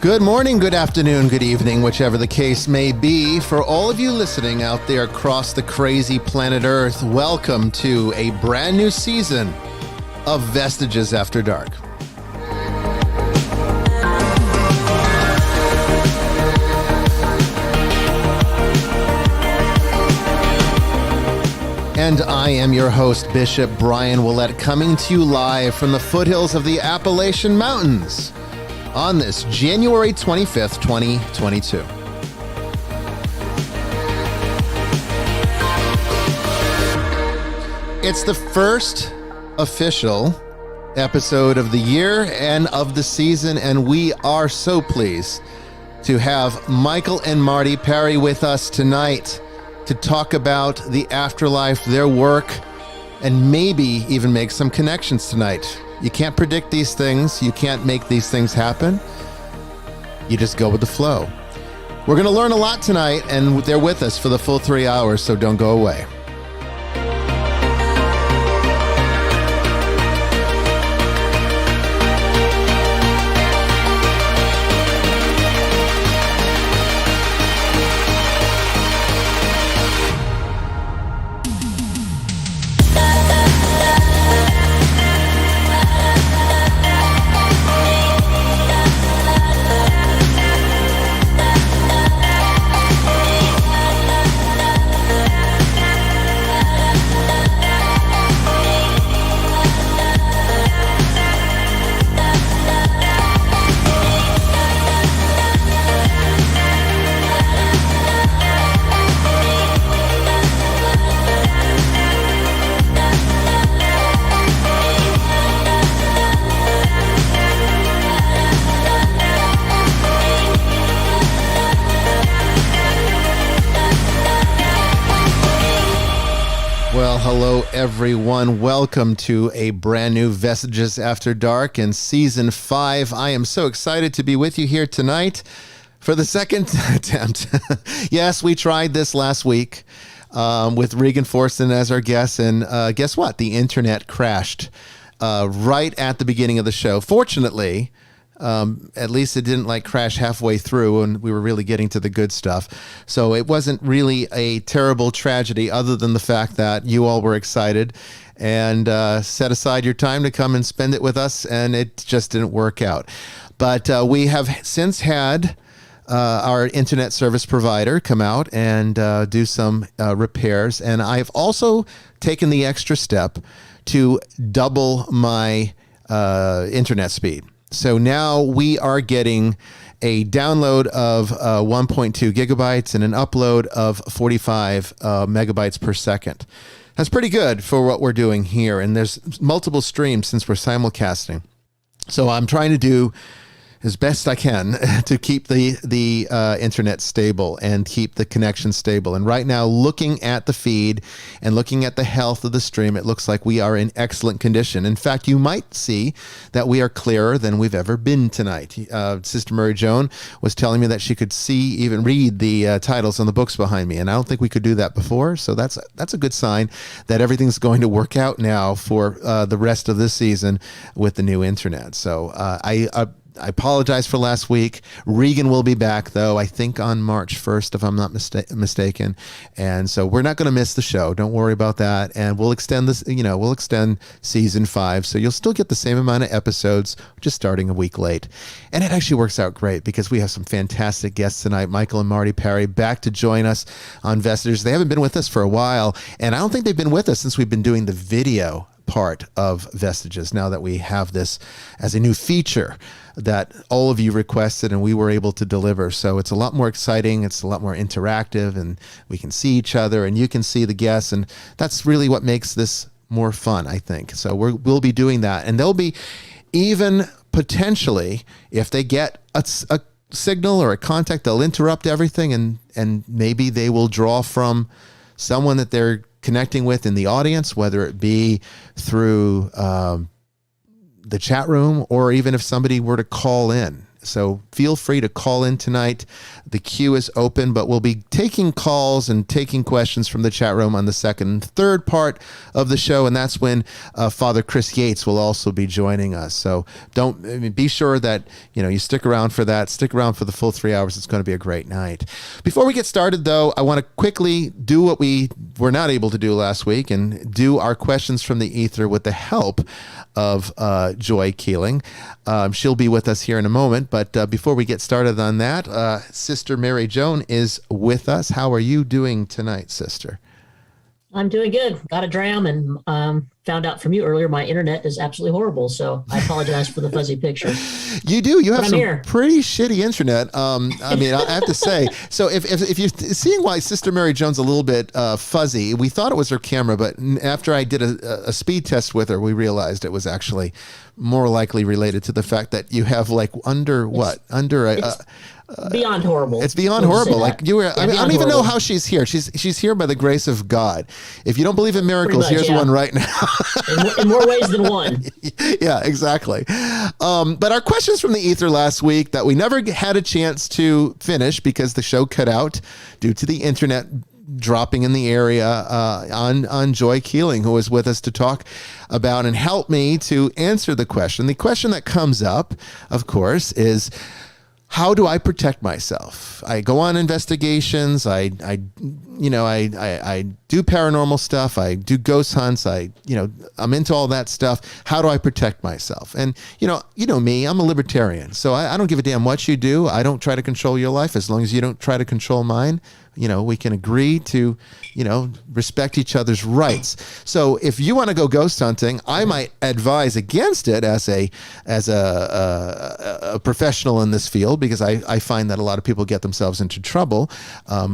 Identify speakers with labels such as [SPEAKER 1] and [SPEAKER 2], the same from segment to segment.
[SPEAKER 1] Good morning, good afternoon, good evening, whichever the case may be. For all of you listening out there across the crazy planet Earth, welcome to a brand new season of Vestiges After Dark. And I am your host, Bishop Bryan Willett, coming to you live from the foothills of the Appalachian Mountains on this January 25th, 2022. It's the first official episode of the year and of the season, and we are so pleased to have Michael and Marti Parry with us tonight to talk about the afterlife, their work, and maybe even make some connections tonight. You can't predict these things. You can't make these things happen. You just go with the flow. We're going to learn a lot tonight, and they're with us for the full 3 hours, so don't go away. Hello, everyone. Welcome to a brand new Vestiges After Dark in Season 5. I am so excited to be with you here tonight for the second attempt. Yes, we tried this last week with Regan Forston as our guest, and guess what? The internet crashed right at the beginning of the show. Fortunately, at least it didn't crash halfway through and we were really getting to the good stuff. So it wasn't really a terrible tragedy other than the fact that you all were excited and set aside your time to come and spend it with us, and it just didn't work out. But we have since had our internet service provider come out and do some repairs. And I've also taken the extra step to double my internet speed. So now we are getting a download of 1.2 gigabytes and an upload of 45 megabytes per second. That's pretty good for what we're doing here. And there's multiple streams since we're simulcasting. So I'm trying to do as best I can to keep the internet stable and keep the connection stable. And right now, looking at the feed and looking at the health of the stream, it looks like we are in excellent condition. In fact, you might see that we are clearer than we've ever been tonight. Sister Mary Joan was telling me that she could even read the titles on the books behind me, and I don't think we could do that before. So that's a good sign that everything's going to work out now for the rest of this season with the new internet. So I apologize for last week. Regan will be back, though, I think on March 1st, if I'm not mistaken. And so we're not going to miss the show. Don't worry about that. And we'll extend this, we'll extend Season 5. So you'll still get the same amount of episodes, just starting a week late. And it actually works out great because we have some fantastic guests tonight. Michael and Marti Parry back to join us on Vestiges. They haven't been with us for a while. And I don't think they've been with us since we've been doing the video part of Vestiges, now that we have this as a new feature that all of you requested and we were able to deliver. So it's a lot more exciting, it's a lot more interactive, and we can see each other and you can see the guests, and that's really what makes this more fun, I think. So we'll be doing that, and there'll be even potentially, if they get a signal or a contact, they'll interrupt everything, and maybe they will draw from someone that they're connecting with in the audience, whether it be through the chat room, or even if somebody were to call in So feel free to call in tonight. The queue is open, but we'll be taking calls and taking questions from the chat room on the second and third part of the show. And that's when Father Chris Yates will also be joining us. So be sure that, you stick around for that. Stick around for the full 3 hours. It's going to be a great night. Before we get started, though, I want to quickly do what we were not able to do last week and do our questions from the ether with the help of Joy Keeling. She'll be with us here in a moment, but before we get started on that, Sister Mary Joan is with us. How are you doing tonight, Sister?
[SPEAKER 2] I'm doing good. Got a dram and found out from you earlier my internet is absolutely horrible, so I apologize for the fuzzy picture.
[SPEAKER 1] You do. You have some
[SPEAKER 2] here.
[SPEAKER 1] Pretty shitty internet. I have to say. So if you're seeing why Sister Mary Joan's a little bit fuzzy, we thought it was her camera, but after I did a speed test with her, we realized it was actually more likely related to the fact that you have
[SPEAKER 2] beyond horrible.
[SPEAKER 1] It's beyond horrible. Like you were, I don't even know how she's here. She's here by the grace of God. If you don't believe in miracles, here's one right now.
[SPEAKER 2] in more ways than one.
[SPEAKER 1] Yeah, exactly. But our questions from the ether last week that we never had a chance to finish because the show cut out due to the internet dropping in the area on Joy Keeling, who was with us to talk about and help me to answer the question. The question that comes up, of course, is how do I protect myself? I go on investigations. I do paranormal stuff. I do ghost hunts. I'm into all that stuff. How do I protect myself? And you know me, I'm a libertarian. So I don't give a damn what you do. I don't try to control your life as long as you don't try to control mine. We can agree to, respect each other's rights. So if you want to go ghost hunting, I might advise against it as a professional in this field, because I find that a lot of people get themselves into trouble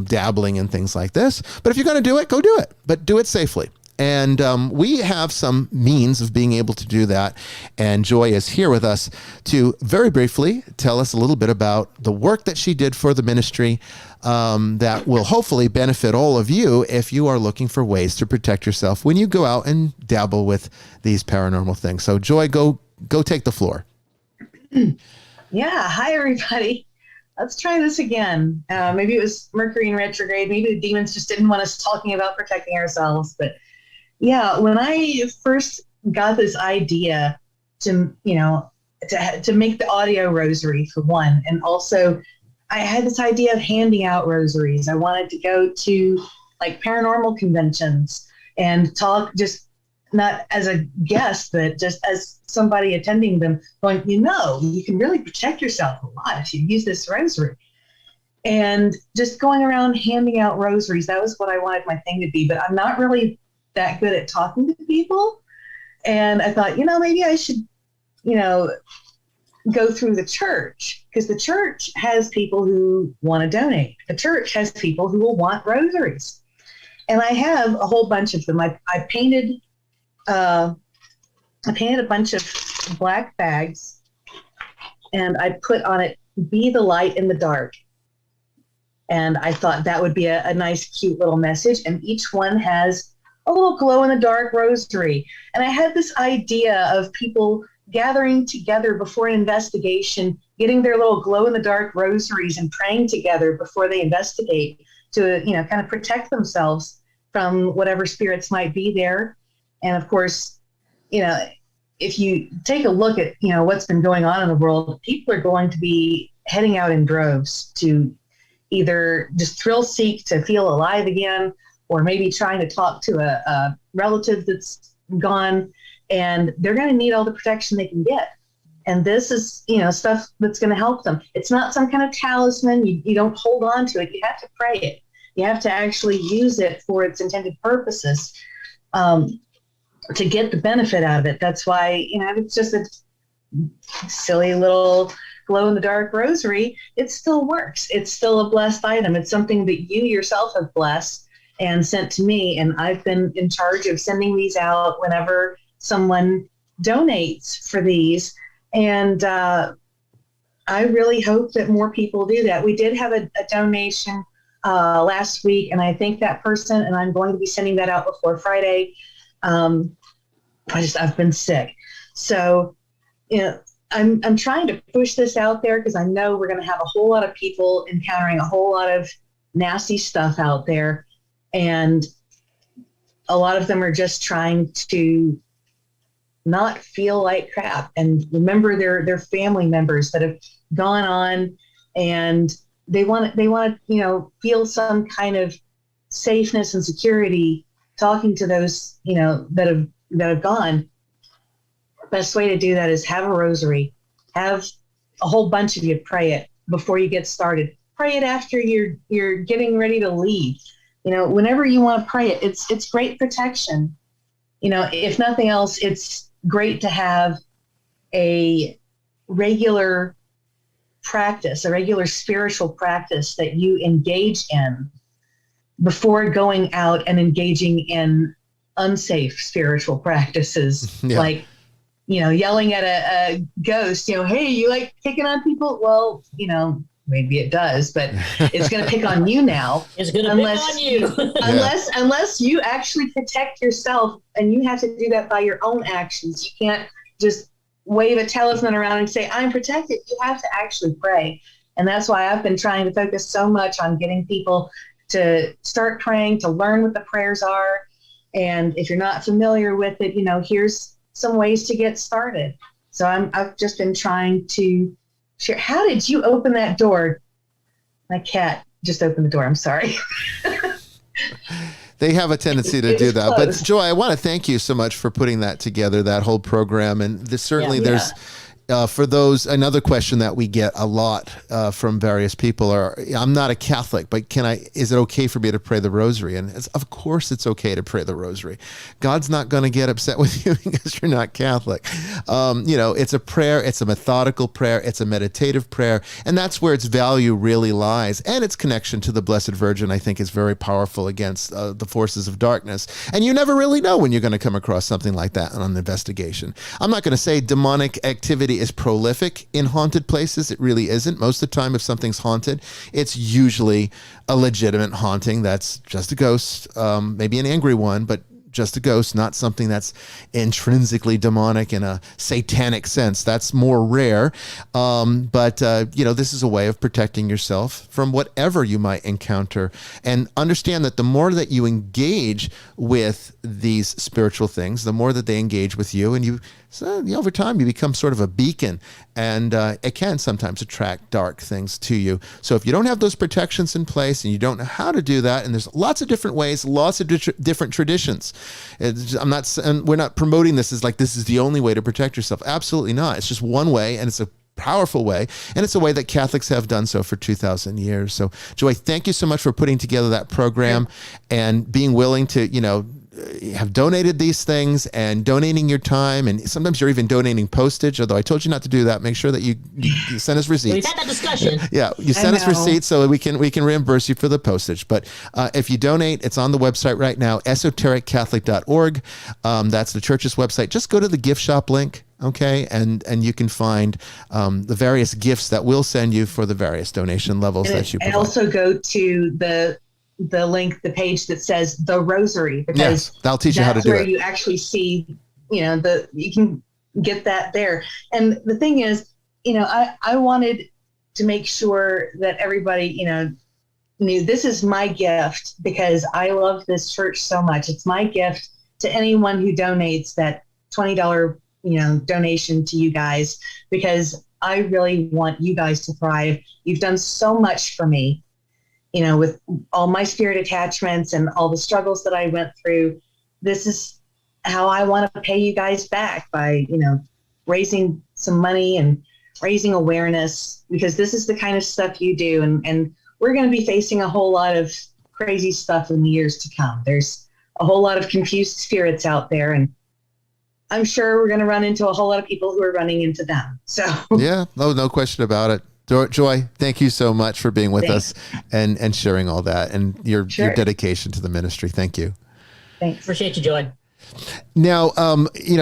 [SPEAKER 1] dabbling in things like this. But if you're going to do it, go do it, but do it safely. And we have some means of being able to do that. And Joy is here with us to very briefly tell us a little bit about the work that she did for the ministry that will hopefully benefit all of you if you are looking for ways to protect yourself when you go out and dabble with these paranormal things. So Joy, go take the floor.
[SPEAKER 3] Yeah. Hi, everybody. Let's try this again. Maybe it was Mercury in retrograde. Maybe the demons just didn't want us talking about protecting ourselves. But yeah, when I first got this idea to make the audio rosary for one, and also I had this idea of handing out rosaries. I wanted to go to like paranormal conventions and talk, just not as a guest, but just as somebody attending them, going, you can really protect yourself a lot if you use this rosary. And just going around handing out rosaries, that was what I wanted my thing to be. But I'm not really that good at talking to people. And I thought, maybe I should, go through the church, because the church has people who want to donate. The church has people who will want rosaries. And I have a whole bunch of them. I painted a bunch of black bags, and I put on it, "Be the light in the dark." And I thought that would be a nice, cute little message. And each one has a little glow-in-the-dark rosary. And I had this idea of people gathering together before an investigation, getting their little glow-in-the-dark rosaries and praying together before they investigate to, kind of protect themselves from whatever spirits might be there. And of course, if you take a look at, what's been going on in the world, people are going to be heading out in droves to either just thrill seek to feel alive again, or maybe trying to talk to a relative that's gone, and they're going to need all the protection they can get. And this is, stuff that's going to help them. It's not some kind of talisman. You don't hold on to it. You have to pray it. You have to actually use it for its intended purposes to get the benefit out of it. That's why, it's just a silly little glow-in-the-dark rosary. It still works. It's still a blessed item. It's something that you yourself have blessed and sent to me. And I've been in charge of sending these out whenever someone donates for these. And I really hope that more people do that. We did have a donation last week, and I thank that person, and I'm going to be sending that out before Friday. I've been sick. So, I'm trying to push this out there because I know we're going to have a whole lot of people encountering a whole lot of nasty stuff out there. And a lot of them are just trying to not feel like crap and remember their family members that have gone on, and they want to, feel some kind of safeness and security talking to those, that have gone. Best way to do that is have a rosary, have a whole bunch of you pray it before you get started. Pray it after you're getting ready to leave. Whenever you want to pray it, it's great protection. If nothing else, it's great to have a regular practice, a regular spiritual practice that you engage in before going out and engaging in unsafe spiritual practices, like, yelling at a ghost, hey, you like picking on people? Well, maybe it does, but it's going to pick on you now.
[SPEAKER 2] It's going to pick on you.
[SPEAKER 3] unless you actually protect yourself, and you have to do that by your own actions. You can't just wave a talisman around and say, I'm protected. You have to actually pray. And that's why I've been trying to focus so much on getting people to start praying, to learn what the prayers are. And if you're not familiar with it, here's some ways to get started. So I've just been trying to share. How did you open that door? My cat just opened the door. I'm sorry.
[SPEAKER 1] They have a tendency to do that. But Joy, I want to thank you so much for putting that together, that whole program. And there's for those, another question that we get a lot from various people are, I'm not a Catholic, but is it okay for me to pray the rosary? And of course it's okay to pray the rosary. God's not going to get upset with you because you're not Catholic. It's a prayer, it's a methodical prayer, it's a meditative prayer, and that's where its value really lies. And its connection to the Blessed Virgin, I think, is very powerful against the forces of darkness. And you never really know when you're going to come across something like that on an investigation. I'm not going to say demonic activity is prolific in haunted places. It really isn't. Most of the time, if something's haunted, it's usually a legitimate haunting that's just a ghost, maybe an angry one, but just a ghost, not something that's intrinsically demonic in a satanic sense. That's more rare. But this is a way of protecting yourself from whatever you might encounter. And understand that the more that you engage with these spiritual things, the more that they engage with you, and over time you become sort of a beacon, and it can sometimes attract dark things to you. So if you don't have those protections in place and you don't know how to do that, and there's lots of different ways, lots of different traditions. We're not promoting this as like this is the only way to protect yourself. Absolutely not. It's just one way, and it's a powerful way, and it's a way that Catholics have done so for 2,000 years. So, Joy, thank you so much for putting together that program and being willing to, have donated these things and donating your time, and sometimes you're even donating postage, although I told you not to do that. Make sure that you send us receipts.
[SPEAKER 2] We've had that discussion.
[SPEAKER 1] Yeah, you send us receipts so that we can reimburse you for the postage. But if you donate, it's on the website right now, esotericcatholic.org. That's the church's website. Just go to the gift shop link. Okay, and you can find the various gifts that we'll send you for the various donation levels that you provide.
[SPEAKER 3] And also go to the link, the page that says the Rosary, because
[SPEAKER 1] that'll teach you how to do it.
[SPEAKER 3] That's where you actually see, you can get that there. And the thing is, I wanted to make sure that everybody, knew this is my gift because I love this church so much. It's my gift to anyone who donates that $20 donation to you guys, because I really want you guys to thrive. You've done so much for me, with all my spirit attachments and all the struggles that I went through. This is how I want to pay you guys back by, raising some money and raising awareness, because this is the kind of stuff you do. And we're going to be facing a whole lot of crazy stuff in the years to come. There's a whole lot of confused spirits out there, and I'm sure we're going to run into a whole lot of people who are running into them. So
[SPEAKER 1] yeah, no question about it. Joy, thank you so much for being with us and sharing all that and your dedication to the ministry. Thank you.
[SPEAKER 3] Thanks.
[SPEAKER 2] Appreciate you, Joy.
[SPEAKER 1] Now,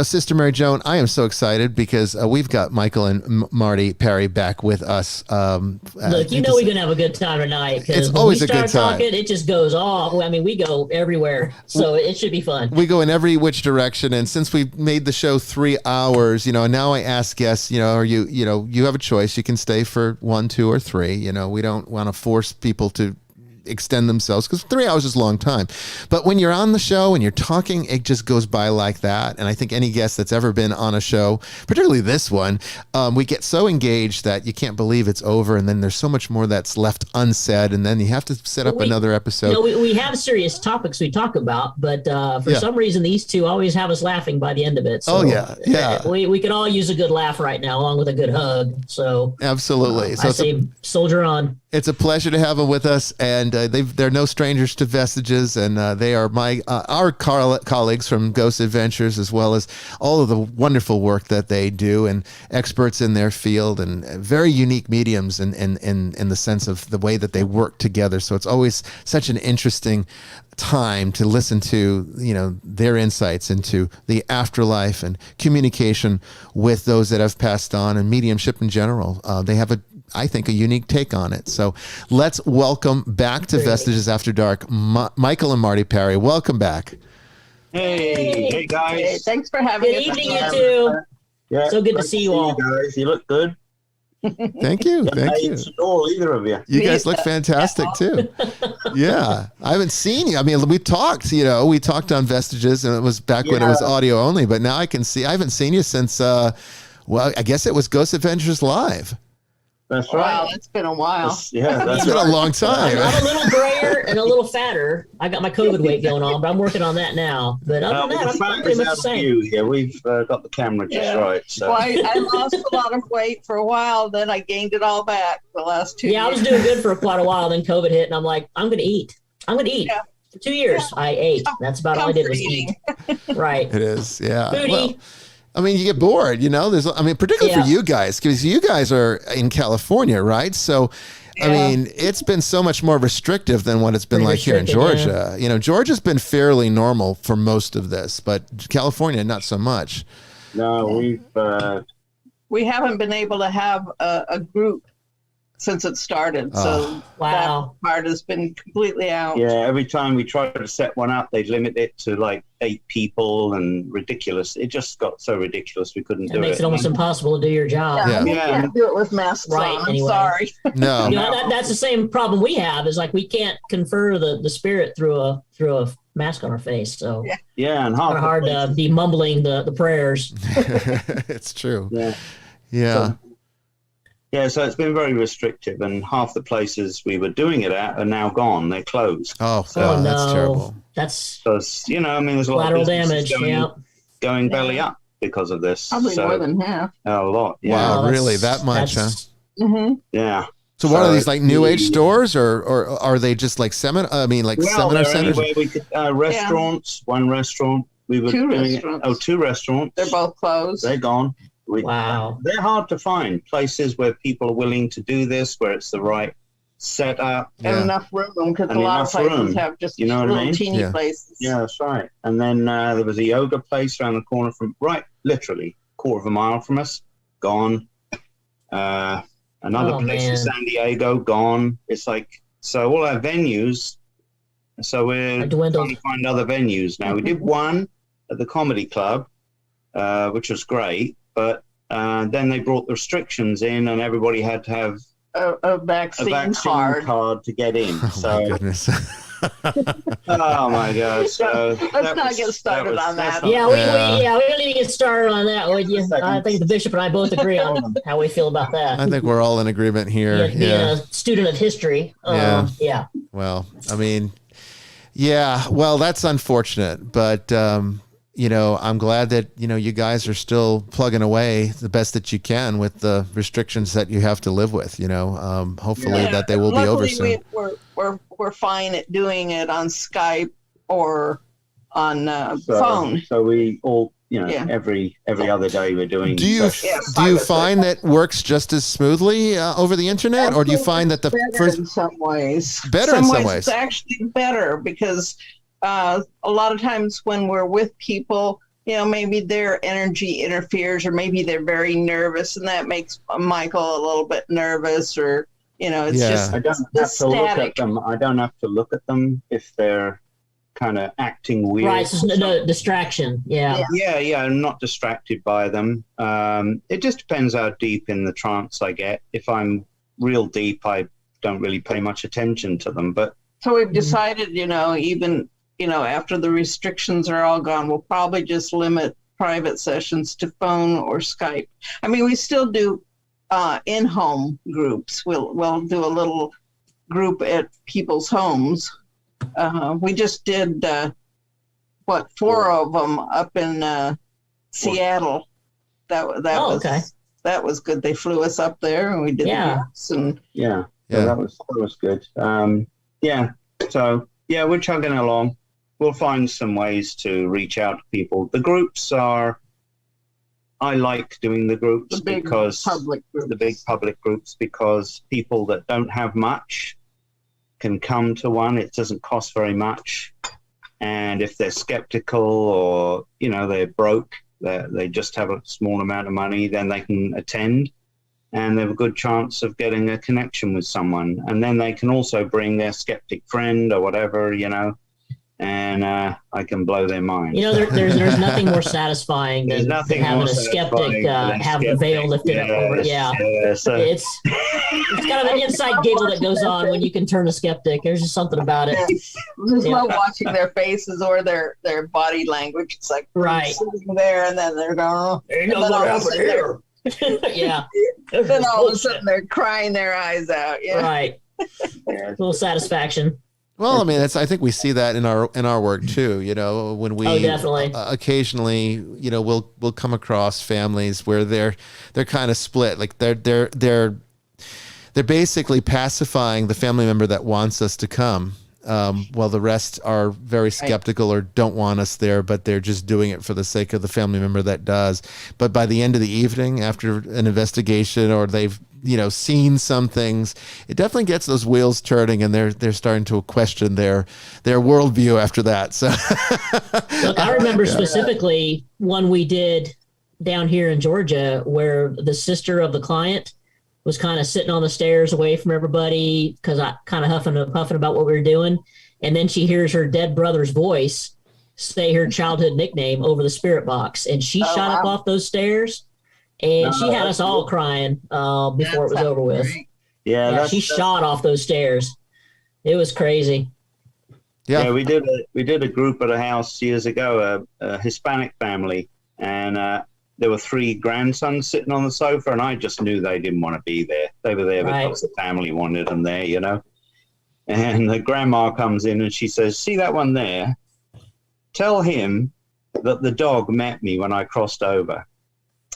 [SPEAKER 1] Sister Mary Joan, I am so excited because we've got Michael and Marti Parry back with us.
[SPEAKER 2] Look, we're going to have a good time tonight.
[SPEAKER 1] It's always a good time.
[SPEAKER 2] Talking, it just goes off. I mean, we go everywhere, so it should be fun.
[SPEAKER 1] We go in every which direction, and since we made the show 3 hours, now I ask guests, are you have a choice. You can stay for 1, 2, or 3. We don't want to force people to extend themselves because 3 hours is a long time. But when you're on the show and you're talking, it just goes by like that. And I think any guest that's ever been on a show, particularly this one, we get so engaged that you can't believe it's over. And then there's so much more that's left unsaid. And then you have to set up another episode.
[SPEAKER 2] We have serious topics we talk about, but for some reason, these two always have us laughing by the end of it. So,
[SPEAKER 1] yeah.
[SPEAKER 2] We could all use a good laugh right now, along with a good hug. So
[SPEAKER 1] absolutely.
[SPEAKER 2] I say soldier on.
[SPEAKER 1] It's a pleasure to have them with us, and they're no strangers to Vestiges, and they are our colleagues from Ghost Adventures, as well as all of the wonderful work that they do, and experts in their field, and very unique mediums in the sense of the way that they work together. So it's always such an interesting time to listen to their insights into the afterlife and communication with those that have passed on, and mediumship in general. They have I think, a unique take on it. So let's welcome back to Vestiges After Dark, Michael and Marti Parry. Welcome back.
[SPEAKER 4] Hey guys.
[SPEAKER 3] Hey, thanks for having us.
[SPEAKER 2] Good evening, you two.
[SPEAKER 4] Yeah,
[SPEAKER 2] so good to see you all.
[SPEAKER 4] Guys, you look good.
[SPEAKER 1] Thank you. Thank you.
[SPEAKER 4] Either of you.
[SPEAKER 1] You guys look fantastic too. Yeah. I haven't seen you. I mean, we talked on Vestiges, and it was back when it was audio only, but now I haven't seen you since, I guess it was Ghost Adventures Live.
[SPEAKER 4] That's right.
[SPEAKER 3] Wow, it's been a while.
[SPEAKER 1] That's been a long time.
[SPEAKER 2] I'm a little grayer and a little fatter. I got my COVID weight going on, but I'm working on that now. But other than that, I'm pretty much the same.
[SPEAKER 4] Yeah, we've got the camera just right. So.
[SPEAKER 5] Well, I lost a lot of weight for a while, then I gained it all back the last 2 years.
[SPEAKER 2] Yeah, I was doing good for quite a while. Then COVID hit, and I'm like, I'm going to eat. Yeah. For 2 years, I ate. That's about all I did was eat. Right.
[SPEAKER 1] It is, yeah.
[SPEAKER 2] Foodie.
[SPEAKER 1] Well, I mean, you get bored, particularly for you guys, because you guys are in California, right? So, I mean, it's been so much more restrictive than what it's been like here in Georgia.
[SPEAKER 2] Yeah.
[SPEAKER 1] Georgia's been fairly normal for most of this, but California, not so much.
[SPEAKER 4] No,
[SPEAKER 5] we haven't been able to have a group since it started. So that part has been completely out.
[SPEAKER 4] Yeah, every time we try to set one up, they limit it to like 8 people, and ridiculous. It just got so ridiculous we couldn't do it.
[SPEAKER 2] It makes it almost impossible to do your job.
[SPEAKER 5] Yeah, you can't do it with masks on. I'm sorry.
[SPEAKER 1] No.
[SPEAKER 2] That's the same problem we have, is like we can't confer the spirit through a mask on our face. So
[SPEAKER 4] and
[SPEAKER 2] it's hard to be mumbling the prayers.
[SPEAKER 1] It's true.
[SPEAKER 4] Yeah. So it's been very restrictive, and half the places we were doing it at are now gone. They're closed.
[SPEAKER 1] Oh, God, that's terrible.
[SPEAKER 2] That's
[SPEAKER 4] there's a lot
[SPEAKER 2] collateral
[SPEAKER 4] of
[SPEAKER 2] damage.
[SPEAKER 4] Going belly up because of this.
[SPEAKER 5] Probably more than half.
[SPEAKER 4] A lot. Yeah.
[SPEAKER 1] Wow, really? That much, huh?
[SPEAKER 5] Mm-hmm.
[SPEAKER 4] Yeah.
[SPEAKER 1] So what are these, like New Age stores, or are they just like seminar centers?
[SPEAKER 4] We could, restaurants. One restaurant. We were
[SPEAKER 5] two
[SPEAKER 4] doing
[SPEAKER 5] restaurants.
[SPEAKER 4] 2 restaurants.
[SPEAKER 5] They're both closed.
[SPEAKER 4] They're gone.
[SPEAKER 2] Wow.
[SPEAKER 4] They're hard to find, places where people are willing to do this, where it's the right setup.
[SPEAKER 5] And enough room, because a lot of places have just little teeny places.
[SPEAKER 4] Yeah, that's right. And then there was a yoga place around the corner literally quarter of a mile from us, gone. Another place in San Diego, gone. It's like, so all our venues, so we're trying to find other venues now. We did one at the Comedy Club, which was great. But then they brought the restrictions in, and everybody had to have
[SPEAKER 5] a vaccine
[SPEAKER 4] card to get in.
[SPEAKER 1] My goodness.
[SPEAKER 4] Oh my God! So
[SPEAKER 5] let's not get started on that.
[SPEAKER 2] We don't need to get started on that, would you? I think the bishop and I both agree on how we feel about that.
[SPEAKER 1] I think we're all in agreement here.
[SPEAKER 2] Being a student of history. Yeah.
[SPEAKER 1] Well, I mean, well, that's unfortunate, but. I'm glad that, you guys are still plugging away the best that you can with the restrictions that you have to live with, hopefully that they will be over soon.
[SPEAKER 5] We're fine at doing it on Skype or on phone.
[SPEAKER 4] So we all, every other day we're doing.
[SPEAKER 1] Do you find that works just as smoothly over the internet, or do you find that
[SPEAKER 5] better in some ways?
[SPEAKER 1] In some ways.
[SPEAKER 5] It's actually better because a lot of times when we're with people, maybe their energy interferes, or maybe they're very nervous, and that makes Michael a little bit nervous, or it's just
[SPEAKER 4] I don't have to look at them. I don't have to look at them if they're kind of acting weird.
[SPEAKER 2] Right, so no distraction. Yeah.
[SPEAKER 4] I'm not distracted by them. It just depends how deep in the trance I get. If I'm real deep, I don't really pay much attention to them. But
[SPEAKER 5] so we've decided, even after the restrictions are all gone, we'll probably just limit private sessions to phone or Skype. I mean, we still do in-home groups. We'll do a little group at people's homes. We just did 4 of them up in Seattle. That was good. They flew us up there, and we did the groups, and
[SPEAKER 4] so that was good. So we're chugging along. We'll find some ways to reach out to people. The groups I like doing the groups the big public groups, because people that don't have much can come to one. It doesn't cost very much. And if they're skeptical, or, they're broke, they just have a small amount of money, then they can attend, and they have a good chance of getting a connection with someone. And then they can also bring their skeptic friend or whatever, and I can blow their mind.
[SPEAKER 2] There's nothing more satisfying than having a skeptic have the veil lifted up over. So it's kind of an inside giggle that goes on when you can turn a skeptic. There's just something about it.
[SPEAKER 5] Just love watching their faces or their body language. It's like sitting there, and then they're going,
[SPEAKER 2] "Ain't nothing happening here." Yeah.
[SPEAKER 5] Then all of a sudden they're crying their eyes out. Yeah.
[SPEAKER 2] Right. A little satisfaction.
[SPEAKER 1] Well, I mean, I think we see that in our work too. When we
[SPEAKER 2] definitely
[SPEAKER 1] occasionally, we'll come across families where they're kind of split. Like they're basically pacifying the family member that wants us to come, while the rest are very skeptical or don't want us there, but they're just doing it for the sake of the family member that does. But by the end of the evening, after an investigation, or they've seen some things, it definitely gets those wheels turning, and they're starting to question their worldview after that. So,
[SPEAKER 2] look, I remember specifically one we did down here in Georgia, where the sister of the client was kind of sitting on the stairs away from everybody, because I kind of huffing and puffing about what we were doing, and then she hears her dead brother's voice say her childhood nickname over the spirit box, and she shot up off those stairs. And she had us all crying before it was over with.
[SPEAKER 4] Yeah,
[SPEAKER 2] she shot off those stairs. It was crazy.
[SPEAKER 4] Yeah, we did a group at a house years ago, a Hispanic family, and there were 3 grandsons sitting on the sofa, and I just knew they didn't want to be there. They were there because the family wanted them there, And the grandma comes in and she says, "See that one there? Tell him that the dog met me when I crossed over."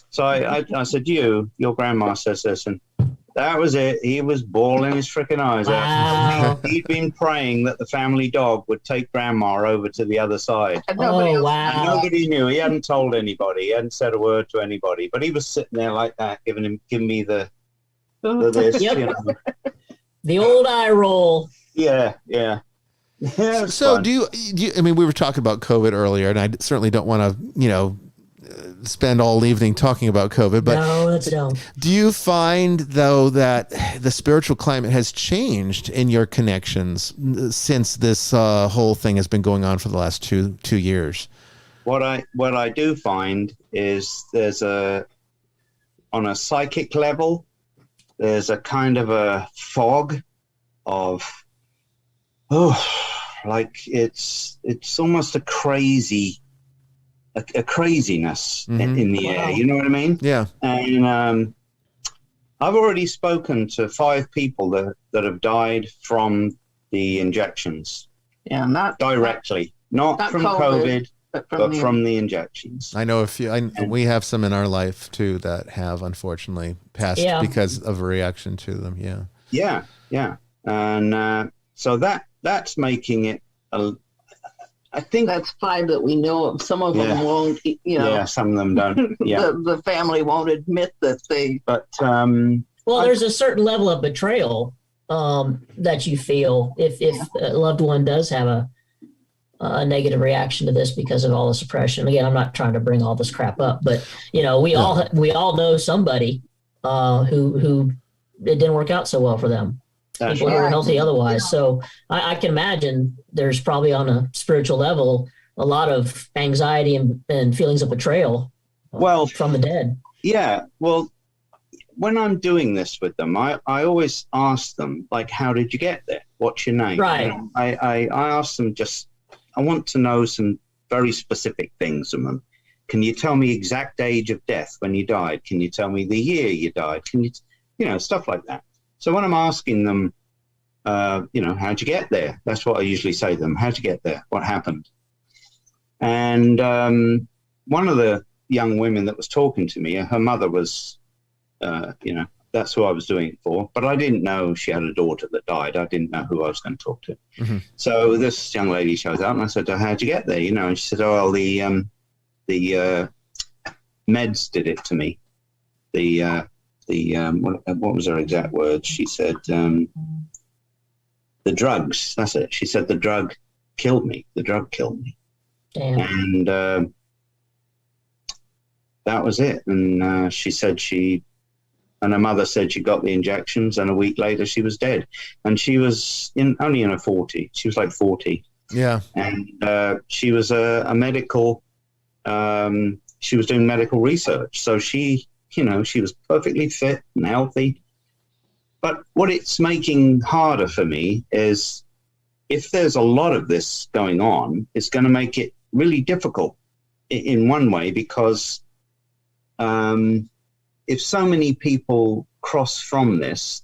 [SPEAKER 4] So I said, your grandma says this, and that was it. He was bawling his freaking eyes out. He'd been praying that the family dog would take grandma over to the other side.
[SPEAKER 5] And nobody
[SPEAKER 4] knew. He hadn't told anybody. He hadn't said a word to anybody. But he was sitting there like that, giving me the this.
[SPEAKER 2] The old eye roll.
[SPEAKER 1] Yeah. So do you? I mean, we were talking about COVID earlier, and I certainly don't want to, spend all evening talking about COVID, but
[SPEAKER 2] no, that's dumb.
[SPEAKER 1] Do you find, though, that the spiritual climate has changed in your connections since this whole thing has been going on for the last two years?
[SPEAKER 4] What I do find is on a psychic level, there's a kind of a fog of, like it's almost a craziness in the air. You know what I mean?
[SPEAKER 1] Yeah.
[SPEAKER 4] And I've already spoken to 5 people that have died from the injections.
[SPEAKER 5] Yeah, not
[SPEAKER 4] directly, not from COVID, but from the injections.
[SPEAKER 1] I know a few. We have some in our life too that have unfortunately passed because of a reaction to them. Yeah. And so that's making it I think
[SPEAKER 5] that's 5 that we know of. Some of them won't,
[SPEAKER 4] Yeah, some of them don't. Yeah.
[SPEAKER 5] the family won't admit that they.
[SPEAKER 4] But
[SPEAKER 2] there's a certain level of betrayal that you feel if a loved one does have a negative reaction to this because of all the suppression. Again, I'm not trying to bring all this crap up, but you know, we all know somebody who it didn't work out so well for them.
[SPEAKER 4] That's
[SPEAKER 2] People who
[SPEAKER 4] right.
[SPEAKER 2] are healthy otherwise. So I can imagine there's probably on a spiritual level a lot of anxiety and feelings of betrayal from the dead.
[SPEAKER 4] Yeah. Well, when I'm doing this with them, I always ask them, like, how did you get there? What's your name?
[SPEAKER 2] Right.
[SPEAKER 4] You know, I ask them I want to know some very specific things from them. Can you tell me exact age of death when you died? Can you tell me the year you died? Can you, stuff like that. So when I'm asking them, how'd you get there? That's what I usually say to them. How'd you get there? What happened? And one of the young women that was talking to me, her mother was, that's who I was doing it for. But I didn't know she had a daughter that died. I didn't know who I was going to talk to. Mm-hmm. So this young lady shows up and I said, how'd you get there? And she said, well, the meds did it to me. What was her exact words? She said, the drugs. That's it. She said, the drug killed me. The drug killed me.
[SPEAKER 2] Damn.
[SPEAKER 4] And that was it. And she said and her mother said she got the injections, and a week later she was dead. And she was only in her 40s. She was like 40.
[SPEAKER 1] Yeah.
[SPEAKER 4] And she was a medical, she was doing medical research. So she was perfectly fit and healthy. But what it's making harder for me is if there's a lot of this going on, it's going to make it really difficult in one way, because if so many people cross from this,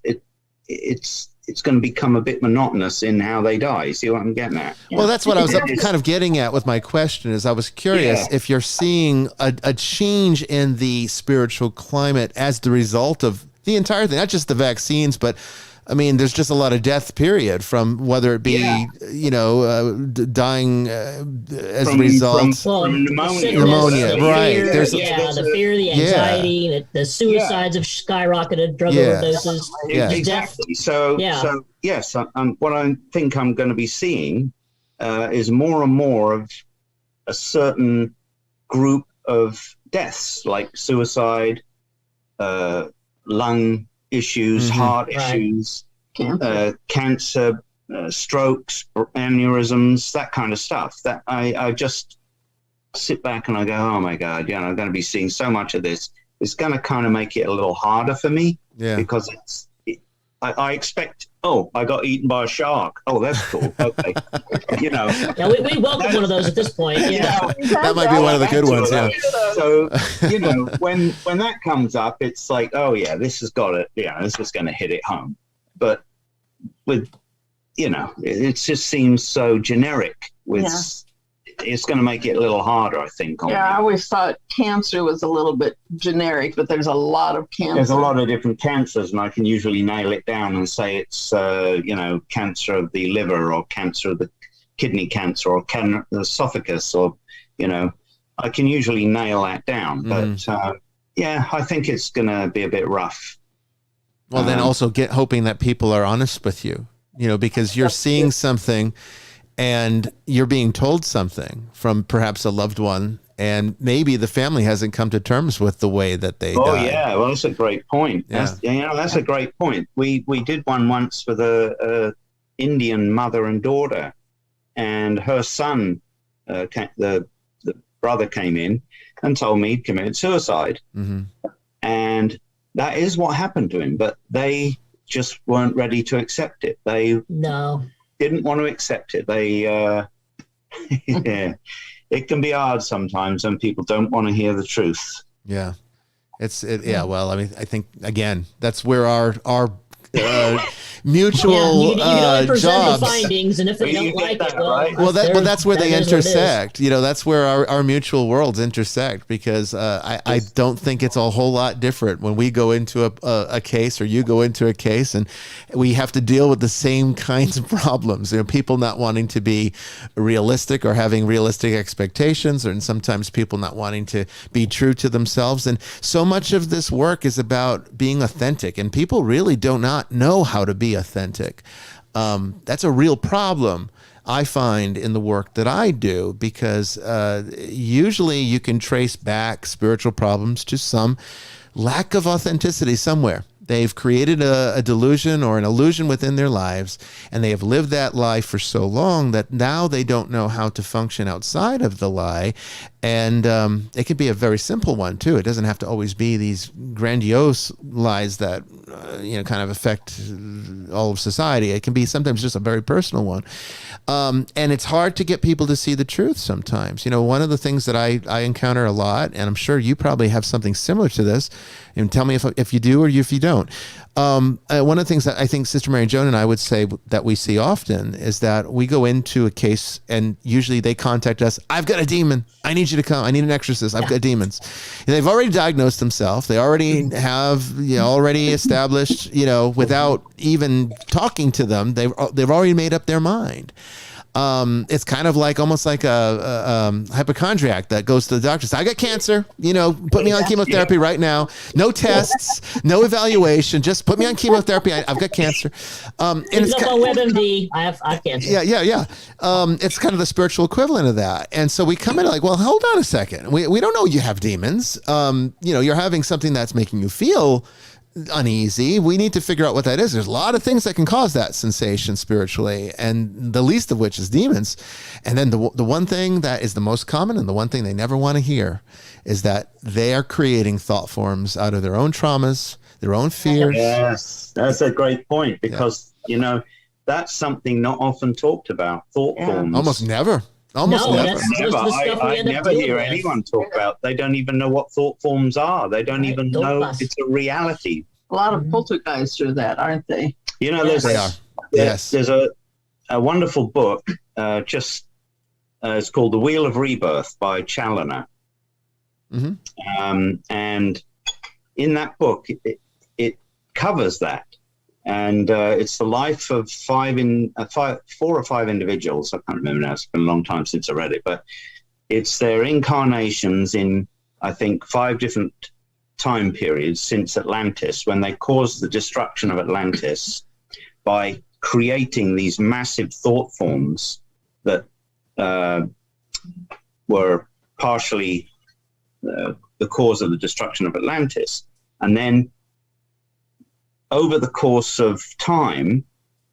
[SPEAKER 4] it's going to become a bit monotonous in how they die. See what I'm getting at?
[SPEAKER 1] Well, that's what I was kind of getting at with my question. Is I was curious if you're seeing a change in the spiritual climate as the result of the entire thing, not just the vaccines, but I mean, there's just a lot of death, period, from whether it be, dying as a result.
[SPEAKER 4] From pneumonia.
[SPEAKER 1] Pneumonia, right.
[SPEAKER 2] There's the fear, the anxiety, the suicides have skyrocketed, drug overdoses.
[SPEAKER 4] Exactly. So yes, what I think I'm going to be seeing is more and more of a certain group of deaths, like suicide, lung issues, heart issues, cancer, strokes, aneurysms, that kind of stuff. That I just sit back and I go, oh my God, I'm going to be seeing so much of this. It's going to kind of make it a little harder for me because I expect, I got eaten by a shark. Oh, that's cool. Okay.
[SPEAKER 2] Yeah, we welcome one of those at this point.
[SPEAKER 1] That might be one of the good ones. Yeah.
[SPEAKER 4] So, when that comes up, it's like, oh yeah, this has got it. Yeah, this is going to hit it home. But with, it just seems so generic it's going to make it a little harder, I think.
[SPEAKER 5] I always thought cancer was a little bit generic, but there's a lot of cancer.
[SPEAKER 4] There's a lot of different cancers, and I can usually nail it down and say it's, cancer of the liver, or cancer of the kidney cancer, or the esophagus, or, I can usually nail that down. But, I think it's going to be a bit rough.
[SPEAKER 1] Well, then also hoping that people are honest with you, because you're seeing something and you're being told something from perhaps a loved one, and maybe the family hasn't come to terms with the way that they died.
[SPEAKER 4] Yeah. Well, that's a great point.
[SPEAKER 1] Yeah.
[SPEAKER 4] That's a great point. We did one once with a Indian mother and daughter, and her son, the brother, came in and told me he'd committed suicide. Mm-hmm. And that is what happened to him, but they just weren't ready to accept it. They didn't want to accept it. They, it can be hard sometimes when people don't want to hear the truth.
[SPEAKER 1] Yeah. Well, I mean, I think again, that's where our mutual
[SPEAKER 2] you can only present
[SPEAKER 1] jobs.
[SPEAKER 2] The findings, and if they don't like it,
[SPEAKER 1] that's where they intersect. That's where our mutual worlds intersect, because I don't think it's a whole lot different when we go into a case, or you go into a case, and we have to deal with the same kinds of problems. People not wanting to be realistic or having realistic expectations, and sometimes people not wanting to be true to themselves. And so much of this work is about being authentic, and people really do not know how to be authentic. That's a real problem. I find in the work that I do, because usually you can trace back spiritual problems to some lack of authenticity somewhere. They've created a delusion or an illusion within their lives, and they have lived that lie for so long that now they don't know how to function outside of the lie. And it can be a very simple one, too. It doesn't have to always be these grandiose lies that, kind of affect all of society. It can be sometimes just a very personal one. And it's hard to get people to see the truth sometimes. One of the things that I encounter a lot, and I'm sure you probably have something similar to this, and tell me if you do or if you don't. One of the things that I think Sister Mary Joan and I would say that we see often is that we go into a case and usually they contact us. I've got a demon. I need you to come. I need an exorcist. I've got demons. They've already diagnosed themselves. They already have, already established, without even talking to them, they've already made up their mind. It's kind of like almost like a hypochondriac that goes to the doctor. Says, I got cancer, put me on chemotherapy right now. No tests, no evaluation. Just put me on chemotherapy. I've got cancer. And it's
[SPEAKER 2] on WebMD. I have cancer.
[SPEAKER 1] Yeah. It's kind of the spiritual equivalent of that. And so we come in like, well, hold on a second. We don't know you have demons. You're having something that's making you feel uneasy. We need to figure out what that is. There's a lot of things that can cause that sensation spiritually, and the least of which is demons. And then the one thing that is the most common and the one thing they never want to hear is that they are creating thought forms out of their own traumas, their own fears.
[SPEAKER 4] Yes, that's a great point, because, that's something not often talked about, thought forms.
[SPEAKER 1] Almost never.
[SPEAKER 4] I never hear anyone talk about. They don't even know what thought forms are. They don't even know it's a reality.
[SPEAKER 5] A lot of poltergeists are that, aren't they?
[SPEAKER 1] There's
[SPEAKER 4] a wonderful book. It's called The Wheel of Rebirth by Challoner.
[SPEAKER 1] Mm-hmm.
[SPEAKER 4] And in that book, it covers that. And it's the life of four or five individuals. I can't remember now. It's been a long time since I read it. But it's their incarnations in, I think, 5 different time periods since Atlantis, when they caused the destruction of Atlantis by creating these massive thought forms that were partially the cause of the destruction of Atlantis. And then over the course of time,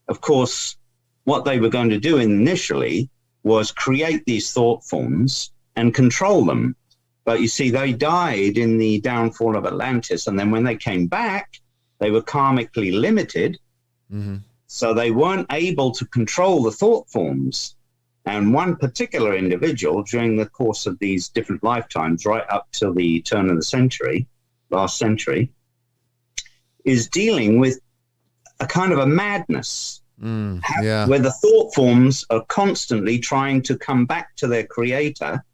[SPEAKER 4] of course, what they were going to do initially was create these thought forms and control them. But you see, they died in the downfall of Atlantis. And then when they came back, they were karmically limited.
[SPEAKER 1] Mm-hmm.
[SPEAKER 4] So they weren't able to control the thought forms. And one particular individual, during the course of these different lifetimes, right up till the turn of the century, last century, is dealing with a kind of a madness where the thought forms are constantly trying to come back to their creator.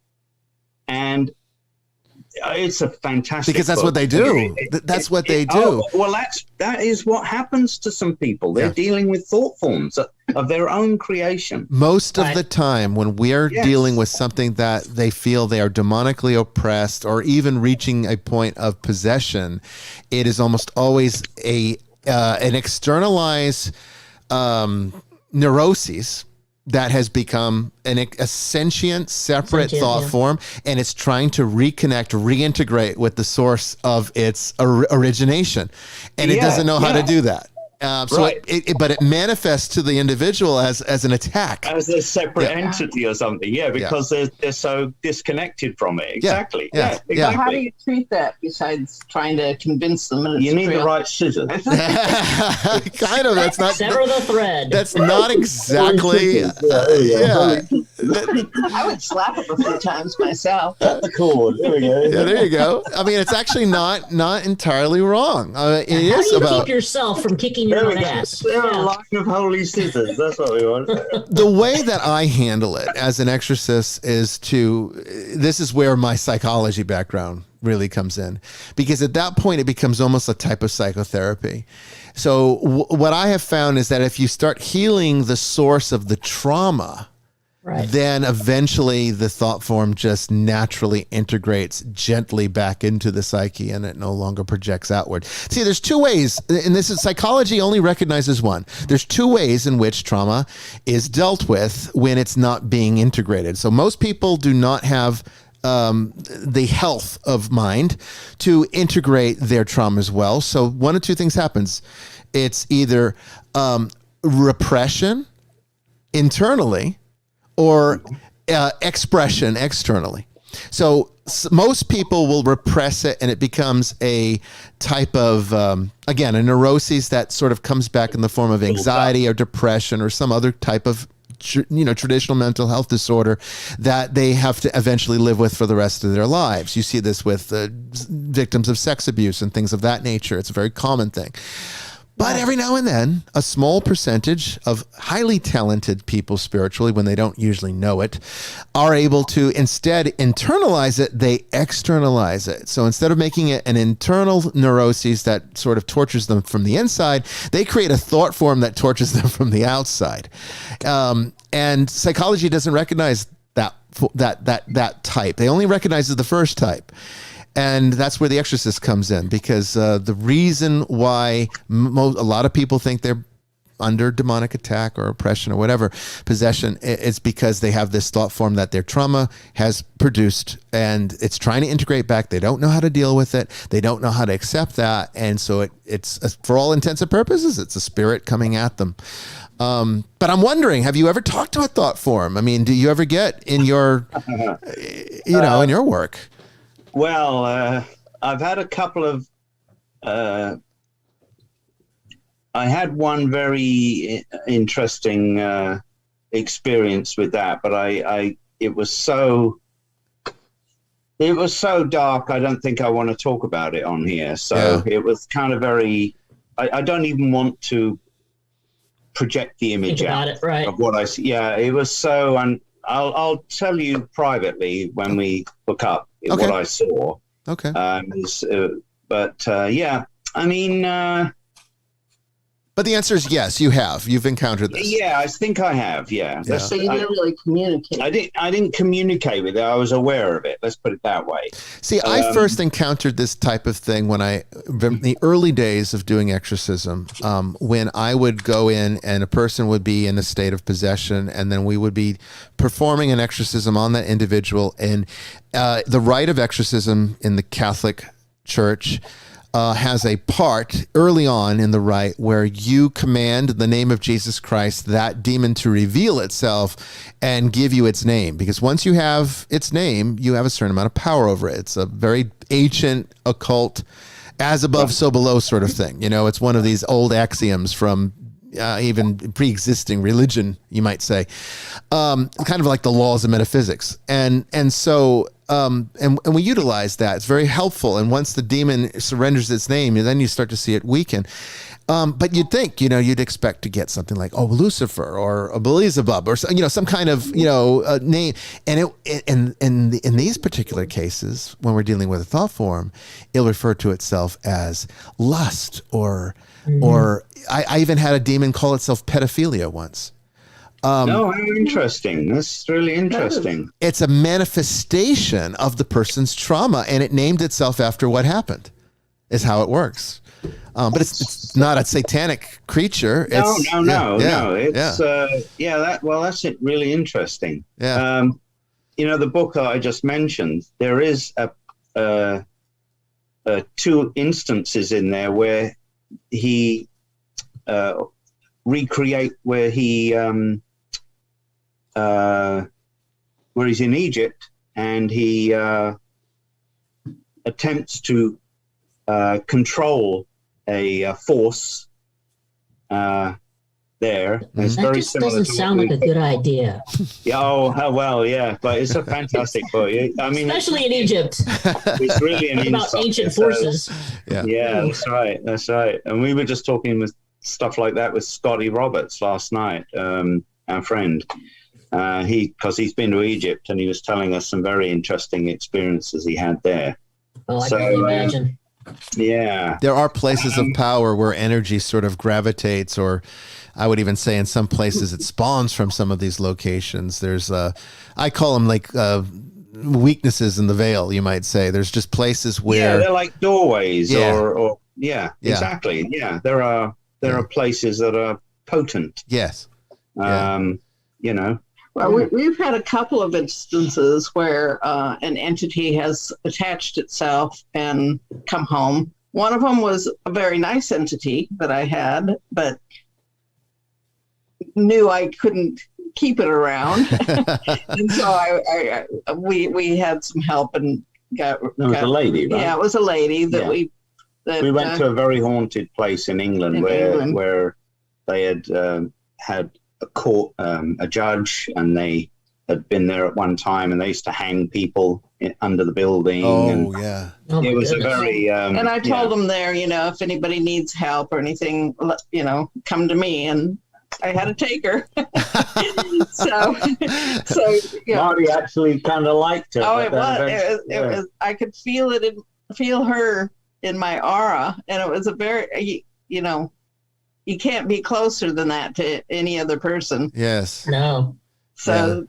[SPEAKER 4] And it's a fantastic
[SPEAKER 1] because that's
[SPEAKER 4] book.
[SPEAKER 1] What they do. That's what they do.
[SPEAKER 4] Well, that is what happens to some people. They're dealing with thought forms of their own creation.
[SPEAKER 1] Most of the time when we are dealing with something that they feel they are demonically oppressed or even reaching a point of possession, it is almost always an externalized neuroses that has become a sentient, separate thought form, and it's trying to reintegrate with the source of its origination, and it doesn't know how to do that. But it manifests to the individual as an attack,
[SPEAKER 4] as a separate entity or something. Because they're so disconnected from it. Exactly. Exactly.
[SPEAKER 5] How do you treat that besides trying to convince them?
[SPEAKER 4] You need the right scissors.
[SPEAKER 1] Kind of. That's not
[SPEAKER 2] sever the thread.
[SPEAKER 1] That's not exactly.
[SPEAKER 5] I would slap it a few times myself.
[SPEAKER 4] Cut the cord. There we go.
[SPEAKER 1] Yeah, there you go. I mean, it's actually not entirely wrong. It
[SPEAKER 2] How
[SPEAKER 1] is
[SPEAKER 2] do you
[SPEAKER 1] about
[SPEAKER 2] keep yourself from kicking your own ass?
[SPEAKER 4] There are a line of holy scissors. That's what we want.
[SPEAKER 1] The way that I handle it as an exorcist is this is where my psychology background really comes in, because at that point it becomes almost a type of psychotherapy. So what I have found is that if you start healing the source of the trauma, then eventually the thought form just naturally integrates gently back into the psyche and it no longer projects outward. See, there's two ways, and this is psychology only recognizes one. There's two ways in which trauma is dealt with when it's not being integrated. So most people do not have the health of mind to integrate their trauma as well. So one of two things happens. It's either repression internally, or expression externally. So most people will repress it and it becomes a type of, again, a neuroses that sort of comes back in the form of anxiety or depression or some other type of, traditional mental health disorder that they have to eventually live with for the rest of their lives. You see this with victims of sex abuse and things of that nature. It's a very common thing. But every now and then, a small percentage of highly talented people spiritually, when they don't usually know it, are able to instead internalize it, they externalize it. So instead of making it an internal neuroses that sort of tortures them from the inside, they create a thought form that tortures them from the outside. And psychology doesn't recognize that type. They only recognize the first type. And that's where The Exorcist comes in, because the reason why a lot of people think they're under demonic attack or oppression or whatever, possession, is because they have this thought form that their trauma has produced and it's trying to integrate back. They don't know how to deal with it. They don't know how to accept that. And so it's for all intents and purposes, it's a spirit coming at them. But I'm wondering, have you ever talked to a thought form? I mean, do you ever get in your, in your work?
[SPEAKER 4] Well, I've had a couple of, I had one very interesting experience with that, but it was so dark. I don't think I want to talk about it on here. So It was kind of very, I don't even want to project the image out of what I see. Yeah, it was so, and I'll tell you privately when we hook up what I saw.
[SPEAKER 1] Okay. But the answer is yes, you have. You've encountered this.
[SPEAKER 4] Yeah, I think I have. Yeah.
[SPEAKER 5] So you didn't really communicate.
[SPEAKER 4] I didn't communicate with it. I was aware of it. Let's put it that way.
[SPEAKER 1] See, I first encountered this type of thing when the early days of doing exorcism, when I would go in and a person would be in a state of possession, and then we would be performing an exorcism on that individual. And the rite of exorcism in the Catholic Church has a part early on in the rite where you command in the name of Jesus Christ that demon to reveal itself and give you its name. Because once you have its name, you have a certain amount of power over it. It's a very ancient, occult, as above, so below sort of thing. It's one of these old axioms from even pre-existing religion, you might say, kind of like the laws of metaphysics. And so we utilize that. It's very helpful. And once the demon surrenders its name, then you start to see it weaken. But you'd think, you'd expect to get something like, Lucifer or Beelzebub or, some kind of, name. And in these particular cases, when we're dealing with a thought form, it'll refer to itself as lust or I even had a demon call itself pedophilia once.
[SPEAKER 4] How interesting. That's really interesting.
[SPEAKER 1] It's a manifestation of the person's trauma, and it named itself after what happened, is how it works. But it's not a satanic creature.
[SPEAKER 4] No. It's, that's really interesting.
[SPEAKER 1] Yeah.
[SPEAKER 4] The book that I just mentioned, there is two instances in there where he recreate where he's in Egypt and he attempts to control a force there.
[SPEAKER 2] It's very similar. Doesn't sound like a good idea.
[SPEAKER 4] Yeah. Well, yeah, but it's a fantastic book. I mean,
[SPEAKER 2] especially in Egypt.
[SPEAKER 4] It's really an
[SPEAKER 2] about ancient forces.
[SPEAKER 4] Yeah, that's right. And we were just talking with stuff like that with Scotty Roberts last night, our friend. Because he's been to Egypt and he was telling us some very interesting experiences he had there.
[SPEAKER 2] Oh, I can only imagine.
[SPEAKER 4] Yeah.
[SPEAKER 1] There are places of power where energy sort of gravitates, or I would even say in some places it spawns from some of these locations. There's, I call them like weaknesses in the veil, you might say. There's just places where
[SPEAKER 4] they're like doorways,
[SPEAKER 1] Yeah.
[SPEAKER 4] or exactly. Yeah, there are places that are potent.
[SPEAKER 1] Yes.
[SPEAKER 4] You know.
[SPEAKER 5] Well, we've had a couple of instances where an entity has attached itself and come home. One of them was a very nice entity that I had, but knew I couldn't keep it around, and so we had some help and got.
[SPEAKER 4] It was a lady, right?
[SPEAKER 5] Yeah, it was a lady that we
[SPEAKER 4] went to a very haunted place in England where they had a court, a judge, and they had been there at one time, and they used to hang people under the building. It was a very
[SPEAKER 5] and I told them there, if anybody needs help or anything, come to me, and I had to take her. so
[SPEAKER 4] Marty actually kind of liked her.
[SPEAKER 5] Oh, it was. I could feel it, feel her in my aura, and it was a very, you can't be closer than that to any other person.
[SPEAKER 1] Yes.
[SPEAKER 2] No.
[SPEAKER 5] So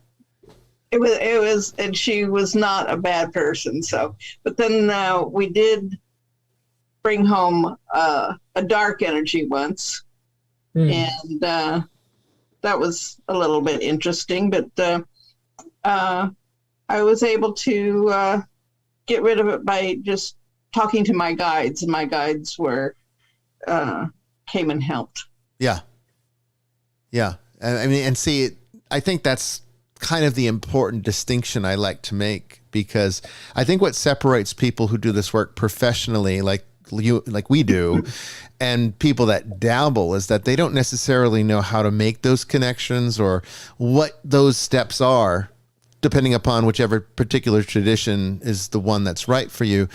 [SPEAKER 5] it was, and she was not a bad person. So, but then we did bring home a dark energy once. And that was a little bit interesting, but I was able to get rid of it by just talking to my guides, and my guides came and helped.
[SPEAKER 1] Yeah. I mean, and see, I think that's kind of the important distinction I like to make, because I think what separates people who do this work professionally, like we do, and people that dabble, is that they don't necessarily know how to make those connections or what those steps are, depending upon whichever particular tradition is the one that's right for you.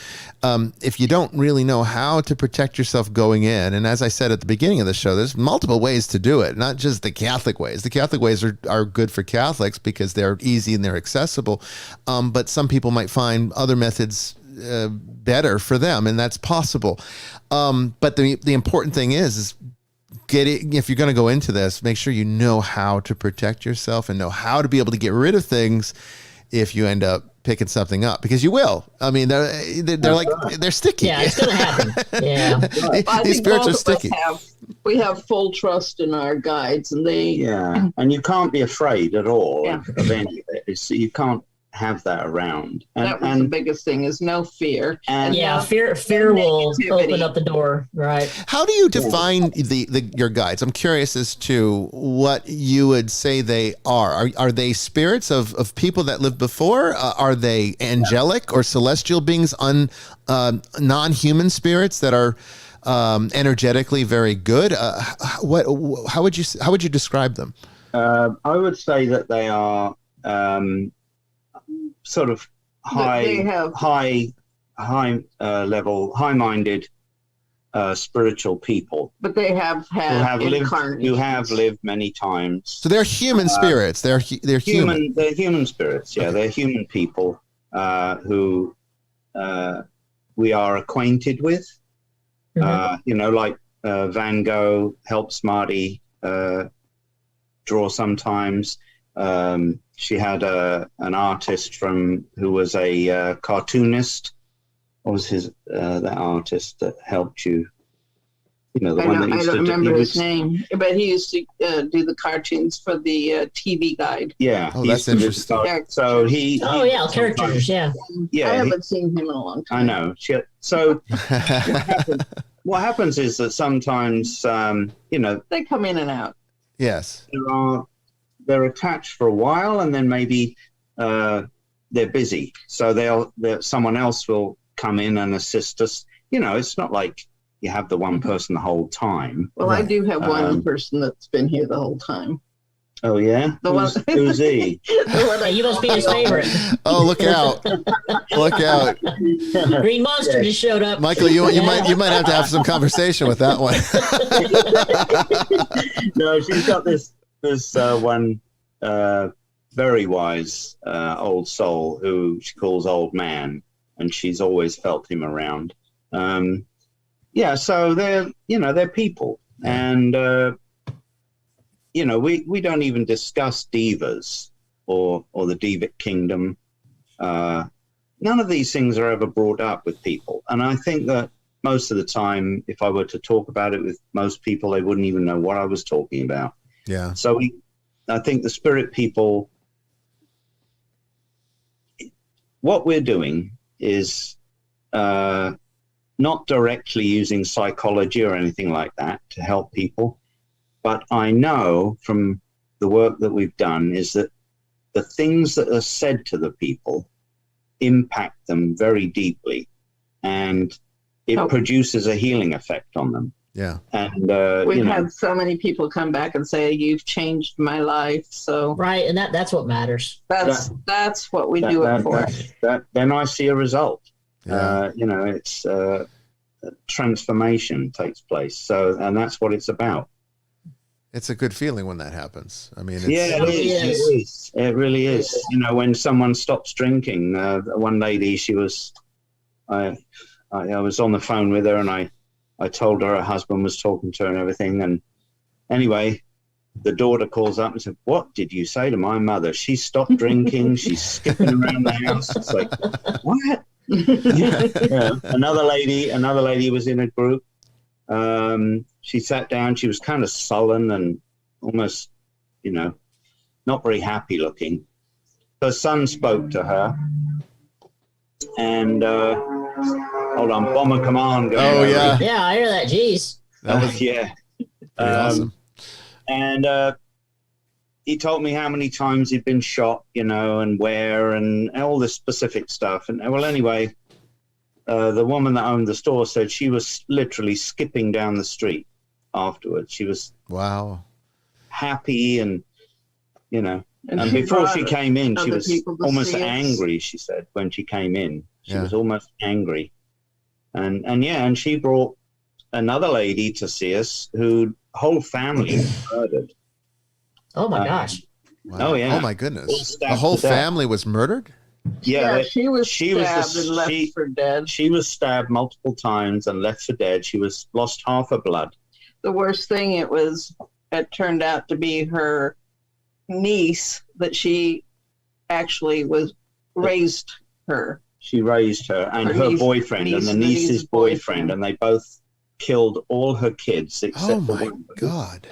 [SPEAKER 1] If you don't really know how to protect yourself going in, and as I said at the beginning of the show, there's multiple ways to do it, not just the Catholic ways. The Catholic ways are good for Catholics because they're easy and they're accessible, but some people might find other methods better for them, and that's possible. But the important thing is if you're going to go into this, make sure you know how to protect yourself and know how to be able to get rid of things if you end up picking something up, because you will. I mean, they're like, they're sticky.
[SPEAKER 2] Yeah, it's going to happen. Yeah.
[SPEAKER 1] These spirits are sticky.
[SPEAKER 5] We have full trust in our guides, and
[SPEAKER 4] and you can't be afraid at all of any of it. You can't have that around.
[SPEAKER 5] And the biggest thing is no fear.
[SPEAKER 2] And fear will open up the door, right?
[SPEAKER 1] How do you define your guides? I'm curious as to what you would say they are. Are they spirits of people that lived before? Are they angelic or celestial beings, non-human spirits that are energetically very good? How would you describe them?
[SPEAKER 4] I would say that they are sort of high-minded, spiritual people.
[SPEAKER 5] But they have
[SPEAKER 4] who have lived many times.
[SPEAKER 1] So they're human spirits. They're human.
[SPEAKER 4] They're human spirits. Yeah, they're human people who we are acquainted with. Like Van Gogh helps Marty draw sometimes. She had an artist who was a cartoonist. What was that artist that helped you?
[SPEAKER 5] I don't remember his name, but he used to do the cartoons for the TV guide.
[SPEAKER 1] Yeah, that's interesting.
[SPEAKER 4] So he.
[SPEAKER 2] Oh yeah, characters. Yeah.
[SPEAKER 5] I haven't seen him in a long time.
[SPEAKER 4] I know. So what happens is that sometimes
[SPEAKER 5] they come in and out.
[SPEAKER 4] Yes. They're attached for a while, and then maybe they're busy, so someone else will come in and assist us. It's not like you have the one person the whole time.
[SPEAKER 5] Well, I do have one person that's been here the whole time.
[SPEAKER 4] Oh yeah, who's he?
[SPEAKER 2] You must be his favorite.
[SPEAKER 1] Oh, look out! Look out!
[SPEAKER 2] Green Monster just showed up.
[SPEAKER 1] Michael, you might have to have some conversation with that one.
[SPEAKER 4] No, she's got this one very wise old soul who she calls Old Man, and she's always felt him around. So they're people. And, we don't even discuss divas or the Devic Kingdom. None of these things are ever brought up with people. And I think that most of the time, if I were to talk about it with most people, they wouldn't even know what I was talking about.
[SPEAKER 1] Yeah.
[SPEAKER 4] So I think the spirit people, what we're doing is not directly using psychology or anything like that to help people. But I know from the work that we've done is that the things that are said to the people impact them very deeply, and it produces a healing effect on them.
[SPEAKER 1] Yeah.
[SPEAKER 4] And
[SPEAKER 5] we've had so many people come back and say, "You've changed my life." So
[SPEAKER 2] right, and that's what matters.
[SPEAKER 5] That's what we do it for.
[SPEAKER 4] Then I see a result.
[SPEAKER 1] Yeah.
[SPEAKER 4] It's transformation takes place. So, and that's what it's about.
[SPEAKER 1] It's a good feeling when that happens. I mean,
[SPEAKER 4] it is. It really is. When someone stops drinking, one lady, I was on the phone with her, and I told her husband was talking to her and everything. And anyway, the daughter calls up and said, "What did you say to my mother? She stopped drinking. She's skipping around the house." It's like, what? Another lady was in a group. She sat down. She was kind of sullen and almost, not very happy looking. Her son spoke to her, and hold on, Bomber Command.
[SPEAKER 1] Oh yeah,
[SPEAKER 2] yeah, I hear that. Jeez,
[SPEAKER 1] that was awesome.
[SPEAKER 4] And he told me how many times he'd been shot, and where, and all this specific stuff. And well, anyway, the woman that owned the store said she was literally skipping down the street afterwards. She was happy, and and before she came in, she was almost angry. She said when she came in, she was almost angry, and she brought another lady to see us whose whole family was murdered.
[SPEAKER 2] Oh my gosh!
[SPEAKER 1] Wow.
[SPEAKER 4] Oh yeah!
[SPEAKER 1] Oh my goodness! The whole family was murdered.
[SPEAKER 4] Yeah,
[SPEAKER 5] she was stabbed and left for dead.
[SPEAKER 4] She was stabbed multiple times and left for dead. She lost half her blood.
[SPEAKER 5] The worst thing, it turned out to be her niece that she actually raised her.
[SPEAKER 4] She raised her and her boyfriend and the niece's boyfriend, and they both killed all her kids except for one.
[SPEAKER 1] God.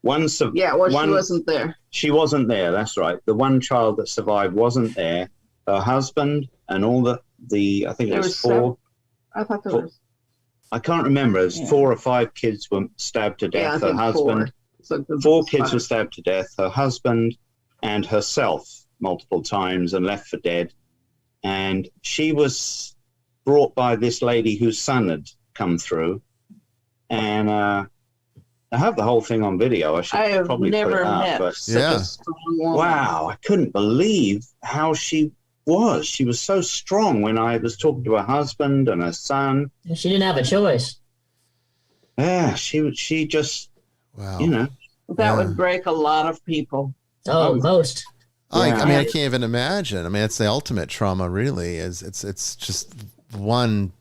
[SPEAKER 5] She wasn't there.
[SPEAKER 4] She wasn't there, that's right. The one child that survived wasn't there. Her husband and all the I think there was four.
[SPEAKER 5] I thought there was.
[SPEAKER 4] I can't remember. It was 4 or 5 kids were stabbed to death. Her husband. 4 kids were stabbed to death. Her husband and herself multiple times and left for dead. And she was brought by this lady whose son had come through. And I have the whole thing on video. I should probably put it up. But
[SPEAKER 5] such a strong woman.
[SPEAKER 4] Wow, I couldn't believe how she was. She was so strong when I was talking to her husband and her son.
[SPEAKER 2] She didn't have a choice.
[SPEAKER 4] Yeah, she just,
[SPEAKER 5] That would break a lot of people.
[SPEAKER 2] Oh, most.
[SPEAKER 1] I can't even imagine. I mean, it's the ultimate trauma, really. It's just one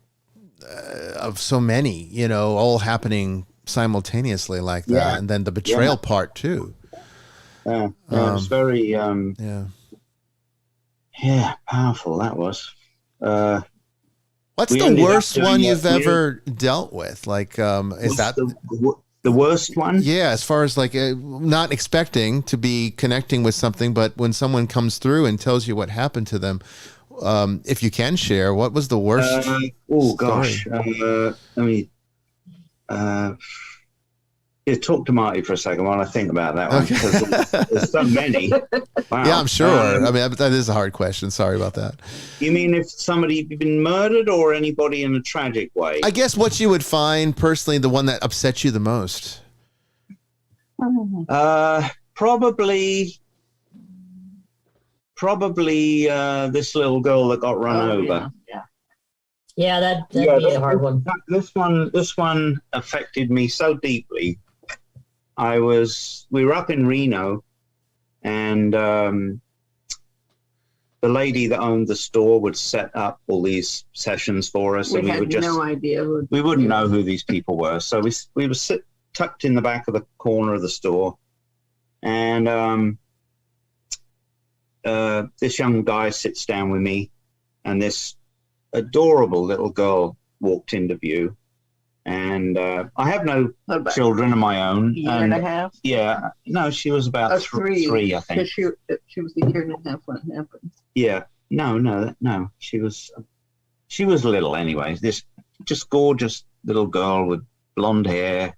[SPEAKER 1] of so many, all happening simultaneously like that, and then the betrayal part too.
[SPEAKER 4] It's very powerful. That was.
[SPEAKER 1] What's the worst one you've ever dealt with? Like, is that
[SPEAKER 4] the worst one?
[SPEAKER 1] Yeah, as far as like not expecting to be connecting with something, but when someone comes through and tells you what happened to them, if you can share, what was the worst?
[SPEAKER 4] Gosh, talk to Marty for a second while I think about that one. Okay. There's so many. Wow.
[SPEAKER 1] Yeah, I'm sure. That is a hard question. Sorry about that.
[SPEAKER 4] You mean if somebody had been murdered or anybody in a tragic way?
[SPEAKER 1] I guess what you would find personally, the one that upset you the most.
[SPEAKER 4] Probably this little girl that got run over.
[SPEAKER 2] Yeah, that'd be a hard one.
[SPEAKER 4] This one affected me so deeply. We were up in Reno, and the lady that owned the store would set up all these sessions for us, and we would just
[SPEAKER 5] no idea.
[SPEAKER 4] We wouldn't know who these people were. So we were tucked in the back of the corner of the store, and this young guy sits down with me, and this adorable little girl walked into view. And I have no children of my own.
[SPEAKER 5] Year and a half?
[SPEAKER 4] Yeah. No, she was about three, I think.
[SPEAKER 5] She was a year and a half when it happened.
[SPEAKER 4] Yeah. No. She was little anyway. This just gorgeous little girl with blonde hair.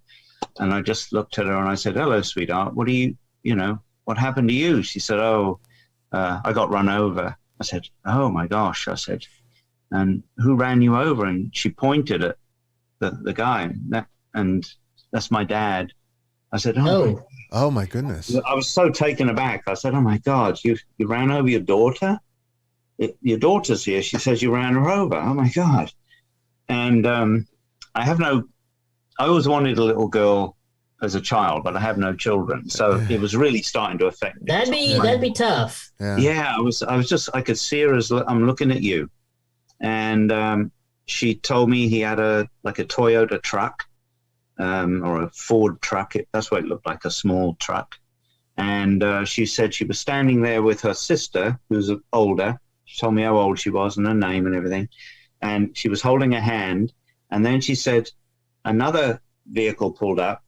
[SPEAKER 4] And I just looked at her and I said, "Hello, sweetheart. What happened to you?" She said, I got run over. I said, "Oh my gosh." I said, "And who ran you over?" And she pointed at the guy, and that's my dad. I said,
[SPEAKER 1] oh my goodness.
[SPEAKER 4] I was so taken aback. I said, "Oh my God, you ran over your daughter? Your daughter's here." She says you ran her over. Oh my God. And I always wanted a little girl as a child, but I have no children. So it was really starting to affect me.
[SPEAKER 2] That'd be tough.
[SPEAKER 4] Yeah, I could see her as I'm looking at you. And she told me he had a Toyota truck, or a Ford truck. That's what it looked like, a small truck. And she said she was standing there with her sister, who's older. She told me how old she was and her name and everything. And she was holding a hand. And then she said another vehicle pulled up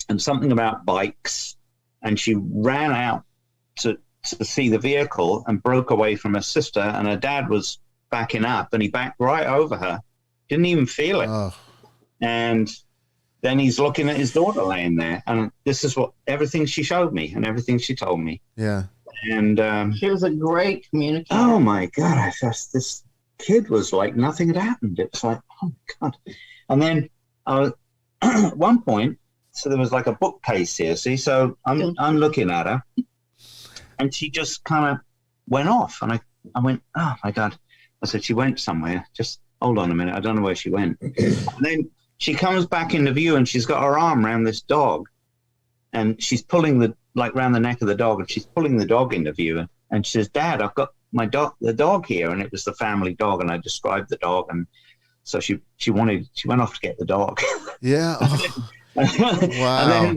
[SPEAKER 4] and something about bikes. And she ran out to see the vehicle and broke away from her sister. And her dad was backing up, and he backed right over her. Didn't even feel it. Oh. And then he's looking at his daughter laying there. And this is everything she showed me and everything she told me.
[SPEAKER 1] Yeah.
[SPEAKER 4] And
[SPEAKER 5] she was a great communicator.
[SPEAKER 4] Oh my God. This kid was like nothing had happened. It was like, oh my God. And then at one point, so there was like a bookcase here. See, so I'm looking at her, and she just kind of went off. And I went, oh my God. I said, she went somewhere. Just hold on a minute. I don't know where she went. And then she comes back into view, and she's got her arm around this dog, and she's pulling around the neck of the dog, and she's pulling the dog into view. And she says, "Dad, I've got the dog here." And it was the family dog. And I described the dog. And so she went off to get the dog.
[SPEAKER 1] Yeah. Oh. Wow.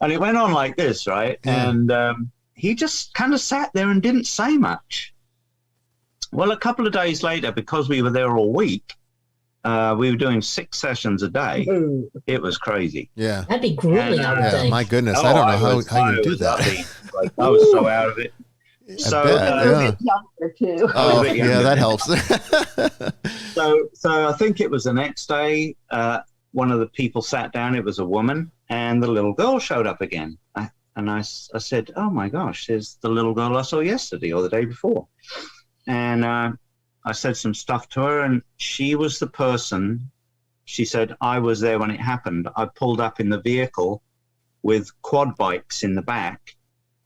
[SPEAKER 4] And it went on like this, right? Yeah. And he just kind of sat there and didn't say much. Well, a couple of days later, because we were there all week, we were doing 6 sessions a day. Ooh. It was crazy.
[SPEAKER 1] Yeah.
[SPEAKER 2] That'd be grueling, I would think.
[SPEAKER 1] My goodness. I don't know how you do that.
[SPEAKER 4] I was so out of it. So,
[SPEAKER 5] younger too.
[SPEAKER 1] Oh, yeah, that helps.
[SPEAKER 4] So I think it was the next day, one of the people sat down. It was a woman, and the little girl showed up again. I said, "Oh my gosh, there's the little girl I saw yesterday or the day before." And I said some stuff to her, and she was the person. She said, "I was there when it happened. I pulled up in the vehicle with quad bikes in the back,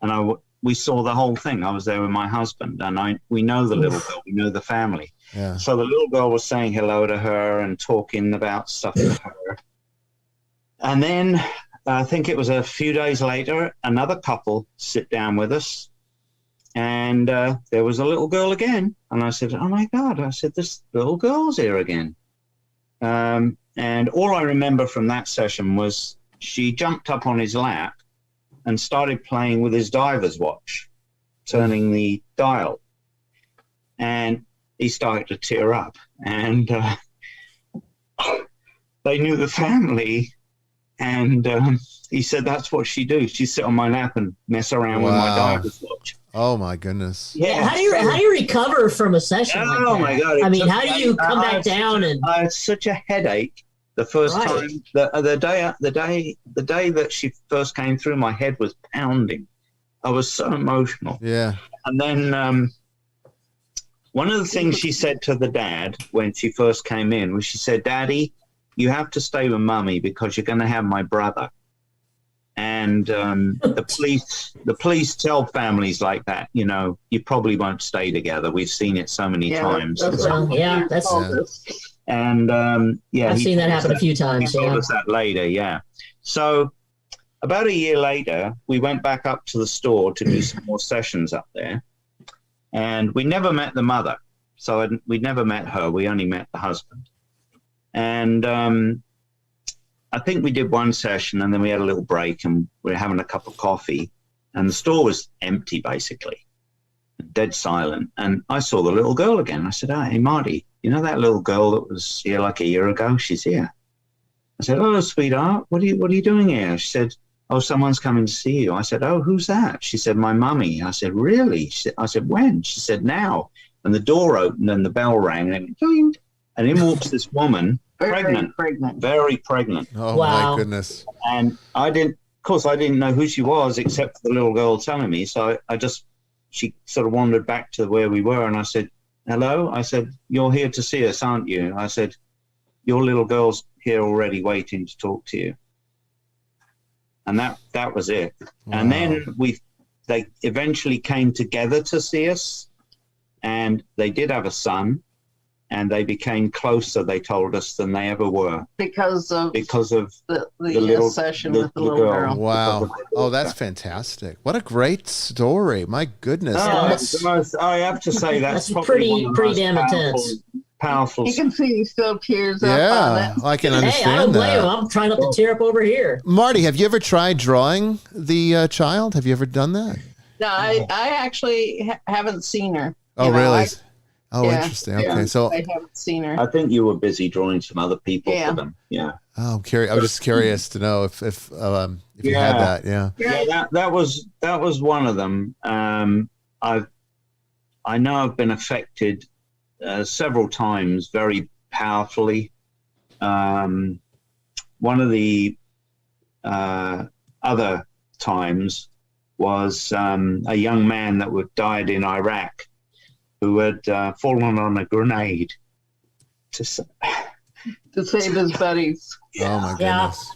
[SPEAKER 4] and we saw the whole thing. I was there with my husband, and we know the little girl. We know the family." Yeah. So the little girl was saying hello to her and talking about stuff with her. And then I think it was a few days later, another couple sit down with us. And there was a little girl again. And I said, "Oh, my God." I said, "This little girl's here again." And all I remember from that session was she jumped up on his lap and started playing with his diver's watch, turning the dial. And he started to tear up. And they knew the family. And he said, "That's what she do. She'd sit on my lap and mess around with my diver's watch."
[SPEAKER 1] Oh my goodness!
[SPEAKER 2] Yeah, how do you recover from a session like that?
[SPEAKER 4] Oh my God!
[SPEAKER 2] I mean, how do you come back down?
[SPEAKER 4] I had such a headache the first time. The day that she first came through, my head was pounding. I was so emotional.
[SPEAKER 1] Yeah.
[SPEAKER 4] And then one of the things she said to the dad when she first came in was, she said, "Daddy, you have to stay with Mummy because you're going to have my brother." And the police tell families like that, you probably won't stay together. We've seen it so many times.
[SPEAKER 2] I've seen that happen a few times.
[SPEAKER 4] He told us that later, yeah. So about a year later, we went back up to the store to do some more sessions up there. And we never met the mother. So we never met her. We only met the husband. And I think we did one session, and then we had a little break, and we were having a cup of coffee, and the store was empty, basically, dead silent. And I saw the little girl again. I said, "Hey, Marty, you know that little girl that was here like a year ago? She's here." I said, "Oh, sweetheart, what are you doing here?" She said, "Oh, someone's coming to see you." I said, "Oh, who's that?" She said, "My mummy." I said, "Really?" I said, "When?" She said, "Now." And the door opened and the bell rang, and in walks this woman, pregnant. Very pregnant.
[SPEAKER 1] Oh,
[SPEAKER 2] wow.
[SPEAKER 1] My goodness.
[SPEAKER 4] And I didn't know who she was except for the little girl telling me. So she sort of wandered back to where we were, and I said, "Hello?" I said, "You're here to see us, aren't you?" I said, "Your little girl's here already waiting to talk to you." And that was it. Wow. And then they eventually came together to see us, and they did have a son, and they became closer, they told us, than they ever were.
[SPEAKER 5] Because of the
[SPEAKER 4] little
[SPEAKER 5] session with the little girl.
[SPEAKER 1] Wow. Oh, that's fantastic. What a great story. My goodness.
[SPEAKER 4] I have to say that's
[SPEAKER 2] pretty damn intense.
[SPEAKER 4] Powerful.
[SPEAKER 5] You can see he still tears up on
[SPEAKER 1] Yeah,
[SPEAKER 5] it.
[SPEAKER 1] I can understand
[SPEAKER 2] Hey, I don't blame
[SPEAKER 1] that.
[SPEAKER 2] him. I'm trying not to tear up over here.
[SPEAKER 1] Marty, have you ever tried drawing the child? Have you ever done that?
[SPEAKER 5] No, I actually haven't seen her.
[SPEAKER 1] Oh,
[SPEAKER 5] You know,
[SPEAKER 1] really?
[SPEAKER 5] Yeah.
[SPEAKER 1] Interesting. Okay, so
[SPEAKER 5] I haven't seen her.
[SPEAKER 4] I think you were busy drawing some other people
[SPEAKER 5] Yeah.
[SPEAKER 4] for them. Yeah.
[SPEAKER 1] oh, I'm curious. I was just curious to know if you had that. Yeah.
[SPEAKER 4] Yeah, that was one of them. I know I've been affected several times very powerfully. One of the other times was a young man that died in Iraq who had fallen on a grenade to
[SPEAKER 5] save his buddies.
[SPEAKER 1] Oh my goodness.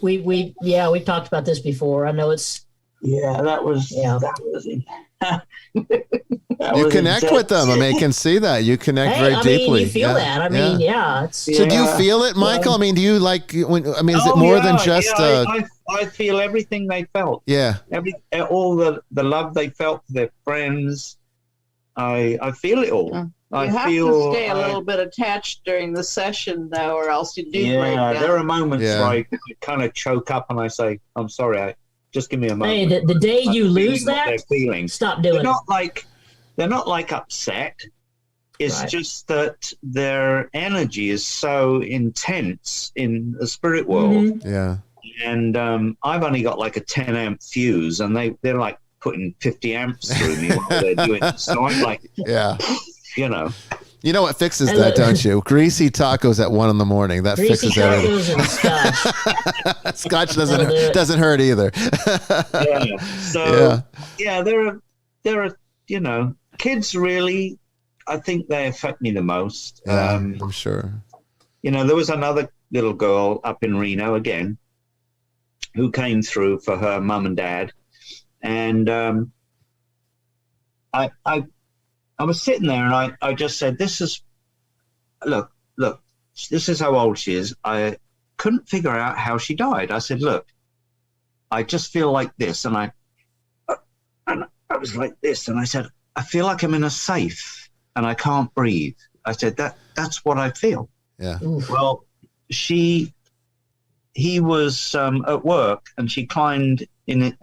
[SPEAKER 2] Yeah, we've talked about this before. I know it's.
[SPEAKER 4] Yeah, that was.
[SPEAKER 1] You connect with them. I mean, I can see that. You connect very deeply.
[SPEAKER 2] You feel that. I mean, yeah.
[SPEAKER 1] So do you feel it, Michael? I mean, do you like is it more than just
[SPEAKER 4] I feel everything they felt.
[SPEAKER 1] Yeah.
[SPEAKER 4] All the love they felt for their friends. I feel it all.
[SPEAKER 5] You have to stay a little bit attached during the session, though, or else you do break down.
[SPEAKER 4] There are moments where I kind of choke up and I say, "I'm sorry, just give me a moment."
[SPEAKER 2] Hey, the day you lose that, stop doing
[SPEAKER 4] it. They're not like upset. It's just that their energy is so intense in the spirit world.
[SPEAKER 2] Mm-hmm.
[SPEAKER 1] Yeah.
[SPEAKER 4] And I've only got like a 10 amp fuse, and they're like putting 50 amps through me while they're doing it. So I'm like, you know.
[SPEAKER 1] You know what fixes that, don't you? Greasy tacos at 1 a.m. That fixes everything.
[SPEAKER 2] And scotch.
[SPEAKER 1] Scotch doesn't hurt either.
[SPEAKER 4] Yeah. So there are kids really. I think they affect me the most.
[SPEAKER 1] Yeah, I'm sure.
[SPEAKER 4] There was another little girl up in Reno again who came through for her mum and dad, and I was sitting there and I just said, look, this is how old she is. I couldn't figure out how she died. I said, look, I just feel like this. And I was like this. And I said, I feel like I'm in a safe and I can't breathe. I said, that's what I feel.
[SPEAKER 1] Yeah.
[SPEAKER 2] Oof.
[SPEAKER 4] Well, he was at work and she climbed in it.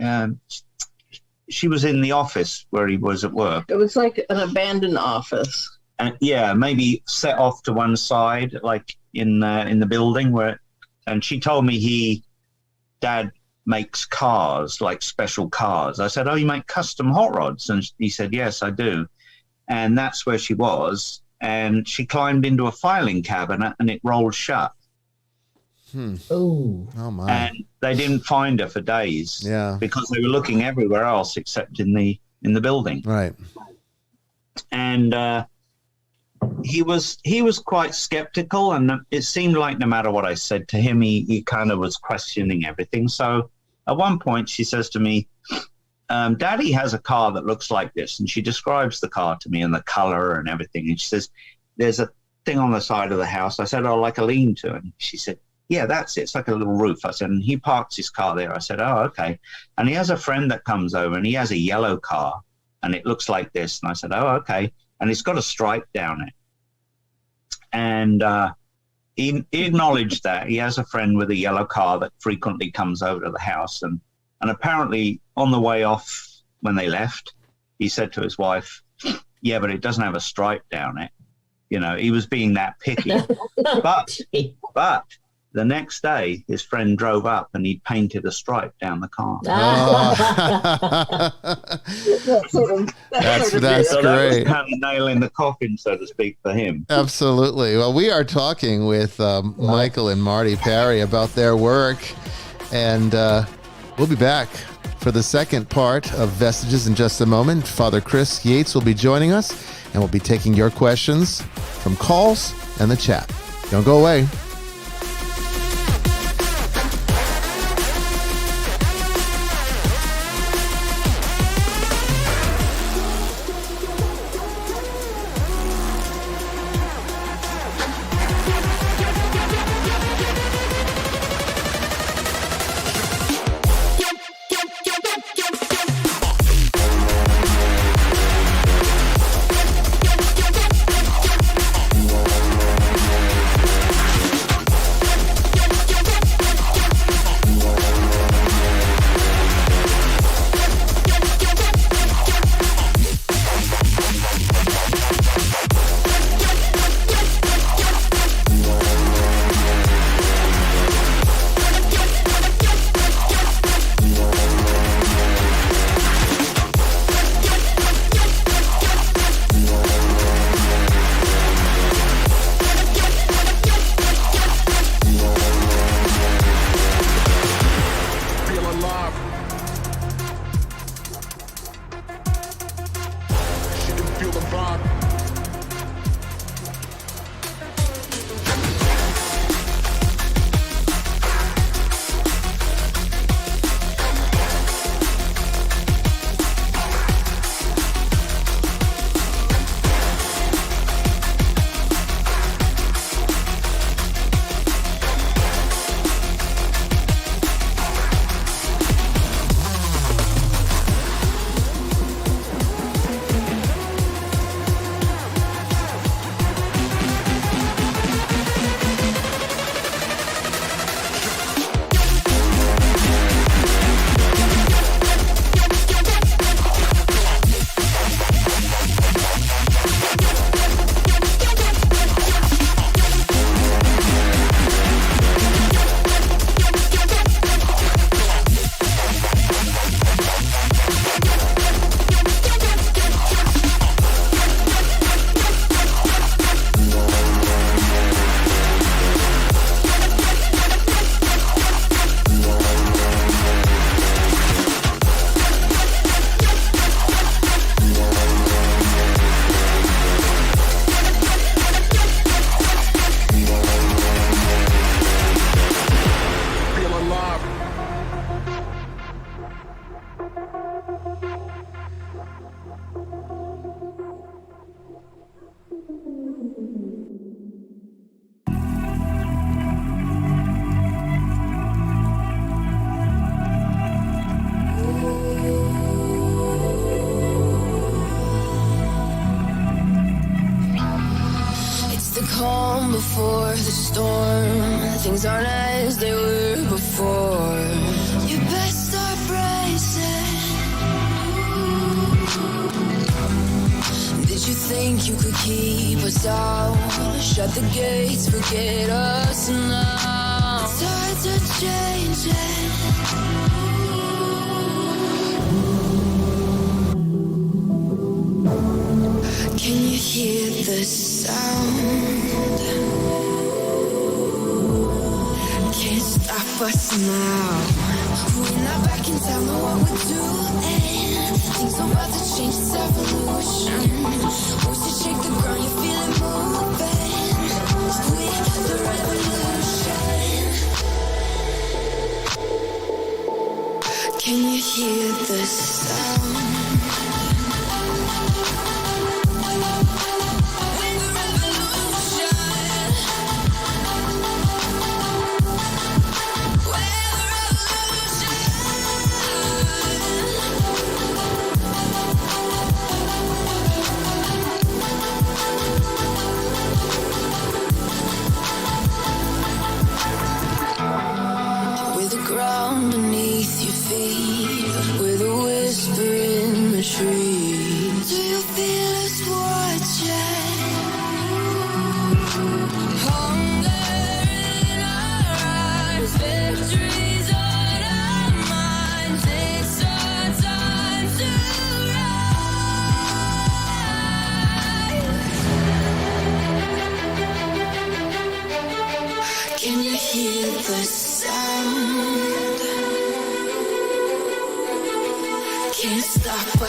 [SPEAKER 4] She was in the office where he was at work.
[SPEAKER 5] It was like an abandoned office.
[SPEAKER 4] And maybe set off to one side, like in the building and she told me Dad makes cars, like special cars. I said, "Oh, you make custom hot rods?" And he said, "Yes, I do." And that's where she was. And she climbed into a filing cabinet and it rolled shut.
[SPEAKER 2] Oh
[SPEAKER 1] my!
[SPEAKER 4] And they didn't find her for days.
[SPEAKER 1] Yeah,
[SPEAKER 4] because they were looking everywhere else except in the building.
[SPEAKER 1] Right.
[SPEAKER 4] And he was quite skeptical, and it seemed like no matter what I said to him, he kind of was questioning everything. So at one point, she says to me, "Daddy has a car that looks like this," and she describes the car to me and the color and everything. And she says, "There's a thing on the side of the house." I said, "Oh, like a lean-to," and she said, "Yeah, that's it. It's like a little roof." I said, "And he parks his car there." I said, "Oh, okay." And he has a friend that comes over and he has a yellow car and it looks like this. And I said, "Oh, okay." and it's got a stripe down it. And he acknowledged that he has a friend with a yellow car that frequently comes over to the house, and apparently on the way off when they left, he said to his wife, "Yeah, but it doesn't have a stripe down it." You know, he was being that picky. But the next day, his friend drove up and he painted a stripe down the car.
[SPEAKER 1] That's
[SPEAKER 4] so
[SPEAKER 1] great.
[SPEAKER 4] That was kind of nail in the coffin, so to speak, for him.
[SPEAKER 1] Absolutely. Well, we are talking with Michael and Marti Parry about their work, and we'll be back for the second part of Vestiges in just a moment. Father Chris Yates will be joining us, and we'll be taking your questions from calls and the chat. Don't go away.
[SPEAKER 6] before the storm. Things aren't as they were before. You best start bracing. Did you think you could keep us out? Shut the gates, forget us now. Tides are changing. Can you hear the sound? Can't stop us now. We're not back in town, know what we're doing. Things are about to change, it's evolution. Voices shake the ground, you feel it moving. We're the revolution. Can you hear the sound?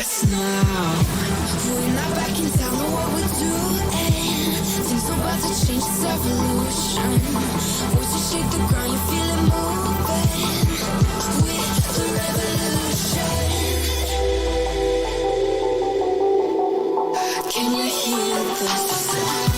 [SPEAKER 6] us now. We're not backing down on what we're doing. Things are about to change, it's evolution. Voices shake the ground, you feel it moving. With the revolution. Can you hear the sound?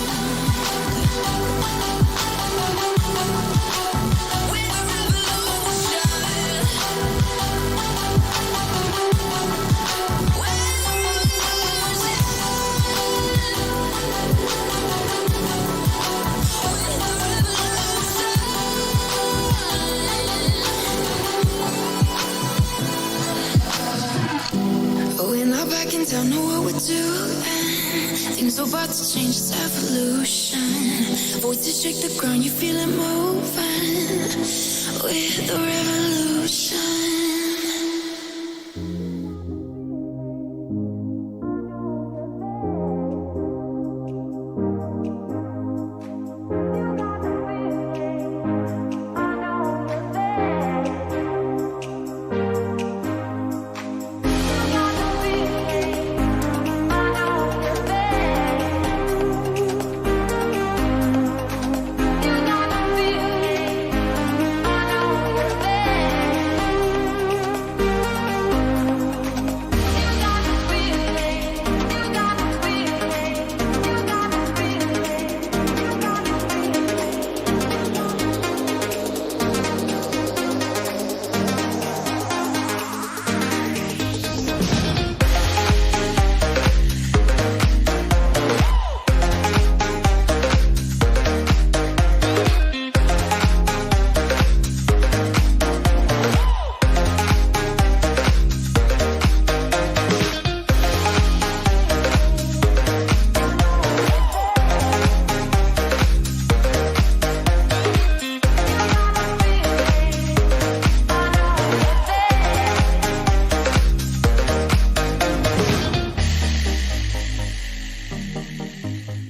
[SPEAKER 6] We're not backing down on what we're doing. Things are about to change, it's evolution. Voices shake the ground, you feel it moving. With the revolution.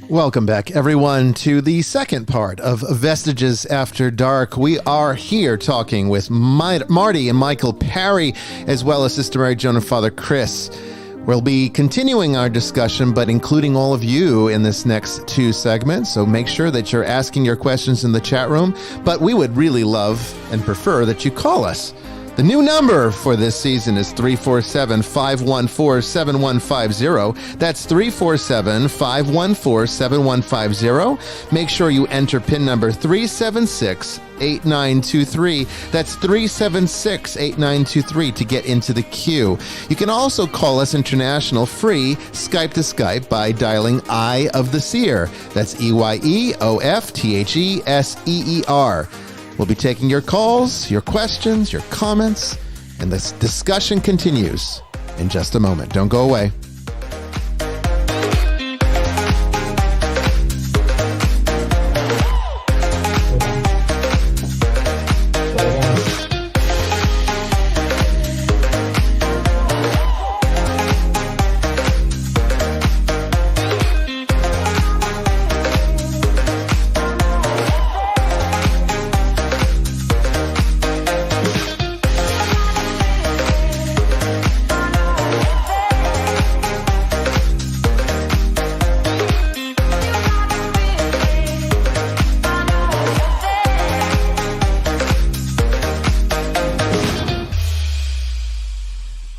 [SPEAKER 1] Welcome back, everyone, to the second part of Vestiges After Dark. We are here talking with Marti and Michael Parry, as well as Sister Mary, Joan, and Father Chris. We'll be continuing our discussion, but including all of you in this next two segments. So make sure that you're asking your questions in the chat room. But we would really love and prefer that you call us. The new number for this season is 347-514-7150. That's 347-514-7150. Make sure you enter PIN number 376-8923. That's 376-8923 to get into the queue. You can also call us international free Skype to Skype by dialing Eye of the Seer. That's EYEOFTHESEER. We'll be taking your calls, your questions, your comments, and this discussion continues in just a moment. Don't go away.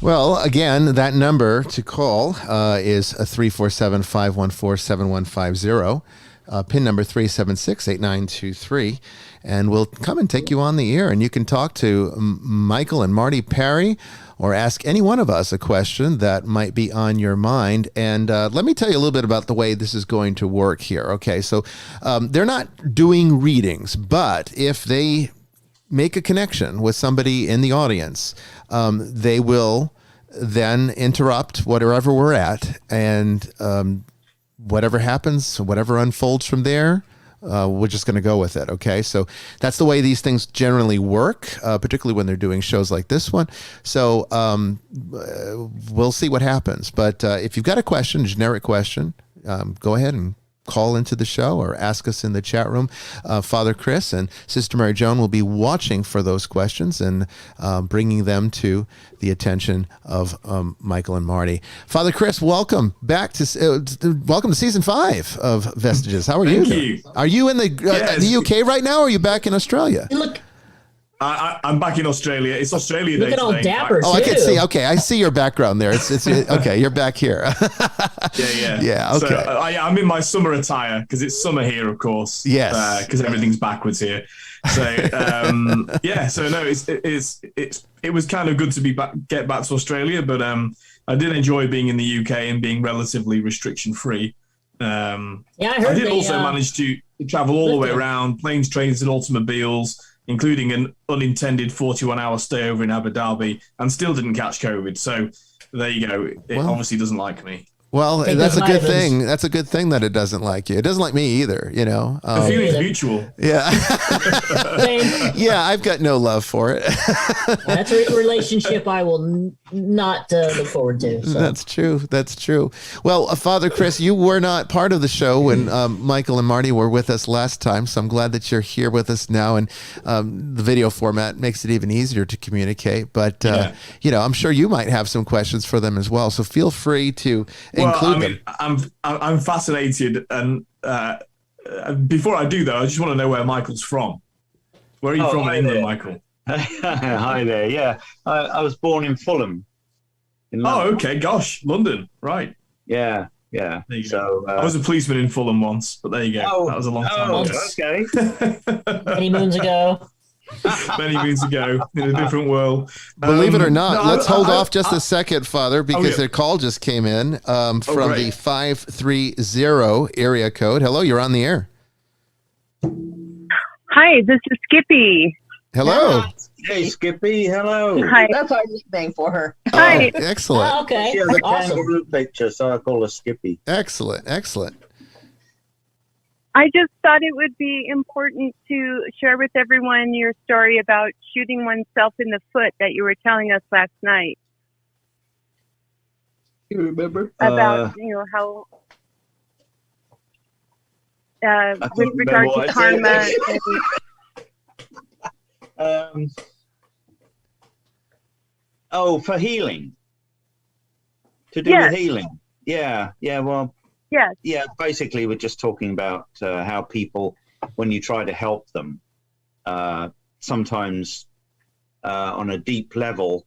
[SPEAKER 1] Well, again, that number to call is 347-514-7150, PIN number 376-8923, and we'll come and take you on the air, and you can talk to Michael and Marti Parry or ask any one of us a question that might be on your mind. And let me tell you a little bit about the way this is going to work here. Okay, so they're not doing readings, but if they make a connection with somebody in the audience, they will then interrupt whatever we're at, and whatever happens, whatever unfolds from there, we're just going to go with it. Okay, so that's the way these things generally work, particularly when they're doing shows like this one. So we'll see what happens. But if you've got a question, a generic question, go ahead and call into the show or ask us in the chat room. Father Chris and Sister Mary Joan will be watching for those questions and bringing them to the attention of Michael and Marti. Father Chris, welcome back welcome to season 5 of Vestiges. How are you?
[SPEAKER 7] Thank you.
[SPEAKER 1] Are you in the UK right now, or are you back in Australia?
[SPEAKER 2] Look,
[SPEAKER 7] I'm back in Australia. It's Australia Day
[SPEAKER 2] looking all
[SPEAKER 7] today.
[SPEAKER 2] dapper.
[SPEAKER 1] Oh, I can see. Okay, I see your background there. It's okay. You're back here.
[SPEAKER 7] Yeah.
[SPEAKER 1] Okay.
[SPEAKER 7] So I'm in my summer attire because it's summer here, of course.
[SPEAKER 1] Yes.
[SPEAKER 7] Because everything's backwards here. So So no, it was kind of good to get back to Australia, but I did enjoy being in the UK and being relatively restriction free.
[SPEAKER 2] I heard
[SPEAKER 7] I did also manage to travel all the way around, planes, trains, and automobiles, including an unintended 41-hour stay over in Abu Dhabi, and still didn't catch COVID. So there you go. It obviously doesn't like me.
[SPEAKER 1] Well, that's a good thing. That's a good thing that it doesn't like you. It doesn't like me either, you know.
[SPEAKER 7] The feeling's mutual.
[SPEAKER 1] Yeah. Yeah, I've got no love for it.
[SPEAKER 2] That's a relationship I will not look forward to. So.
[SPEAKER 1] That's true. That's true. Well, Father Chris, you were not part of the show when Michael and Marti were with us last time, so I'm glad that you're here with us now, and the video format makes it even easier to communicate. But, I'm sure you might have some questions for them as well, so feel free to include them.
[SPEAKER 7] I'm fascinated, and before I do, though, I just want to know where Michael's from. Where are you from in England, Michael?
[SPEAKER 4] Hi there. Yeah, I was born in Fulham.
[SPEAKER 7] Oh, okay. Gosh, London. Right.
[SPEAKER 4] Yeah. So
[SPEAKER 7] I was a policeman in Fulham once, but there you go. That was a long time ago.
[SPEAKER 4] Okay.
[SPEAKER 2] Many moons ago.
[SPEAKER 7] Many moons ago, in a different world.
[SPEAKER 1] Believe it or not, let's hold off just a second, Father, because a call just came in from the 530 area code. Hello, you're on the air.
[SPEAKER 8] Hi, this is Skippy.
[SPEAKER 1] Hello.
[SPEAKER 4] Hey, Skippy. Hello.
[SPEAKER 8] Hi.
[SPEAKER 5] That's our nickname for her.
[SPEAKER 8] Hi.
[SPEAKER 1] Excellent.
[SPEAKER 2] Oh, okay.
[SPEAKER 4] She has a
[SPEAKER 2] Awesome.
[SPEAKER 4] kangaroo picture, so I call her Skippy.
[SPEAKER 1] Excellent.
[SPEAKER 8] I just thought it would be important to share with everyone your story about shooting oneself in the foot that you were telling us last night.
[SPEAKER 4] You remember?
[SPEAKER 8] About, how with regard to karma.
[SPEAKER 4] For healing. To do with healing. Yeah, well,
[SPEAKER 8] yes.
[SPEAKER 4] Yeah, basically we're just talking about how people, when you try to help them, sometimes on a deep level,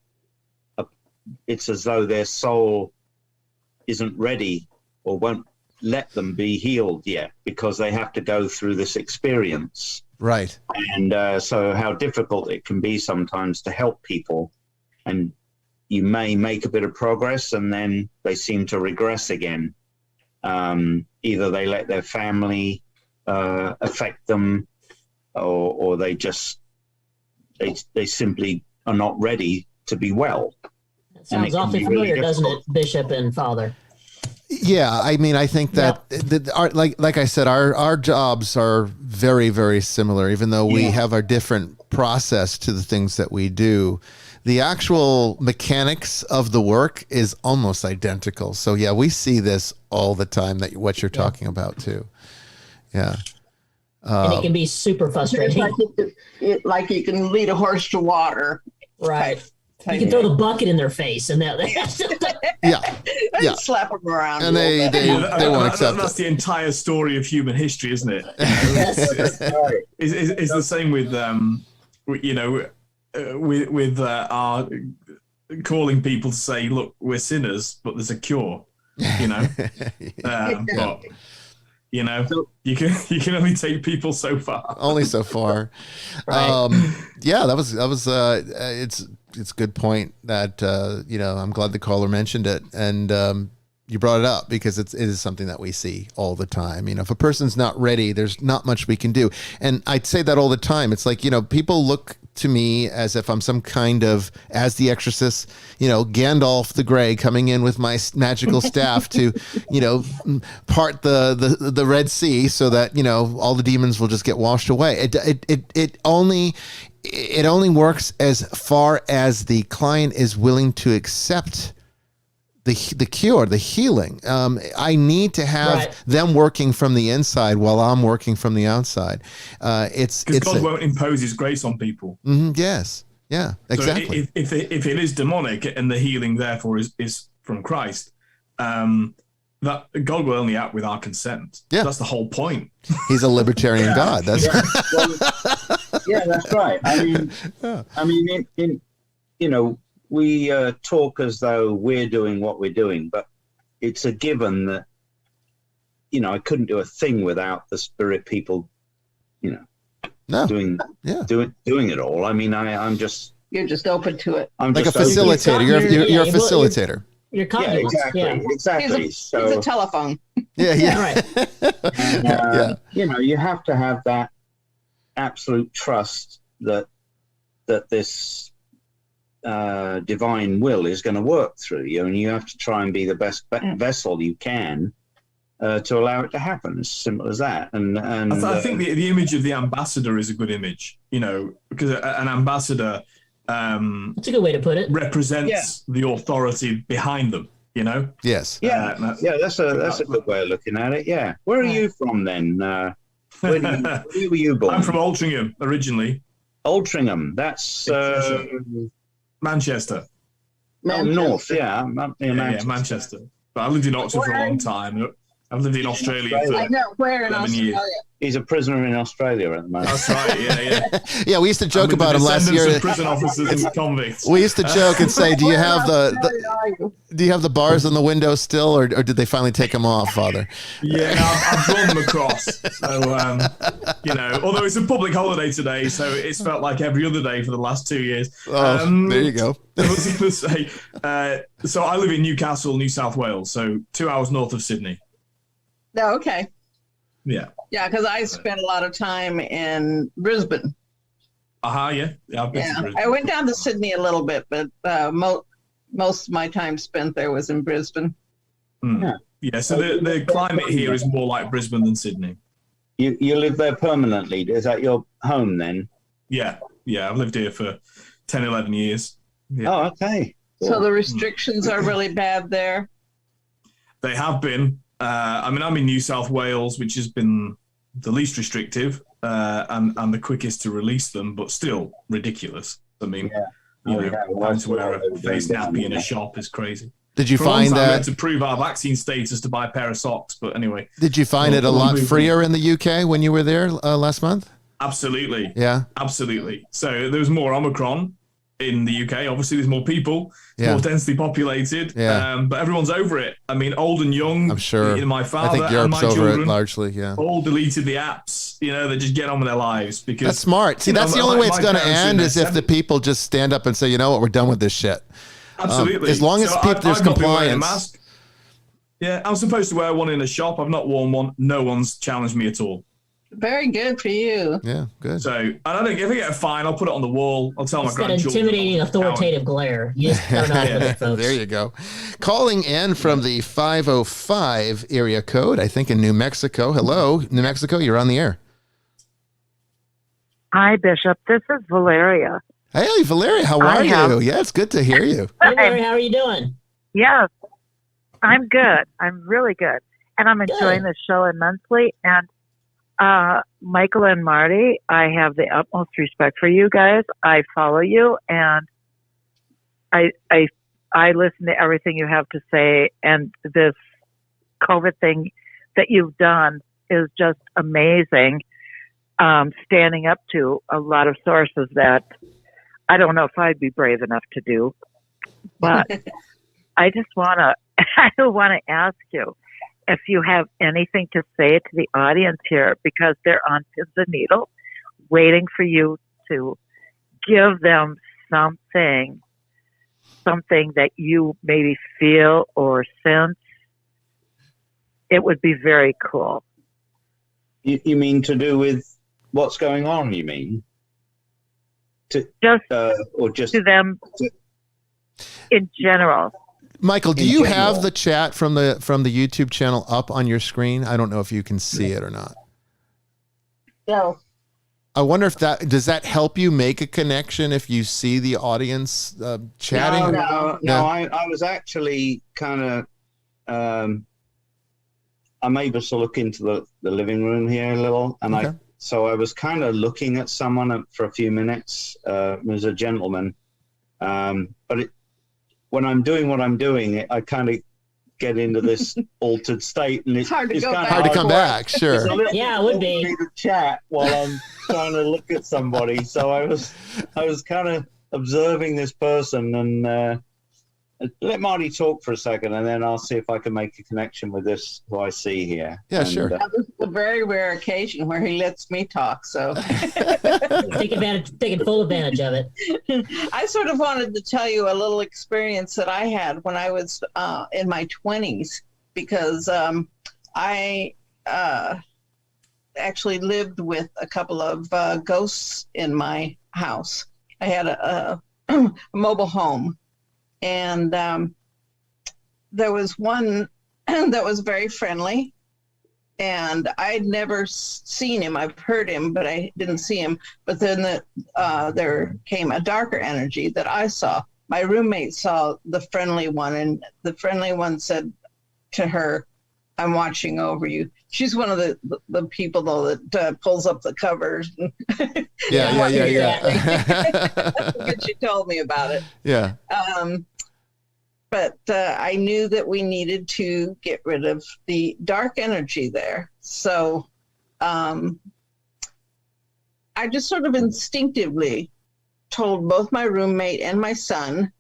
[SPEAKER 4] it's as though their soul isn't ready or won't let them be healed yet because they have to go through this experience.
[SPEAKER 1] Right.
[SPEAKER 4] And so how difficult it can be sometimes to help people, and you may make a bit of progress and then they seem to regress again. Either they let their family affect them, or they just they simply are not ready to be well.
[SPEAKER 2] That sounds awfully familiar, doesn't it, Bishop and Father?
[SPEAKER 1] Yeah, I mean, I think that like I said, our jobs are very, very similar, even though we have our different process to the things that we do. The actual mechanics of the work is almost identical. So yeah, we see this all the time, that what you're talking about too. Yeah.
[SPEAKER 2] And it can be super frustrating.
[SPEAKER 5] Like you can lead a horse to water.
[SPEAKER 2] Right. You can throw the bucket in their face and
[SPEAKER 1] yeah.
[SPEAKER 5] Slap them around.
[SPEAKER 1] And they won't accept
[SPEAKER 7] That's the entire story of human history, isn't it? It's the same with with our calling people to say, look, we're sinners, but there's a cure, but you can only take people so far.
[SPEAKER 1] Only so far.
[SPEAKER 2] Right.
[SPEAKER 1] That was it's a good point that I'm glad the caller mentioned it, and you brought it up because it is something that we see all the time. If a person's not ready, there's not much we can do. And I'd say that all the time. It's like, people look to me as if I'm some kind of, as the Exorcist, Gandalf the Grey coming in with my magical staff to, part the Red Sea so that, all the demons will just get washed away. It only works as far as the client is willing to accept the cure, the healing. I need to have them working from the inside while I'm working from the outside. Because
[SPEAKER 7] God won't impose His grace on people.
[SPEAKER 1] Yes. Yeah. Exactly.
[SPEAKER 7] So if it is demonic and the healing therefore is from Christ, that God will only act with our consent. Yeah. That's the whole point.
[SPEAKER 1] He's a libertarian God. That's
[SPEAKER 4] that's right. I mean, we talk as though we're doing what we're doing, but it's a given that, I couldn't do a thing without the spirit people, doing it all. I mean, I'm just...
[SPEAKER 5] You're just open to it.
[SPEAKER 1] I'm like a facilitator. You're a facilitator.
[SPEAKER 2] You're conduit.
[SPEAKER 4] Exactly.
[SPEAKER 5] He's a telephone.
[SPEAKER 1] Yeah.
[SPEAKER 4] And, you have to have that absolute trust that this divine will is going to work through you, and you have to try and be the best vessel you can to allow it to happen. As simple as that. And
[SPEAKER 7] I think the image of the ambassador is a good image, because an ambassador
[SPEAKER 2] that's a good way to put it.
[SPEAKER 7] Represents the authority behind them,
[SPEAKER 1] Yes.
[SPEAKER 4] That's a good way of looking at it. Yeah. Where are you from then? Where were you born?
[SPEAKER 7] I'm from Altrincham originally.
[SPEAKER 4] Altrincham. That's
[SPEAKER 7] Manchester.
[SPEAKER 4] North. Yeah.
[SPEAKER 7] Manchester. But I lived in Oxford for a long time. I've lived in Australia for 11 years.
[SPEAKER 4] He's a prisoner in Australia at the moment.
[SPEAKER 7] That's right,
[SPEAKER 1] Yeah, we used to joke about him last year.
[SPEAKER 7] Prison officers and convicts.
[SPEAKER 1] We used to joke and say, do you have the bars on the window still, or did they finally take them off, Father?
[SPEAKER 7] Yeah, I've drawn them across. So, although it's a public holiday today, so it's felt like every other day for the last 2 years.
[SPEAKER 1] There you go.
[SPEAKER 7] I was going to say, so I live in Newcastle, New South Wales, so 2 hours north of Sydney.
[SPEAKER 5] Oh, okay.
[SPEAKER 7] Yeah.
[SPEAKER 5] Yeah, because I spent a lot of time in Brisbane.
[SPEAKER 7] Yeah. I've been to Brisbane.
[SPEAKER 5] I went down to Sydney a little bit, but most of my time spent there was in Brisbane.
[SPEAKER 7] Yeah, so the climate here is more like Brisbane than Sydney.
[SPEAKER 4] You live there permanently? Is that your home then?
[SPEAKER 7] Yeah, I've lived here for 10, 11 years. Yeah.
[SPEAKER 4] Oh, okay.
[SPEAKER 5] So the restrictions are really bad there?
[SPEAKER 7] They have been. I'm in New South Wales, which has been the least restrictive and the quickest to release them, but still ridiculous. I mean, having to wear a face nappy in a shop is crazy.
[SPEAKER 1] Did you find that?
[SPEAKER 7] We had to prove our vaccine status to buy a pair of socks, but anyway.
[SPEAKER 1] Did you find it a lot freer in the UK when you were there last month?
[SPEAKER 7] Absolutely.
[SPEAKER 1] Yeah.
[SPEAKER 7] Absolutely. So there was more Omicron in the UK. Obviously, there's more people, more densely populated, but everyone's over it. I mean, old and young.
[SPEAKER 1] I'm sure.
[SPEAKER 7] My father
[SPEAKER 1] I think Europe's
[SPEAKER 7] and my
[SPEAKER 1] over
[SPEAKER 7] children
[SPEAKER 1] it largely,
[SPEAKER 7] all deleted the apps. They just get on with their lives. Because
[SPEAKER 1] that's smart. See, that's the only way it's going to end is if the people just stand up and say, you know what, we're done with this shit.
[SPEAKER 7] Absolutely.
[SPEAKER 1] As long as there's compliance.
[SPEAKER 7] Yeah, I'm supposed to wear one in a shop. I've not worn one. No one's challenged me at all.
[SPEAKER 5] Very good for you.
[SPEAKER 1] Yeah, good.
[SPEAKER 7] So, and I think if I get a fine, I'll put it on the wall. I'll tell my grandchildren.
[SPEAKER 2] That intimidating, authoritative glare. You just don't know folks.
[SPEAKER 1] There you go. Calling in from the 505 area code, I think in New Mexico. Hello, New Mexico, you're on the air.
[SPEAKER 9] Hi, Bishop. This is Valeria.
[SPEAKER 1] Hey, Valeria, how are you? Yeah, it's good to hear you.
[SPEAKER 2] Hey, Valeria, how are you doing?
[SPEAKER 9] Yes, I'm good. I'm really good. And I'm enjoying the show immensely. And Michael and Marti, I have the utmost respect for you guys. I follow you, and I listen to everything you have to say. And this COVID thing that you've done is just amazing. Standing up to a lot of sources that I don't know if I'd be brave enough to do, but I just want to ask you if you have anything to say to the audience here, because they're on pins and needles waiting for you to give them something that you maybe feel or sense. It would be very cool.
[SPEAKER 4] You mean to do with what's going on, you mean?
[SPEAKER 9] Just to them in general.
[SPEAKER 1] Michael, do you have the chat from the YouTube channel up on your screen? I don't know if you can see it or not.
[SPEAKER 5] No.
[SPEAKER 1] I wonder if does that help you make a connection if you see the audience chatting?
[SPEAKER 4] No. I was actually kind of, I'm able to look into the living room here a little, and
[SPEAKER 1] Okay.
[SPEAKER 4] I was kind of looking at someone for a few minutes. It was a gentleman, but when I'm doing what I'm doing, I kind of get into this altered state, and it's
[SPEAKER 5] hard to
[SPEAKER 4] it's
[SPEAKER 5] go
[SPEAKER 4] kind of
[SPEAKER 5] back.
[SPEAKER 1] Hard to come back, sure.
[SPEAKER 2] Yeah, it would be.
[SPEAKER 4] To chat while I'm trying to look at somebody. So I was kind of observing this person, and let Marty talk for a second, and then I'll see if I can make a connection with this who I see here.
[SPEAKER 1] Yeah, sure.
[SPEAKER 5] Now, this is a very rare occasion where he lets me talk, so
[SPEAKER 2] taking full advantage of it.
[SPEAKER 5] I sort of wanted to tell you a little experience that I had when I was in my 20s, because I actually lived with a couple of ghosts in my house. I had a mobile home, and there was one that was very friendly, and I'd never seen him. I've heard him, but I didn't see him. But then there came a darker energy that I saw. My roommate saw the friendly one, and the friendly one said to her, "I'm watching over you." She's one of the people, though, that pulls up the covers.
[SPEAKER 1] Yeah.
[SPEAKER 5] She told me about it.
[SPEAKER 1] Yeah.
[SPEAKER 5] But I knew that we needed to get rid of the dark energy there. So I just sort of instinctively told both my roommate and my son,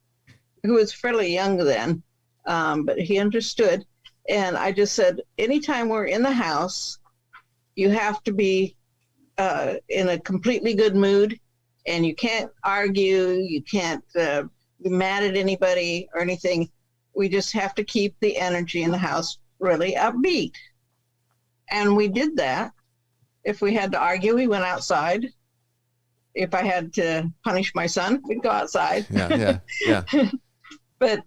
[SPEAKER 5] who was fairly young then, but he understood. And I just said, anytime we're in the house, you have to be in a completely good mood, and you can't argue, you can't be mad at anybody or anything. We just have to keep the energy in the house really upbeat. And we did that. If we had to argue, we went outside. If I had to punish my son, we'd go outside.
[SPEAKER 1] Yeah.
[SPEAKER 5] But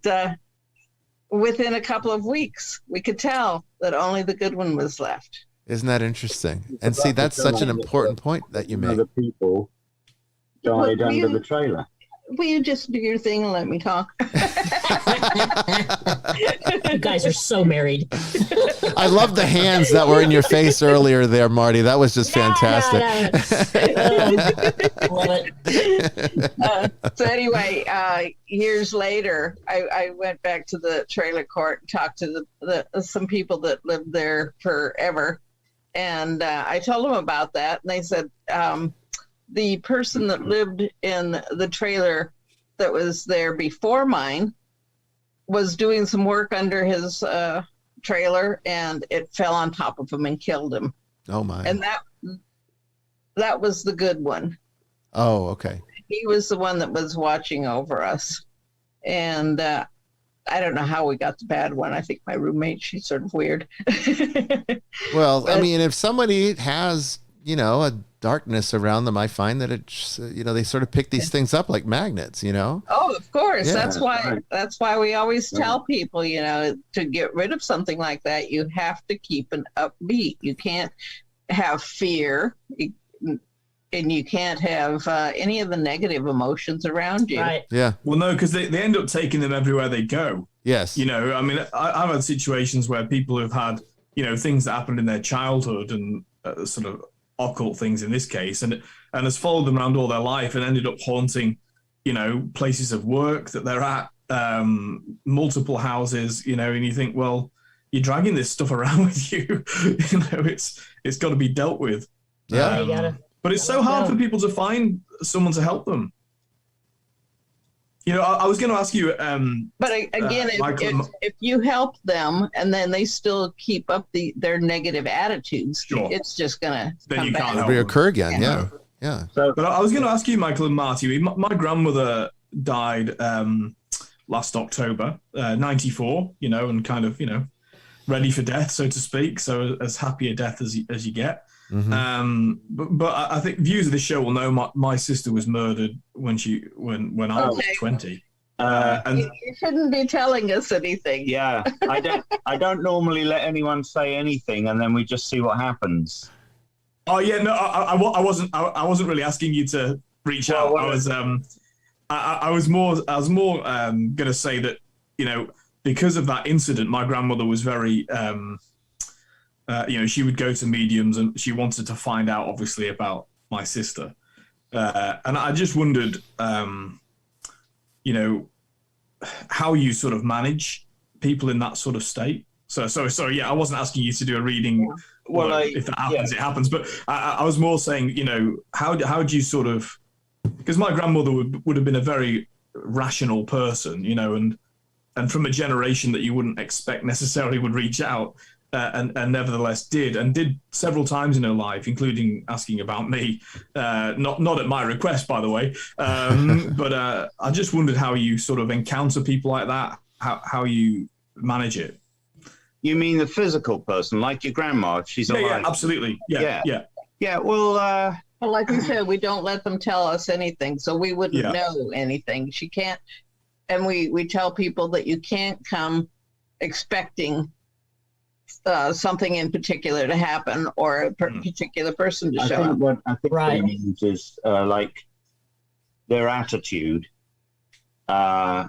[SPEAKER 5] within a couple of weeks, we could tell that only the good one was left.
[SPEAKER 1] Isn't that interesting? And see, that's such an important point that you make.
[SPEAKER 4] Other people died under the trailer.
[SPEAKER 5] Will you just do your thing and let me talk?
[SPEAKER 2] You guys are so married.
[SPEAKER 1] I love the hands that were in your face earlier there, Marty. That was just fantastic.
[SPEAKER 2] Love it.
[SPEAKER 5] So anyway, years later, I went back to the trailer court and talked to some people that lived there forever. And I told them about that. And they said, the person that lived in the trailer that was there before mine was doing some work under his trailer, and it fell on top of him and killed him.
[SPEAKER 1] Oh my.
[SPEAKER 5] And that was the good one.
[SPEAKER 1] Oh, okay.
[SPEAKER 5] He was the one that was watching over us. And I don't know how we got the bad one. I think my roommate, she's sort of weird.
[SPEAKER 1] Well, I mean, if somebody has, a darkness around them, I find that it's, they sort of pick these things up like magnets,
[SPEAKER 5] Oh, of course.
[SPEAKER 1] Yeah.
[SPEAKER 5] That's why we always tell people, to get rid of something like that, you have to keep an upbeat. You can't have fear, and you can't have any of the negative emotions around you.
[SPEAKER 2] Right.
[SPEAKER 1] Yeah.
[SPEAKER 7] Well, no, because they end up taking them everywhere they go.
[SPEAKER 1] Yes.
[SPEAKER 7] I mean, I've had situations where people have had, things that happened in their childhood and sort of occult things in this case, and has followed them around all their life and ended up haunting, places of work that they're at, multiple houses, and you think, well, you're dragging this stuff around with you. It's got to be dealt with.
[SPEAKER 1] Yeah.
[SPEAKER 7] But it's so hard for people to find someone to help them. I was going to ask you.
[SPEAKER 5] But again, if you help them and then they still keep up their negative attitudes,
[SPEAKER 7] sure,
[SPEAKER 5] it's just going to
[SPEAKER 7] then you can't
[SPEAKER 1] reoccur again. Yeah.
[SPEAKER 7] But I was going to ask you, Michael and Marti. My grandmother died last October, 94. And kind of ready for death, so to speak. So as happy a death as you get. Mm-hmm. But I think viewers of this show will know my sister was murdered when I was 20. And
[SPEAKER 5] you shouldn't be telling us anything.
[SPEAKER 4] Yeah, I don't normally let anyone say anything, and then we just see what happens.
[SPEAKER 7] Oh yeah, no, I wasn't really asking you to reach out. I was more going to say that, you know, because of that incident, my grandmother was very, you know, she would go to mediums and she wanted to find out, obviously, about my sister. And I just wondered, you know, how you sort of manage people in that sort of state. So yeah, I wasn't asking you to do a reading. Yeah. Well, if that happens, it happens. But I was more saying, you know, how do you sort of, because my grandmother would have been a very rational person, you know, and from a generation that you wouldn't expect necessarily would reach out, and nevertheless did several times in her life, including asking about me, not at my request, by the way. But I just wondered how you sort of encounter people like that, how you manage it.
[SPEAKER 4] You mean the physical person, like your grandma, if she's alive?
[SPEAKER 7] Yeah, absolutely. Yeah.
[SPEAKER 4] Well,
[SPEAKER 5] well, like we said, we don't let them tell us anything, so we wouldn't know anything. She can't, and we tell people that you can't come expecting something in particular to happen or a particular person to show up.
[SPEAKER 4] What it means is like their attitude. I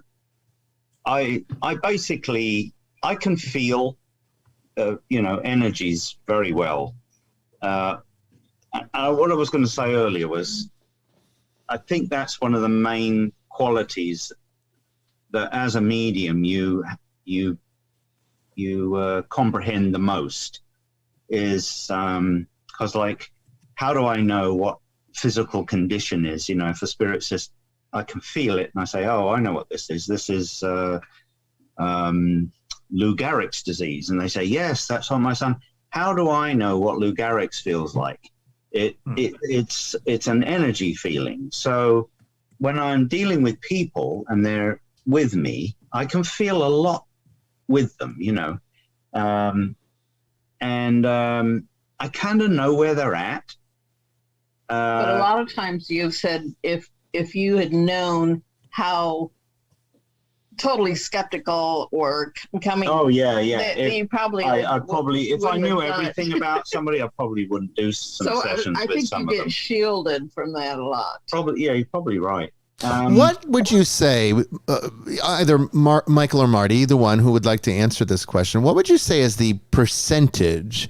[SPEAKER 4] basically, I can feel, you know, energies very well. What I was going to say earlier was, I think that's one of the main qualities that, as a medium, you comprehend the most. Is because, like, how do I know what physical condition is? You know, if the spirit says, I can feel it, and I say, oh, I know what this is. This is Lou Gehrig's disease, and they say, yes, that's on my son. How do I know what Lou Gehrig's feels like? It's an energy feeling. So when I'm dealing with people and they're with me, I can feel a lot with them, you know, and I kind of know where they're at.
[SPEAKER 5] But a lot of times you've said if you had known how totally skeptical or coming.
[SPEAKER 4] Oh yeah.
[SPEAKER 5] You probably.
[SPEAKER 4] I probably, if I knew everything about somebody, I probably wouldn't do some sessions with some of them.
[SPEAKER 5] I think you get shielded from that a lot.
[SPEAKER 4] Probably, yeah, you're probably right.
[SPEAKER 1] What would you say, either Michael or Marty, either one who would like to answer this question, what would you say is the percentage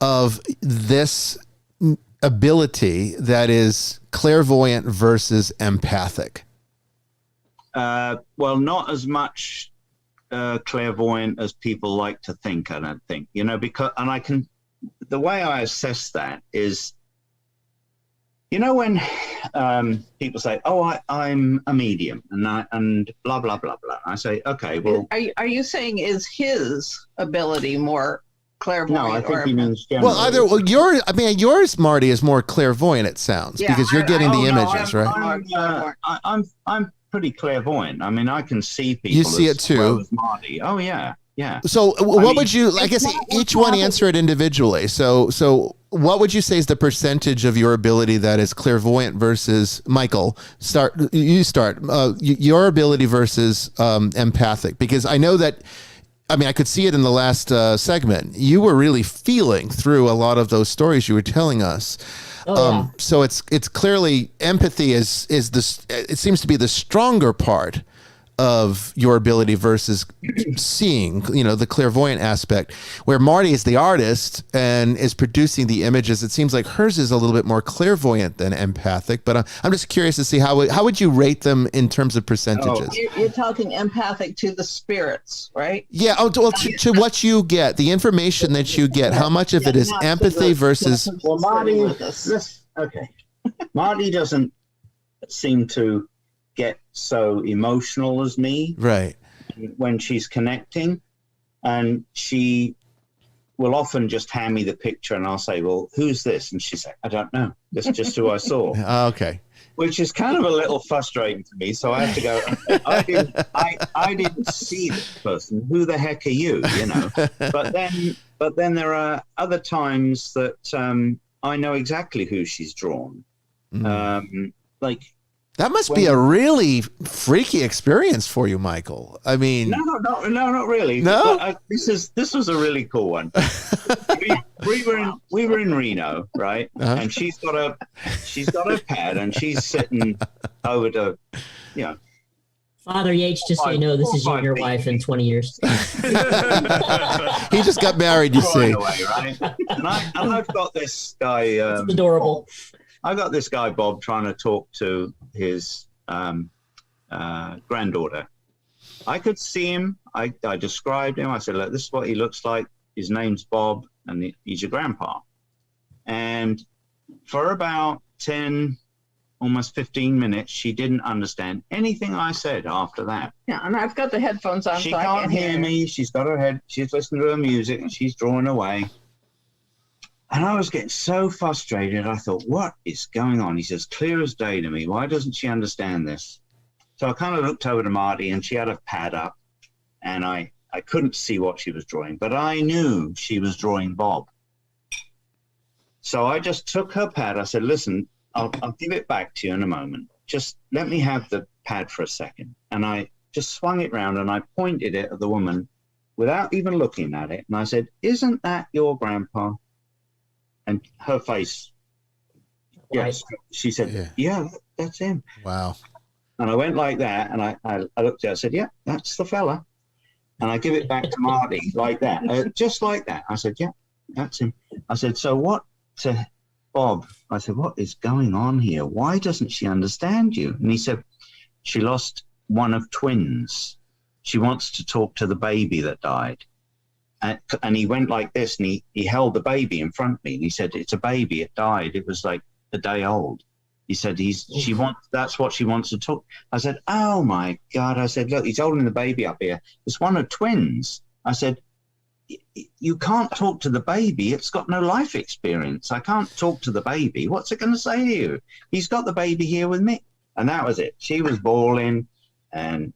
[SPEAKER 1] of this ability that is clairvoyant versus empathic?
[SPEAKER 4] Well, not as much clairvoyant as people like to think, I don't think, you know, because, and the way I assess that is, you know, when people say, oh, I'm a medium and blah, blah, blah, blah. I say, okay, well.
[SPEAKER 5] Are you saying is his ability more clairvoyant?
[SPEAKER 4] No, I think he means generally.
[SPEAKER 1] Well, yours, Marty, is more clairvoyant, it sounds, because you're getting the images, right?
[SPEAKER 4] I'm pretty clairvoyant. I mean, I can see people.
[SPEAKER 1] You see it too.
[SPEAKER 4] Well as Marty. Oh, yeah. Yeah.
[SPEAKER 1] So what would you, I guess each one answer it individually. So what would you say is the percentage of your ability that is clairvoyant versus, Michael, your ability versus empathic? Because I know that, I mean, I could see it in the last segment. You were really feeling through a lot of those stories you were telling us. So it's clearly empathy is this, it seems to be the stronger part of your ability versus seeing, you know, the clairvoyant aspect, where Marty is the artist and is producing the images. It seems like hers is a little bit more clairvoyant than empathic, but I'm just curious to see how would you rate them in terms of percentages?
[SPEAKER 5] You're talking empathic to the spirits, right?
[SPEAKER 1] Yeah. Oh, well, to what you get, the information that you get, how much of it is empathy versus.
[SPEAKER 4] Well, Marty, okay. Marty doesn't seem to get so emotional as me,
[SPEAKER 1] right,
[SPEAKER 4] when she's connecting, and she will often just hand me the picture and I'll say, well, who's this? And she's like, I don't know, that's just who I saw.
[SPEAKER 1] Okay.
[SPEAKER 4] Which is kind of a little frustrating to me, so I have to go, I didn't see this person, who the heck are you, you know? But then there are other times that I know exactly who she's drawn. Like
[SPEAKER 1] That must be a really freaky experience for you, Michael. I mean,
[SPEAKER 4] no, not really.
[SPEAKER 1] No,
[SPEAKER 4] this was a really cool one. we were in Reno, right? And she's got a pad, and she's sitting over to,
[SPEAKER 2] Father Yates, just so you know, this is you and your wife in 20 years.
[SPEAKER 1] He just got married, you see.
[SPEAKER 4] Away, right? And I've got this guy.
[SPEAKER 2] It's adorable.
[SPEAKER 4] I got this guy Bob trying to talk to his granddaughter. I could see him. I described him. I said, "Look, this is what he looks like. His name's Bob, and he's your grandpa." And for about 10, almost 15 minutes, she didn't understand anything I said after that.
[SPEAKER 5] Yeah, and I've got the headphones on.
[SPEAKER 4] She
[SPEAKER 5] so
[SPEAKER 4] can't hear me. She's got her head. She's listening to her music, and she's drawing away. And I was getting so frustrated. I thought, what is going on? He says, clear as day to me. Why doesn't she understand this? So I kind of looked over to Marty, and she had a pad up, and I couldn't see what she was drawing, but I knew she was drawing Bob. So I just took her pad. I said, listen, I'll give it back to you in a moment. Just let me have the pad for a second. And I just swung it round, and I pointed it at the woman without even looking at it. And I said, isn't that your grandpa? And her face, yes, she said, yeah, that's him.
[SPEAKER 1] Wow.
[SPEAKER 4] And I went like that, and I looked at her, I said, yeah, that's the fella. And I give it back to Marty like that, just like that. I said, yeah, that's him. I said, so what to Bob? I said, what is going on here? Why doesn't she understand you? And he said, she lost one of twins. She wants to talk to the baby that died. And he went like this, and he held the baby in front of me, and he said, it's a baby, it died, it was like a day old. He said, that's what she wants to talk. I said, oh my God. I said, look, he's holding the baby up here. It's one of twins. I said, you can't talk to the baby. It's got no life experience. I can't talk to the baby. What's it going to say to you? He's got the baby here with me. And that was it. She was bawling, and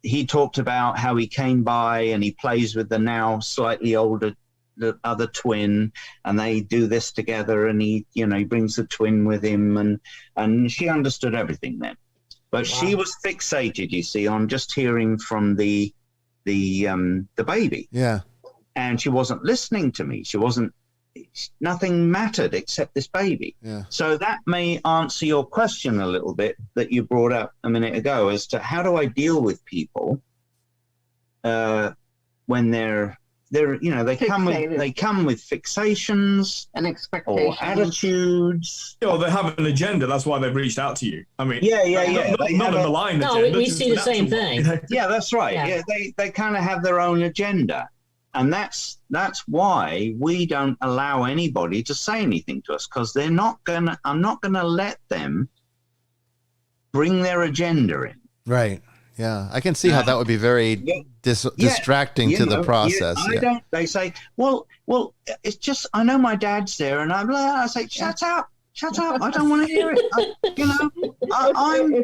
[SPEAKER 4] he talked about how he came by and he plays with the now slightly older, the other twin, and they do this together, and he brings the twin with him, and she understood everything then. But she was fixated, you see, on just hearing from the baby.
[SPEAKER 1] Yeah.
[SPEAKER 4] And she wasn't listening to me. Nothing mattered except this baby.
[SPEAKER 1] Yeah.
[SPEAKER 4] So that may answer your question a little bit that you brought up a minute ago as to how do I deal with people when they come with fixations
[SPEAKER 5] and expectations
[SPEAKER 4] or attitudes.
[SPEAKER 7] They have an agenda. That's why they've reached out to you. I mean,
[SPEAKER 4] not
[SPEAKER 7] a malign agenda.
[SPEAKER 2] No, we see the same thing.
[SPEAKER 4] Yeah, that's right. Yeah, they kind of have their own agenda. And that's why we don't allow anybody to say anything to us, because I'm not gonna let them bring their agenda in.
[SPEAKER 1] Right. Yeah. I can see how that would be very distracting to the process.
[SPEAKER 4] They say, well, it's just, I know my dad's there, and I say, shut up. I don't want to hear it.
[SPEAKER 5] If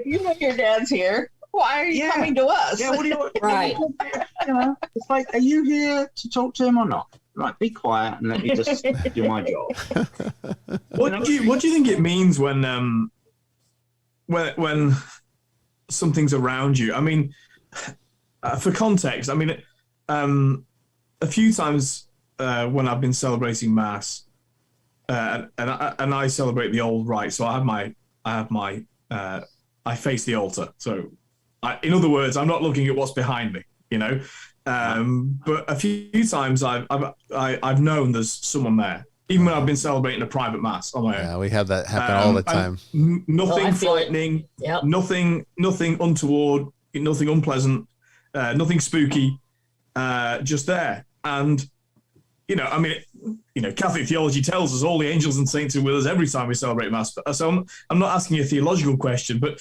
[SPEAKER 5] you know your dad's here, why are you coming to us?
[SPEAKER 4] Yeah, what do you
[SPEAKER 2] right.
[SPEAKER 4] It's like, are you here to talk to him or not? Right, be quiet and let me just do my job.
[SPEAKER 7] What do you think it means when something's around you? I mean, for context, I mean, a few times when I've been celebrating Mass, and I celebrate the old rite, so I face the altar. So, in other words, I'm not looking at what's behind me, But a few times I've known there's someone there, even when I've been celebrating a private Mass on my own.
[SPEAKER 1] Yeah, we have that happen all the time.
[SPEAKER 7] Nothing frightening, nothing untoward, nothing unpleasant, nothing spooky, just there. And Catholic theology tells us all the angels and saints are with us every time we celebrate Mass. So I'm not asking you a theological question, but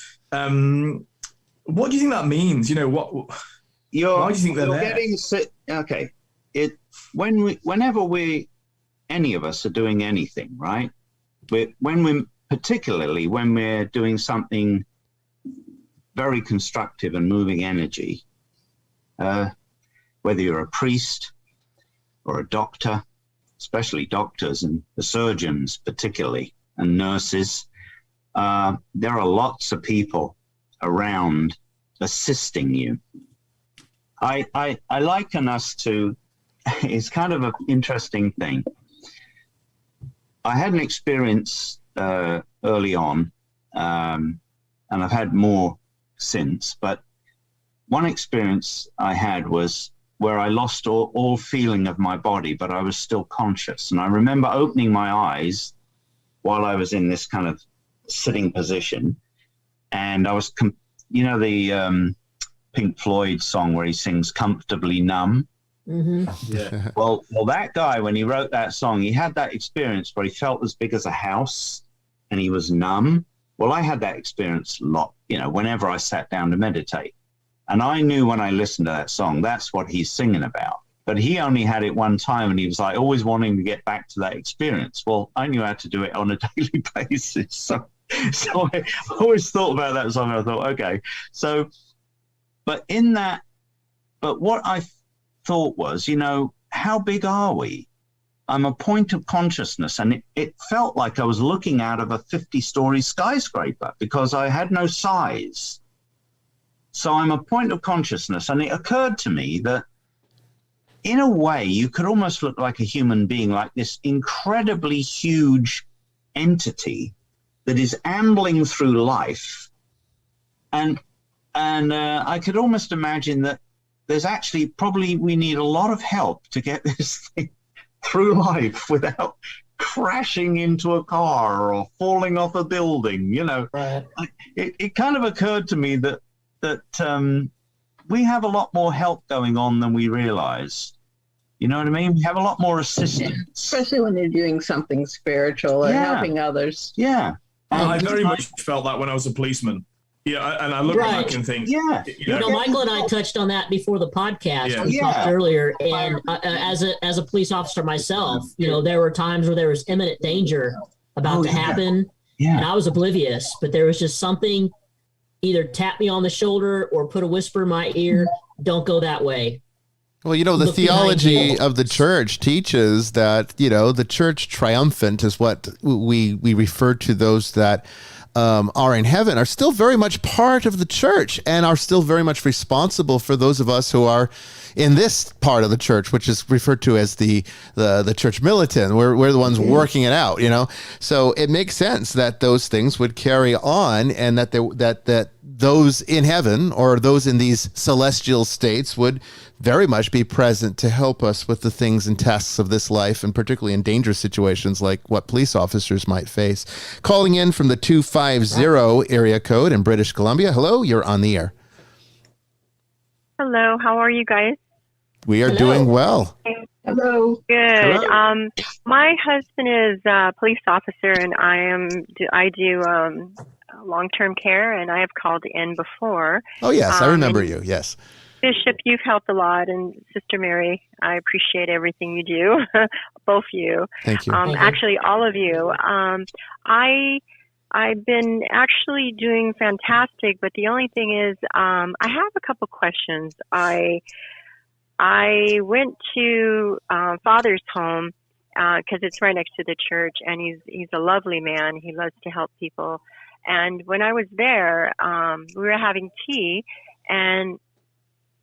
[SPEAKER 7] what do you think that means? Why do you think they're there?
[SPEAKER 4] Whenever any of us are doing anything, right? Particularly when we're doing something very constructive and moving energy, whether you're a priest or a doctor, especially doctors and the surgeons particularly, and nurses, there are lots of people around assisting you. I liken us to, it's kind of an interesting thing. I had an experience early on, and I've had more since, but one experience I had was where I lost all feeling of my body, but I was still conscious. And I remember opening my eyes while I was in this kind of sitting position, and I was, the Pink Floyd song where he sings "Comfortably Numb."
[SPEAKER 2] Mm-hmm.
[SPEAKER 7] Yeah.
[SPEAKER 4] Well, that guy, when he wrote that song, he had that experience where he felt as big as a house, and he was numb. Well, I had that experience a lot, whenever I sat down to meditate. And I knew when I listened to that song, that's what he's singing about. But he only had it one time, and he was like always wanting to get back to that experience. Well, I knew how to do it on a daily basis. So I always thought about that song. I thought, okay. But what I thought was, how big are we? I'm a point of consciousness, and it felt like I was looking out of a 50-story skyscraper because I had no size. So I'm a point of consciousness, and it occurred to me that in a way you could almost look like a human being, like this incredibly huge entity that is ambling through life. And I could almost imagine that there's actually probably we need a lot of help to get this thing through life without crashing into a car or falling off a building.
[SPEAKER 2] Right.
[SPEAKER 4] It kind of occurred to me that we have a lot more help going on than we realize. You know what I mean? We have a lot more assistance.
[SPEAKER 5] Especially when you're doing something spiritual or helping others.
[SPEAKER 4] Yeah.
[SPEAKER 7] I very much felt that when I was a policeman. Yeah, and I look back and think,
[SPEAKER 2] Michael and I touched on that before the podcast.
[SPEAKER 7] Yeah.
[SPEAKER 2] We talked earlier, and as a police officer myself, there were times where there was imminent danger about to happen, and I was oblivious. But there was just something, either tap me on the shoulder or put a whisper in my ear. Don't go that way.
[SPEAKER 1] Well, the theology of the church teaches that, the church triumphant is what we refer to those that are in heaven, are still very much part of the church and are still very much responsible for those of us who are in this part of the church, which is referred to as the church militant. We're the ones working it out, So it makes sense that those things would carry on, and that that those in heaven or those in these celestial states would very much be present to help us with the things and tasks of this life, and particularly in dangerous situations like what police officers might face. Calling in from the 250 area code in British Columbia. Hello, you're on the air.
[SPEAKER 8] Hello, how are you guys?
[SPEAKER 1] We are doing well.
[SPEAKER 5] Hello.
[SPEAKER 8] Good.
[SPEAKER 4] Hello.
[SPEAKER 8] My husband is a police officer, and I do long-term care, and I have called in before.
[SPEAKER 1] Oh, yes, I remember you, yes.
[SPEAKER 8] Bishop, you've helped a lot, and Sister Mary, I appreciate everything you do, both you.
[SPEAKER 1] Thank you.
[SPEAKER 8] Actually, all of you. I've been actually doing fantastic, but the only thing is, I have a couple questions. I went to Father's home because it's right next to the church, and he's a lovely man. He loves to help people. And when I was there, we were having tea, and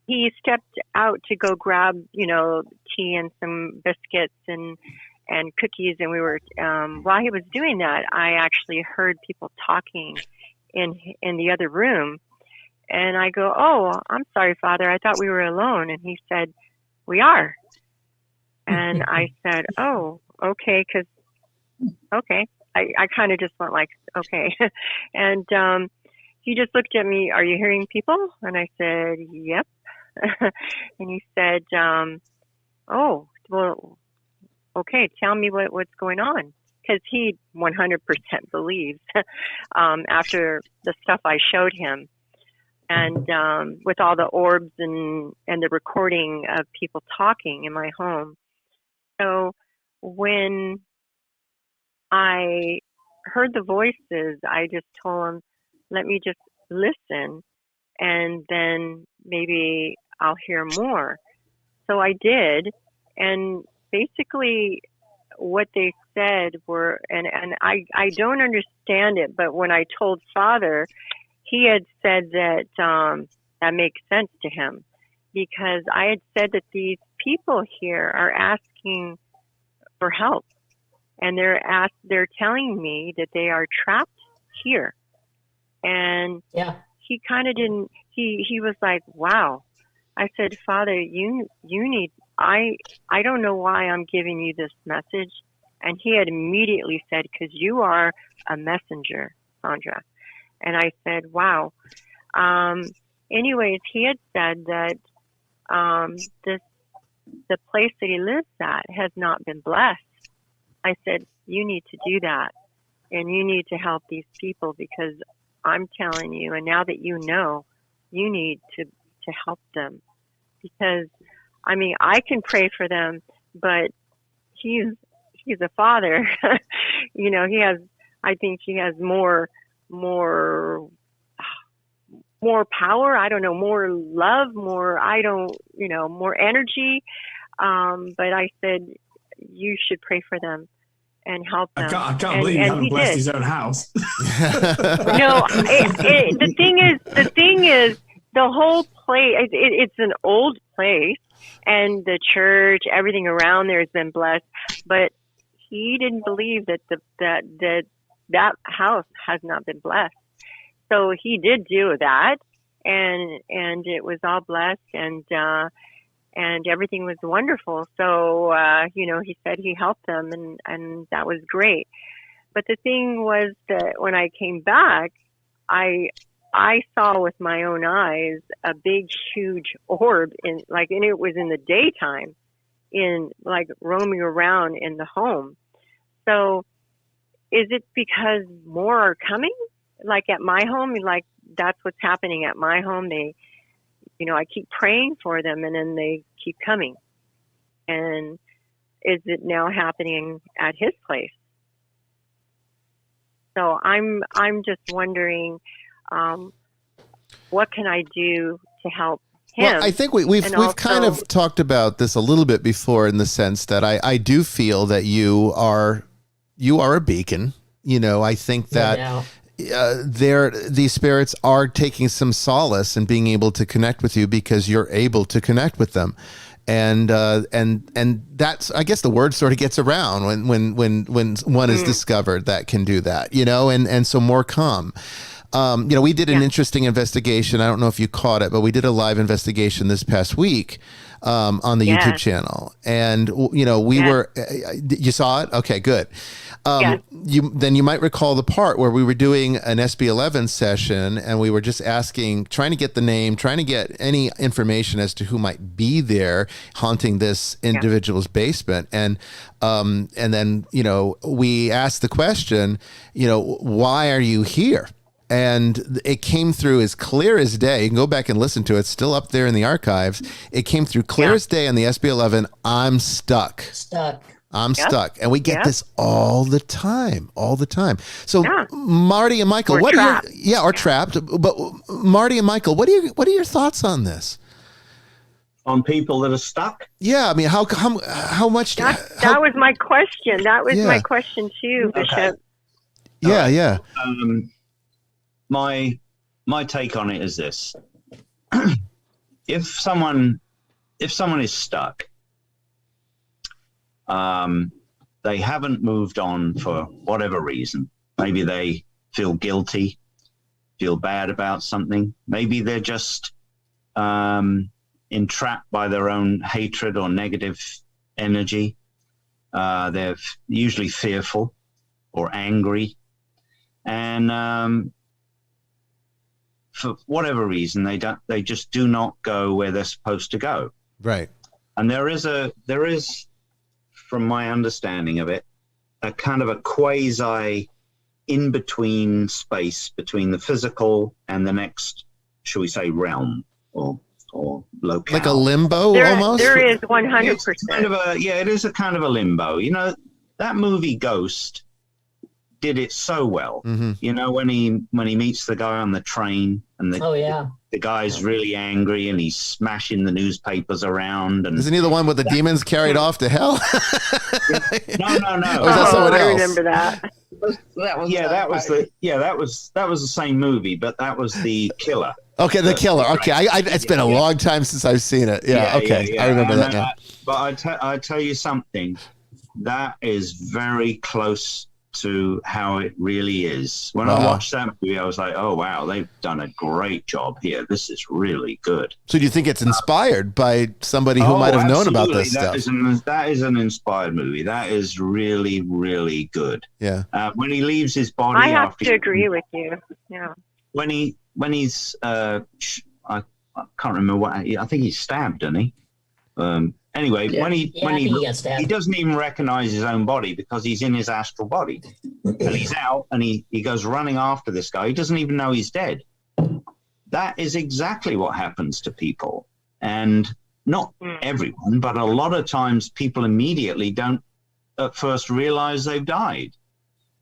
[SPEAKER 8] he stepped out to go grab, tea and some biscuits and cookies. And we were, while he was doing that, I actually heard people talking in the other room. And I go, "Oh, I'm sorry, Father. I thought we were alone." And he said, "We are." And I said, "Oh, okay." Okay. I kind of just went like, okay. And he just looked at me, "Are you hearing people?" And I said, "Yep." And he said, "Oh, well, okay, tell me what's going on." Because he 100% believes after the stuff I showed him. And with all the orbs and the recording of people talking in my home. So when I heard the voices, I just told him, "Let me just listen, and then maybe I'll hear more." So I did. And basically what they said were, and I don't understand it, but when I told Father, he had said that that makes sense to him, because I had said that these people here are asking for help, and they're telling me that they are trapped here. And he kind of didn't, he was like, wow. I said, Father, you need, I don't know why I'm giving you this message. And he had immediately said, because you are a messenger, Sandra. And I said, wow. Anyways, he had said that the place that he lives at has not been blessed. I said, you need to do that. And you need to help these people, because I'm telling you, and now that you know, you need to help them. Because, I mean, I can pray for them, but he's a father. You know, I think he has more power. I don't know, more love, more energy. But I said, you should pray for them and help them.
[SPEAKER 7] I can't believe he hadn't blessed his own house.
[SPEAKER 8] No, the thing is, the whole place, it's an old place, and the church, everything around there has been blessed, but he didn't believe that house has not been blessed. So he did do that, and it was all blessed, and everything was wonderful. So, he said he helped them, and that was great. But the thing was that when I came back, I saw with my own eyes a big, huge orb and it was in the daytime, roaming around in the home. So is it because more are coming? Like at my home, that's what's happening at my home. They, I keep praying for them, and then they keep coming. And is it now happening at his place? So I'm just wondering, what can I do to help him?
[SPEAKER 1] Well, I think we've kind of talked about this a little bit before, in the sense that I do feel that you are a beacon. I think that these spirits are taking some solace in being able to connect with you, because you're able to connect with them. And that's, I guess, the word sort of gets around when one is discovered that can do that, and so more come. We did an interesting investigation. I don't know if you caught it, but we did a live investigation this past week on the YouTube channel. And, we were, you saw it? Okay, good. You might recall the part where we were doing an SB11 session, and we were just trying to get the name, trying to get any information as to who might be there haunting this individual's basement. And then, we asked the question, why are you here? And it came through as clear as day. You can go back and listen to it. It's still up there in the archives. It came through clear as day on the SB11. I'm stuck. I'm stuck. And we get this all the time. So Marti and Michael, trapped. But Marti and Michael, what are your thoughts on this?
[SPEAKER 4] On people that are stuck?
[SPEAKER 1] Yeah, I mean, how much?
[SPEAKER 8] That was my question. That was my question too, Bishop.
[SPEAKER 1] Okay. Yeah.
[SPEAKER 4] My take on it is this: if someone is stuck, they haven't moved on for whatever reason. Maybe they feel guilty, feel bad about something. Maybe they're just entrapped by their own hatred or negative energy. They're usually fearful or angry, and for whatever reason, they just do not go where they're supposed to go.
[SPEAKER 1] Right.
[SPEAKER 4] And there is, from my understanding of it, a kind of a quasi in-between space between the physical and the next, shall we say, realm or locale.
[SPEAKER 1] Like a limbo almost?
[SPEAKER 8] There is 100%.
[SPEAKER 4] It is a kind of a limbo. That movie Ghost, did it so well.
[SPEAKER 1] Mm-hmm.
[SPEAKER 4] You know, when he meets the guy on the train, and the guy's really angry, and he's smashing the newspapers around. And
[SPEAKER 1] isn't he the one with the demons carried off to hell?
[SPEAKER 4] No.
[SPEAKER 1] Or is that someone else?
[SPEAKER 8] I remember that.
[SPEAKER 4] That was the same movie, but that was the killer.
[SPEAKER 1] Okay, the killer. Okay, it's been a long time since I've seen it. Yeah, okay, I remember that now.
[SPEAKER 4] But I tell you something, that is very close to how it really is. When I watched that movie, I was like, oh wow, they've done a great job here. This is really good.
[SPEAKER 1] So do you think it's inspired by somebody who might have known about this stuff?
[SPEAKER 4] That is an inspired movie. That is really, really good.
[SPEAKER 1] Yeah.
[SPEAKER 4] When he leaves his body,
[SPEAKER 8] I have to agree with you. Yeah.
[SPEAKER 4] When he's I can't remember what, I think he's stabbed, doesn't he? Anyway, when he doesn't even recognize his own body because he's in his astral body, and he's out, and he goes running after this guy. He doesn't even know he's dead. That is exactly what happens to people, and not everyone, but a lot of times people immediately don't at first realize they've died.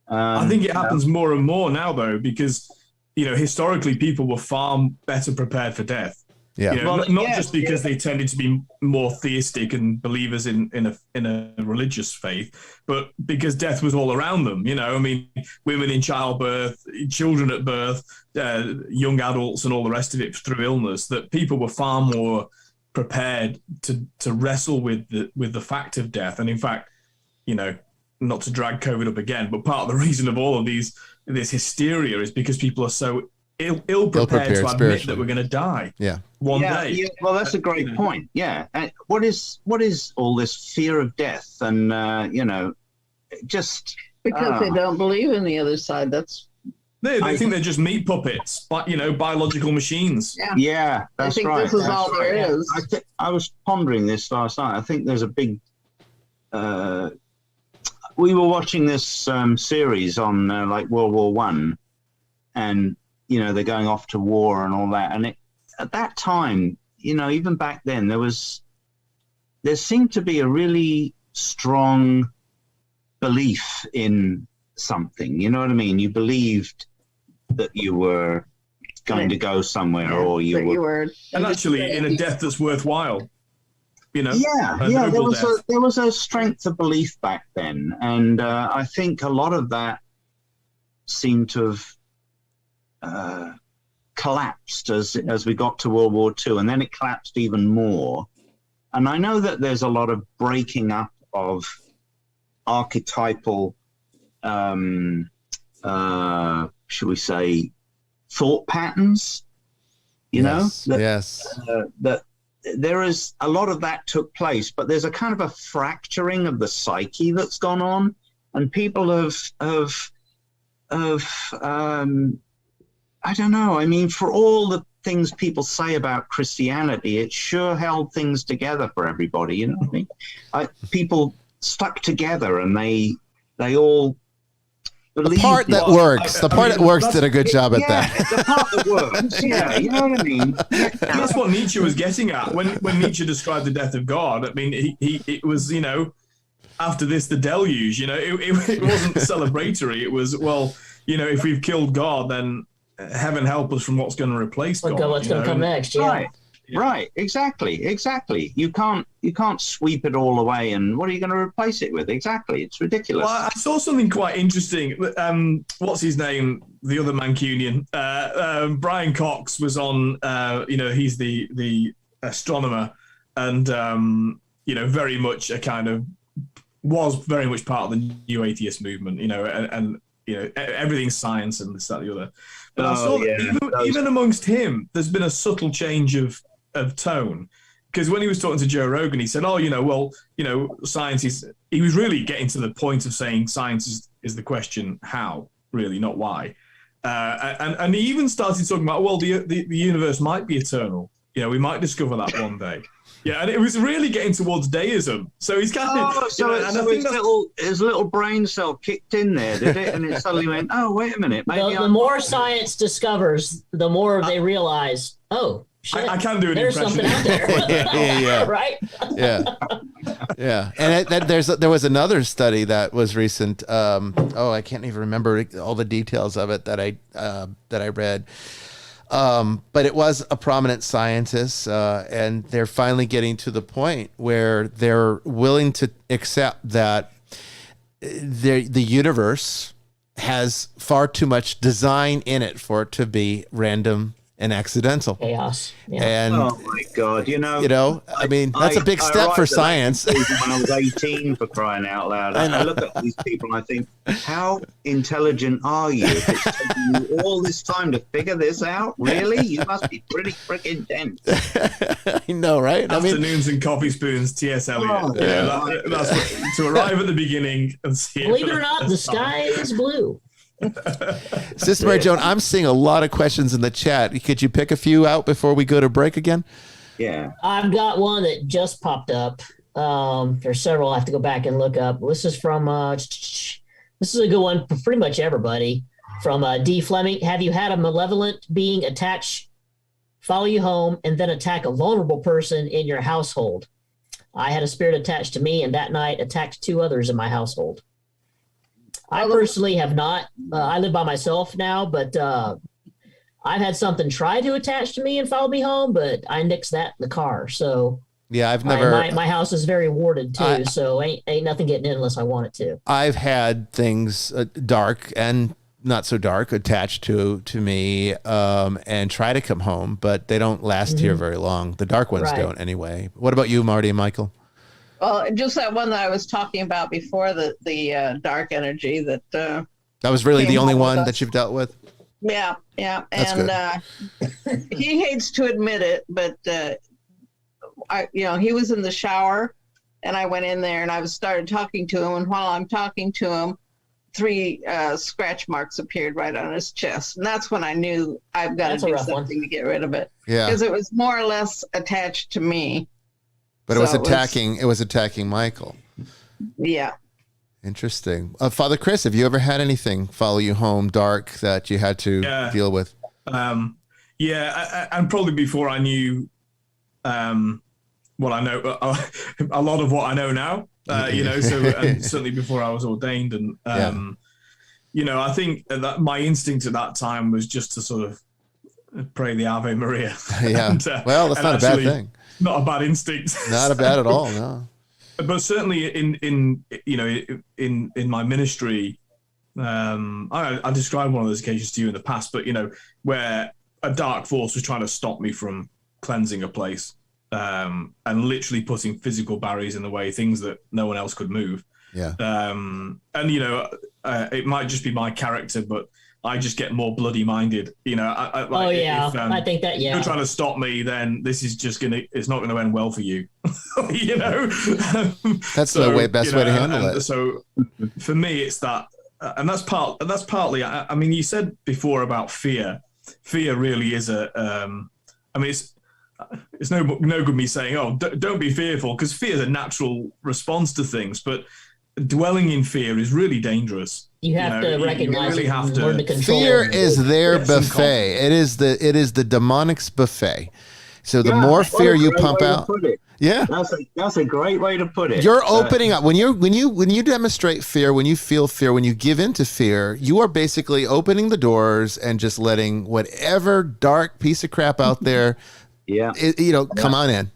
[SPEAKER 7] I think it happens more and more now, though, because historically people were far better prepared for death.
[SPEAKER 1] Yeah,
[SPEAKER 7] not just because they tended to be more theistic and believers in a religious faith, but because death was all around them. I mean, women in childbirth, children at birth, young adults, and all the rest of it through illness. That people were far more prepared to wrestle with the fact of death. And in fact, not to drag COVID up again, but part of the reason of all of this hysteria is because people are so ill prepared to admit that we're going to die.
[SPEAKER 1] Yeah.
[SPEAKER 4] One day. Yeah, well, that's a great point. Yeah. And what is all this fear of death? And just
[SPEAKER 5] because they don't believe in the other side. That's
[SPEAKER 7] they think they're just meat puppets, but biological machines.
[SPEAKER 4] Yeah, that's right.
[SPEAKER 5] This is all there is.
[SPEAKER 4] I was pondering this last night. I think there's a big. We were watching this series on like World War I, and they're going off to war and all that. And at that time, even back then, there seemed to be a really strong belief in something. You know what I mean? You believed that you were going to go somewhere, or you were,
[SPEAKER 7] and actually in a death that's worthwhile. There
[SPEAKER 4] was a strength of belief back then, and I think a lot of that seemed to have collapsed as we got to World War II, and then it collapsed even more. And I know that there's a lot of breaking up of archetypal, should we say, thought patterns. That there is a lot of that took place, but there's a kind of a fracturing of the psyche that's gone on, and people have I don't know. I mean, for all the things people say about Christianity, it sure held things together for everybody. You know what I mean? People stuck together, and they all believed.
[SPEAKER 1] The part that works. The part that works did a good job at that.
[SPEAKER 4] The part that works. Yeah, you know what I mean?
[SPEAKER 7] That's what Nietzsche was getting at when Nietzsche described the death of God. I mean, it was, after this, the deluge. It wasn't celebratory. It was, well, if we've killed God, then heaven help us from what's going to replace God.
[SPEAKER 2] What's going to come next? Yeah.
[SPEAKER 4] Right. Exactly. You can't sweep it all away, and what are you going to replace it with? Exactly. It's ridiculous.
[SPEAKER 7] Well, I saw something quite interesting. What's his name? The other Mancunian, Bryan Cox, was on. He's the astronomer, and very much was very much part of the new atheist movement. And everything's science and this, that, and the other. But I saw that even amongst him, there's been a subtle change of tone. Because when he was talking to Joe Rogan, he said, science is... He was really getting to the point of saying science is the question how, really, not why. And he even started talking about, the universe might be eternal. We might discover that one day. Yeah, and it was really getting towards deism. So he's kind of...
[SPEAKER 4] his little brain cell kicked in there, did it? And it suddenly went, oh, wait a minute.
[SPEAKER 2] Maybe the more science discovers, the more they realize,
[SPEAKER 7] I can do an
[SPEAKER 2] There's
[SPEAKER 7] impression.
[SPEAKER 2] something out there.
[SPEAKER 1] Yeah.
[SPEAKER 2] Right?
[SPEAKER 1] Yeah. And there was another study that was recent. I can't even remember all the details of it that I read. But it was a prominent scientist, and they're finally getting to the point where they're willing to accept that the universe has far too much design in it for it to be random and accidental.
[SPEAKER 2] Chaos. Yeah.
[SPEAKER 1] And
[SPEAKER 4] oh my God,
[SPEAKER 1] I mean, that's a big step for science.
[SPEAKER 4] When I was 18, for crying out loud, I look at these people and I think, how intelligent are you? It's taking you all this time to figure this out? Really? You must be pretty freaking dense.
[SPEAKER 1] I know, right?
[SPEAKER 7] Afternoons and coffee spoons, T.S. Eliot. That's to arrive at the beginning and see.
[SPEAKER 2] Believe it or not, the sky is blue.
[SPEAKER 1] Sister Mary Joan, I'm seeing a lot of questions in the chat. Could you pick a few out before we go to break again?
[SPEAKER 4] Yeah.
[SPEAKER 2] I've got one that just popped up. There's several I have to go back and look up. This is from, this is a good one for pretty much everybody. From D. Fleming. Have you had a malevolent being follow you home, and then attack a vulnerable person in your household? I had a spirit attached to me, and that night attacked 2 others in my household. I personally have not. I live by myself now, but I've had something try to attach to me and follow me home, but I nixed that in the car. So
[SPEAKER 1] yeah, I've never.
[SPEAKER 2] My house is very warded too, so ain't nothing getting in unless I want it to.
[SPEAKER 1] I've had things dark and not so dark attached to me, and try to come home, but they don't last here very long. The dark ones don't anyway. What about you, Marty and Michael?
[SPEAKER 5] Well, just that one that I was talking about before, the dark energy that.
[SPEAKER 1] That was really the only one that you've dealt with.
[SPEAKER 5] Yeah, yeah,
[SPEAKER 1] That's
[SPEAKER 5] and he hates to admit it, but he was in the shower, and I went in there and I started talking to him, and while I'm talking to him, 3 scratch marks appeared right on his chest, and that's when I knew I've got to do something to get rid of it.
[SPEAKER 1] Yeah,
[SPEAKER 5] because it was more or less attached to me.
[SPEAKER 1] But it was attacking. It was attacking Michael.
[SPEAKER 5] Yeah.
[SPEAKER 1] Interesting. Father Chris, have you ever had anything follow you home dark that you had to deal with? And
[SPEAKER 7] probably before I knew what I know, a lot of what I know now. And certainly before I was ordained, and I think that my instinct at that time was just to sort of pray the Ave Maria.
[SPEAKER 1] Yeah. And, well, that's not a bad thing.
[SPEAKER 7] Not a bad instinct.
[SPEAKER 1] Not a bad at all. No.
[SPEAKER 7] But certainly in my ministry, I described one of those occasions to you in the past, but where a dark force was trying to stop me from cleansing a place, and literally putting physical barriers in the way, things that no one else could move.
[SPEAKER 1] Yeah.
[SPEAKER 7] It might just be my character, but I just get more bloody minded,
[SPEAKER 2] I think that,
[SPEAKER 7] if you're trying to stop me, then this is it's not gonna end well for you.
[SPEAKER 1] That's the best way to handle it.
[SPEAKER 7] So for me, it's that, and that's partly, I mean, you said before about fear really is it's no good me saying, oh, don't be fearful, because fear is a natural response to things, but dwelling in fear is really dangerous.
[SPEAKER 2] You have to recognize it and learn to control
[SPEAKER 1] fear
[SPEAKER 2] it.
[SPEAKER 1] is their buffet. It is the demonic's buffet. So the more fear you pump out,
[SPEAKER 4] that's a great way to put it.
[SPEAKER 1] You're opening up when you demonstrate fear, when you feel fear, when you give into fear, you are basically opening the doors and just letting whatever dark piece of crap out there. Come on in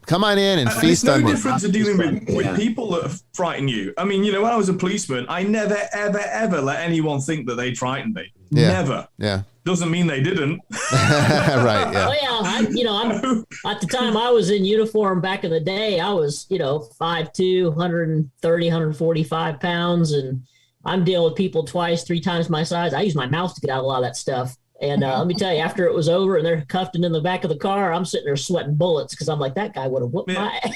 [SPEAKER 1] and feast on me.
[SPEAKER 7] It's no different to dealing with people that frighten you. I mean, when I was a policeman, I never, ever, ever let anyone think that they frightened me.
[SPEAKER 1] Yeah.
[SPEAKER 7] Never.
[SPEAKER 1] Yeah.
[SPEAKER 7] Doesn't mean they didn't.
[SPEAKER 1] Right. Yeah.
[SPEAKER 2] I'm at the time I was in uniform back in the day, I was, 5'2", 130, 145 pounds, and I'm dealing with people 2-3 times my size. I use my mouth to get out a lot of that stuff. And let me tell you, after it was over and they're cuffed and in the back of the car, I'm sitting there sweating bullets because I'm like, that guy would have whooped my ass.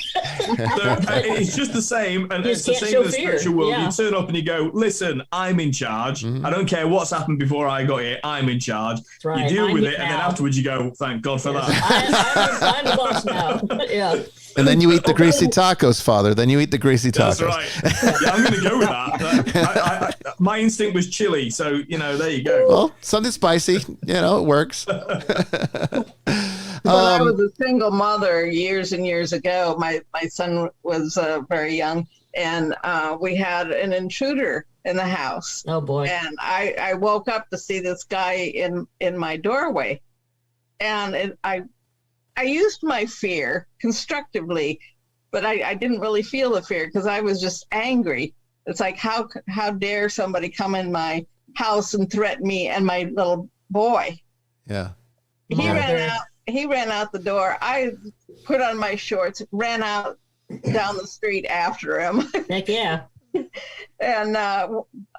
[SPEAKER 7] It's just the same. And it's the same in the spiritual world. You turn up and you go, listen, I'm in charge. I don't care what's happened before I got here. I'm in charge. That's right. You deal with it. And then afterwards you go, thank God for that.
[SPEAKER 2] I'm the boss now. Yeah.
[SPEAKER 1] And then you eat the greasy tacos, Father. Then you eat the greasy tacos.
[SPEAKER 7] That's right. Yeah, I'm going to go with that. My instinct was chili, so there you go.
[SPEAKER 1] Well, something spicy, it works.
[SPEAKER 5] When I was a single mother years and years ago, my son was very young, and we had an intruder in the house.
[SPEAKER 2] Oh boy!
[SPEAKER 5] And I woke up to see this guy in my doorway, and I used my fear constructively, but I didn't really feel the fear because I was just angry. It's like, how dare somebody come in my house and threaten me and my little boy?
[SPEAKER 1] Yeah.
[SPEAKER 5] He ran out the door. I put on my shorts, ran out down the street after him.
[SPEAKER 2] Heck yeah.
[SPEAKER 5] And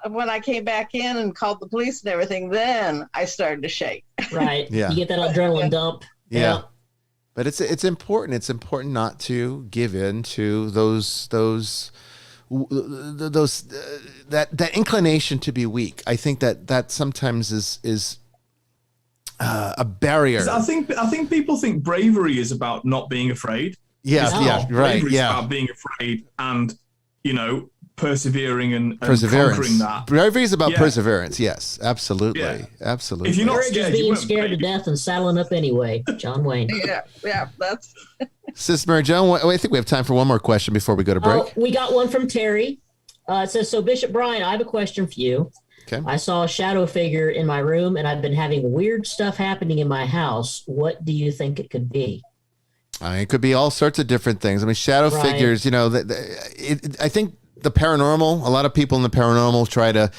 [SPEAKER 5] when I came back in and called the police and everything, then I started to shake.
[SPEAKER 2] Right.
[SPEAKER 1] Yeah.
[SPEAKER 2] You get that adrenaline dump.
[SPEAKER 1] Yeah. But it's important. It's important not to give in to that inclination to be weak. I think that sometimes is a barrier.
[SPEAKER 7] I think people think bravery is about not being afraid.
[SPEAKER 1] Yeah, right.
[SPEAKER 7] Bravery is about being afraid and, persevering and conquering that.
[SPEAKER 1] Bravery is about perseverance. Yes, absolutely. Yeah. Absolutely.
[SPEAKER 7] If you're not
[SPEAKER 2] scared,
[SPEAKER 7] scared,
[SPEAKER 2] being scared to death and saddling up anyway. John Wayne.
[SPEAKER 5] Yeah, that's.
[SPEAKER 1] Sis Mary Joan, I think we have time for one more question before we go to break.
[SPEAKER 2] We got one from Terry. It says, so Bishop Bryan, I have a question for you.
[SPEAKER 1] Okay.
[SPEAKER 2] I saw a shadow figure in my room, and I've been having weird stuff happening in my house. What do you think it could be?
[SPEAKER 1] It could be all sorts of different things. I mean, shadow figures, I think the paranormal, a lot of people in the paranormal try to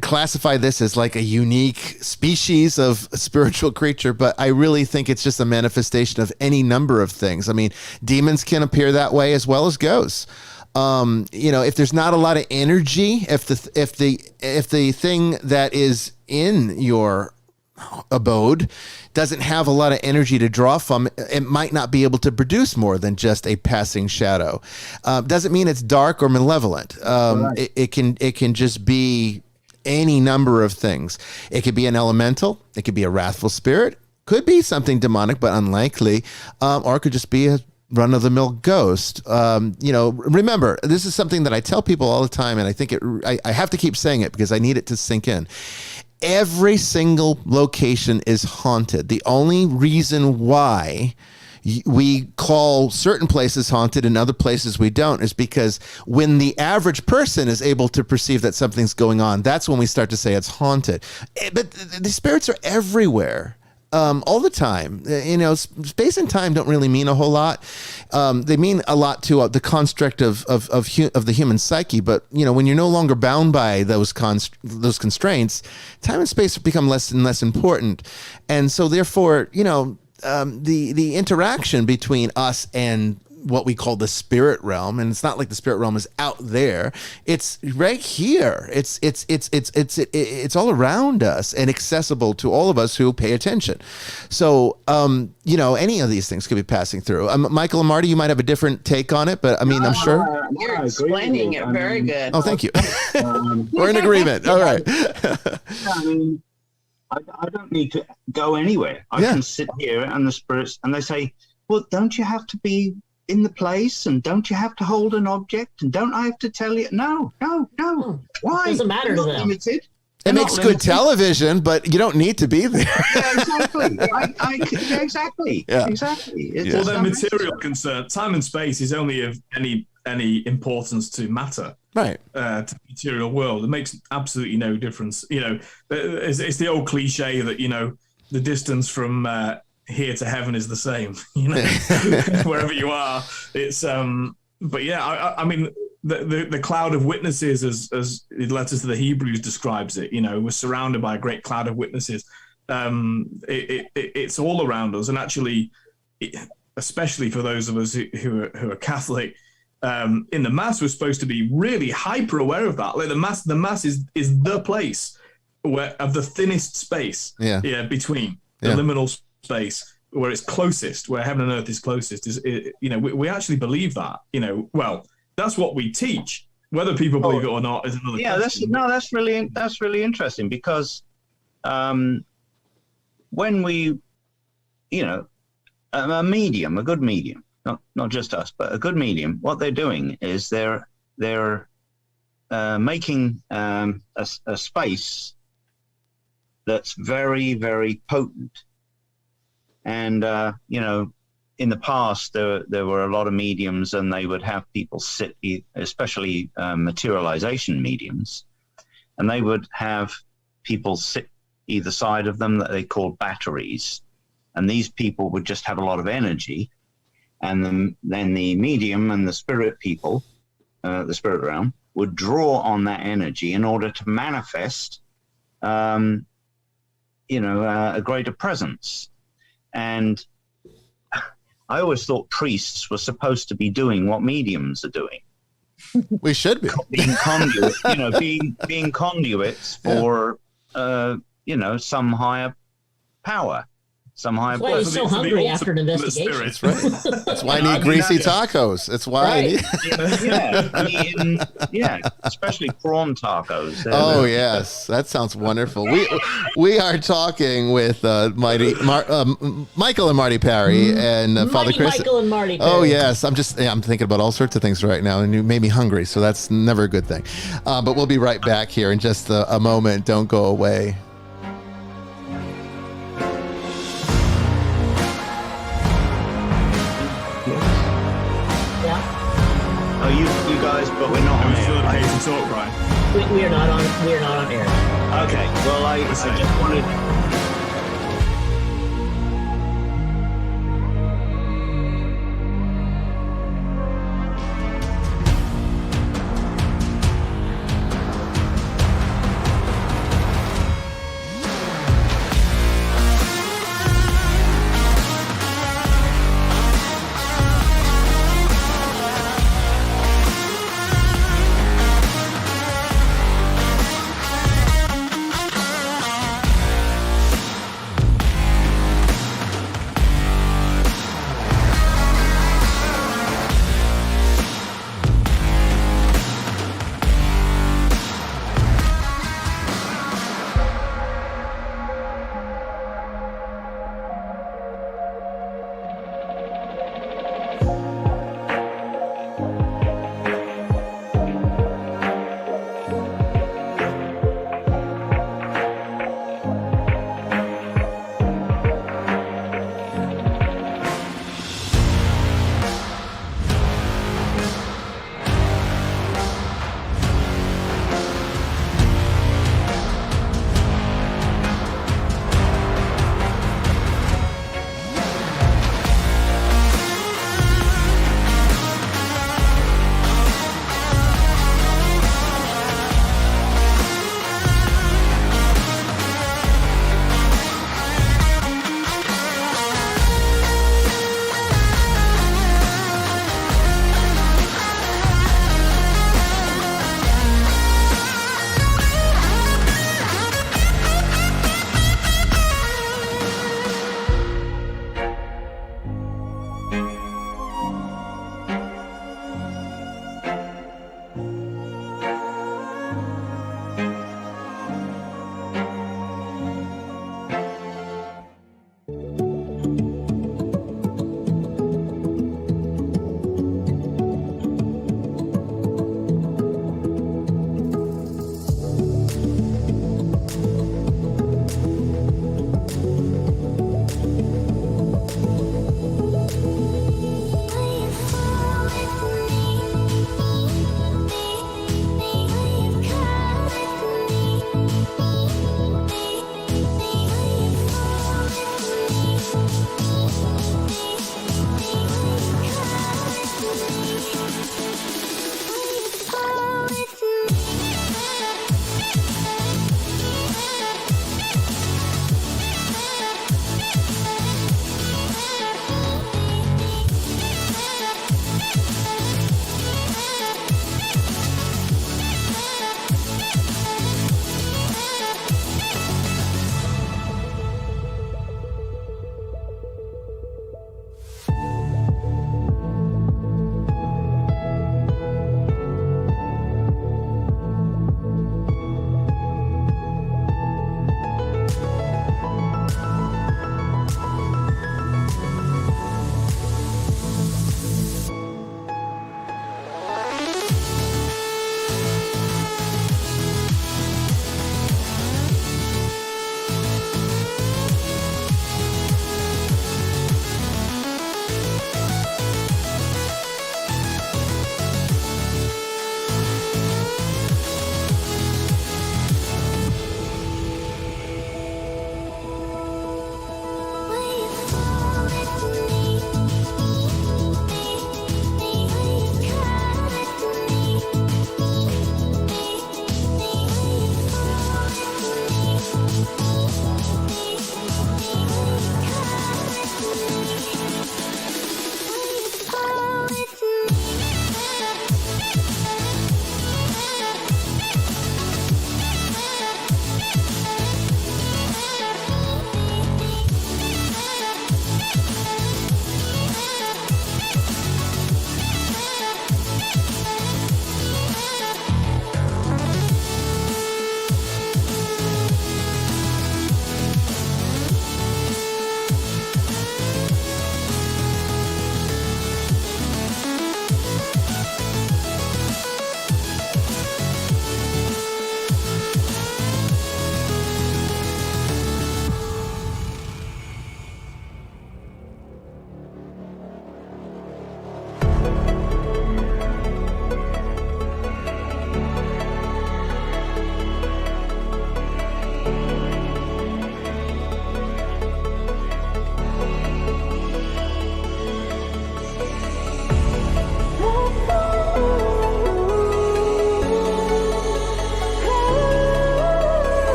[SPEAKER 1] classify this as like a unique species of spiritual creature, but I really think it's just a manifestation of any number of things. I mean, demons can appear that way as well as ghosts. If there's not a lot of energy, if the thing that is in your abode doesn't have a lot of energy to draw from, it might not be able to produce more than just a passing shadow. Doesn't mean it's dark or malevolent.
[SPEAKER 4] Right.
[SPEAKER 1] It can just be any number of things. It could be an elemental. It could be a wrathful spirit. Could be something demonic, but unlikely. Or it could just be a run-of-the-mill ghost. Remember, this is something that I tell people all the time, and I think I have to keep saying it because I need it to sink in. Every single location is haunted. The only reason why we call certain places haunted and other places we don't is because when the average person is able to perceive that something's going on, that's when we start to say it's haunted. But the spirits are everywhere. All the time. Space and time don't really mean a whole lot. They mean a lot to the construct of the human psyche. But when you're no longer bound by those constraints, time and space become less and less important. And so, therefore, the interaction between us and what we call the spirit realm, and it's not like the spirit realm is out there, it's right here. It's all around us and accessible to all of us who pay attention. So any of these things could be passing through. Michael and Marti, you might have a different take on it, but I'm sure
[SPEAKER 5] you're explaining it very good.
[SPEAKER 1] Oh, thank you. We're in agreement. All right.
[SPEAKER 4] I don't need to go anywhere. I can sit here and the spirits, and they say, well, don't you have to be in the place, and don't you have to hold an object, and don't I have to tell you? No. Why?
[SPEAKER 2] It doesn't matter to them.
[SPEAKER 4] Limited.
[SPEAKER 1] It makes good television, but you don't need to be there.
[SPEAKER 4] Yeah, exactly. Exactly.
[SPEAKER 1] Yeah.
[SPEAKER 4] Exactly.
[SPEAKER 7] Well, their material concern, time and space is only of any importance to matter.
[SPEAKER 1] Right.
[SPEAKER 7] To the material world. It makes absolutely no difference. It's the old cliche that, the distance from here to heaven is the same, wherever you are. It's but yeah, I mean the cloud of witnesses, as the letters to the Hebrews describes it, we're surrounded by a great cloud of witnesses. It's all around us, and actually, especially for those of us who are Catholic, in the Mass we're supposed to be really hyper aware of that. Like the Mass is the place of the thinnest space between the liminal space, where it's closest, where heaven and earth is closest, we actually believe that. Well, that's what we teach. Whether people believe it or not is another question.
[SPEAKER 4] That's really interesting, because when we, a medium, a good medium, not just us, but a good medium, what they're doing is they're making a space that's very, very potent. And, in the past, there were a lot of mediums, and they would have people sit, especially materialization mediums, and they would have people sit either side of them that they called batteries. And these people would just have a lot of energy. And then the medium and the spirit people, the spirit realm, would draw on that energy in order to manifest, a greater presence. And I always thought priests were supposed to be doing what mediums are doing.
[SPEAKER 1] We should be
[SPEAKER 4] being conduits, being conduits for, some higher power, some higher.
[SPEAKER 2] That's why he's so hungry after an investigation.
[SPEAKER 1] That's right. That's why I need greasy tacos. That's why I need.
[SPEAKER 4] Especially prawn tacos.
[SPEAKER 1] Yes, that sounds wonderful. We are talking with Michael and Marti Parry and Father Chris.
[SPEAKER 2] Michael and Marti Parry.
[SPEAKER 1] Oh yes, I'm thinking about all sorts of things right now, and you made me hungry, so that's never a good thing. But we'll be right back here in just a moment. Don't go away.
[SPEAKER 4] Oh, you guys, but we're not on air.
[SPEAKER 7] Right? To talk, Bryan.
[SPEAKER 2] We are not on air.
[SPEAKER 4] Okay. Well, I just wanted.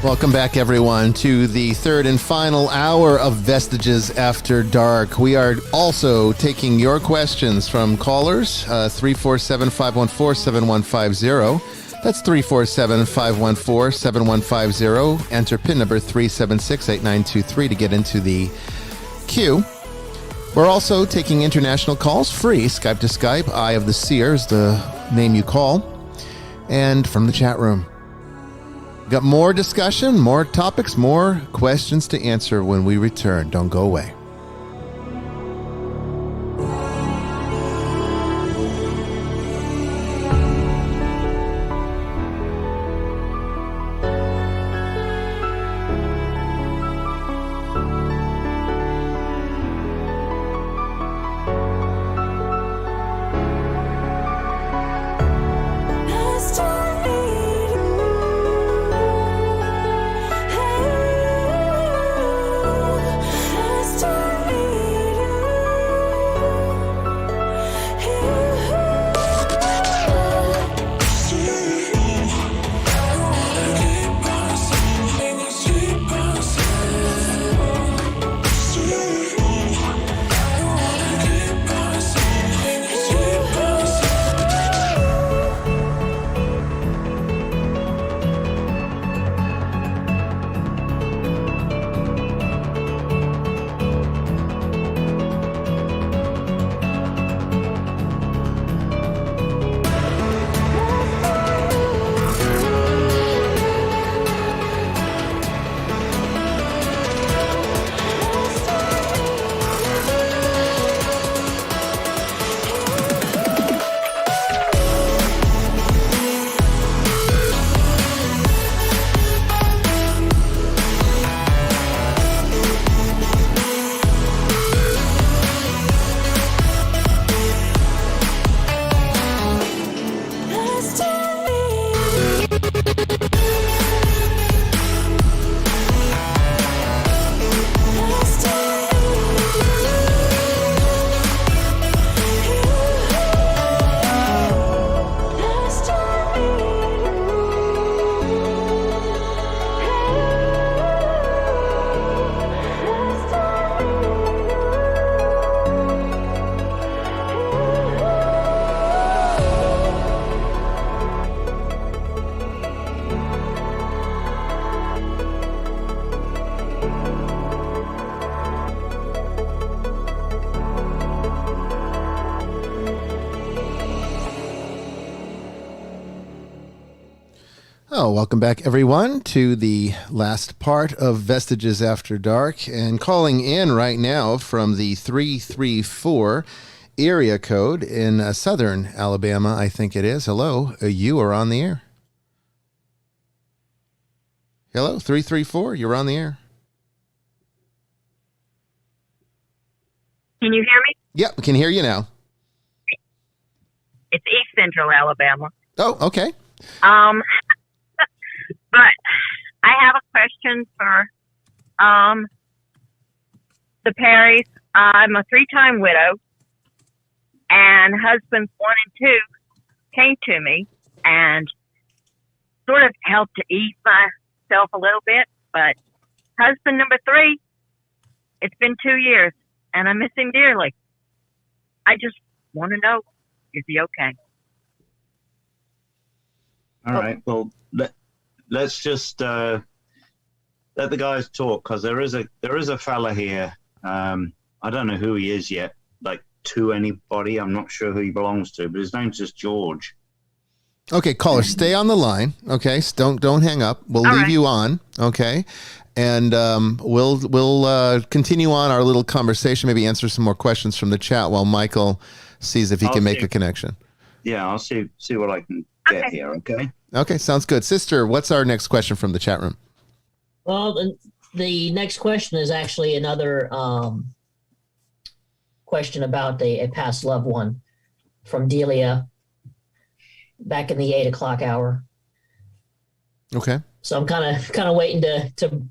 [SPEAKER 1] Welcome back, everyone, to the third and final hour of Vestiges After Dark. We are also taking your questions from callers, 347-514-7150. That's 347-514-7150. Enter PIN number 376-8923 to get into the queue. We're also taking international calls, free, Skype to Skype. Eye of the Seer is the name you call. And from the chat room. Got more discussion, more topics, more questions to answer when we return. Don't go away. Oh, welcome back, everyone, to the last part of Vestiges After Dark. And calling in right now from the 334 area code in southern Alabama, I think it is. Hello, you are on the air. Hello, 334, you're on the air.
[SPEAKER 9] Can you hear me?
[SPEAKER 1] Yep, we can hear you now.
[SPEAKER 9] It's East Central Alabama.
[SPEAKER 1] Oh, okay.
[SPEAKER 9] But I have a question for the Parrys. I'm a 3-time widow, and husbands 1 and 2 came to me and sort of helped to ease myself a little bit. But husband number 3, it's been 2 years, and I miss him dearly. I just want to know, is he okay?
[SPEAKER 4] All right. Well, let's just let the guys talk, because there is a fella here. I don't know who he is yet, like to anybody. I'm not sure who he belongs to, but his name's just George.
[SPEAKER 1] Okay, caller, stay on the line. Okay, don't hang up. We'll leave you on. Okay, and we'll continue on our little conversation. Maybe answer some more questions from the chat while Michael sees if he can make a connection.
[SPEAKER 4] Yeah, I'll see what I can get here. Okay.
[SPEAKER 1] Okay, sounds good. Sister, what's our next question from the chat room?
[SPEAKER 2] Well, the next question is actually another question about a past loved one from Delia back in the 8 o'clock hour.
[SPEAKER 1] Okay.
[SPEAKER 2] So I'm kind of waiting to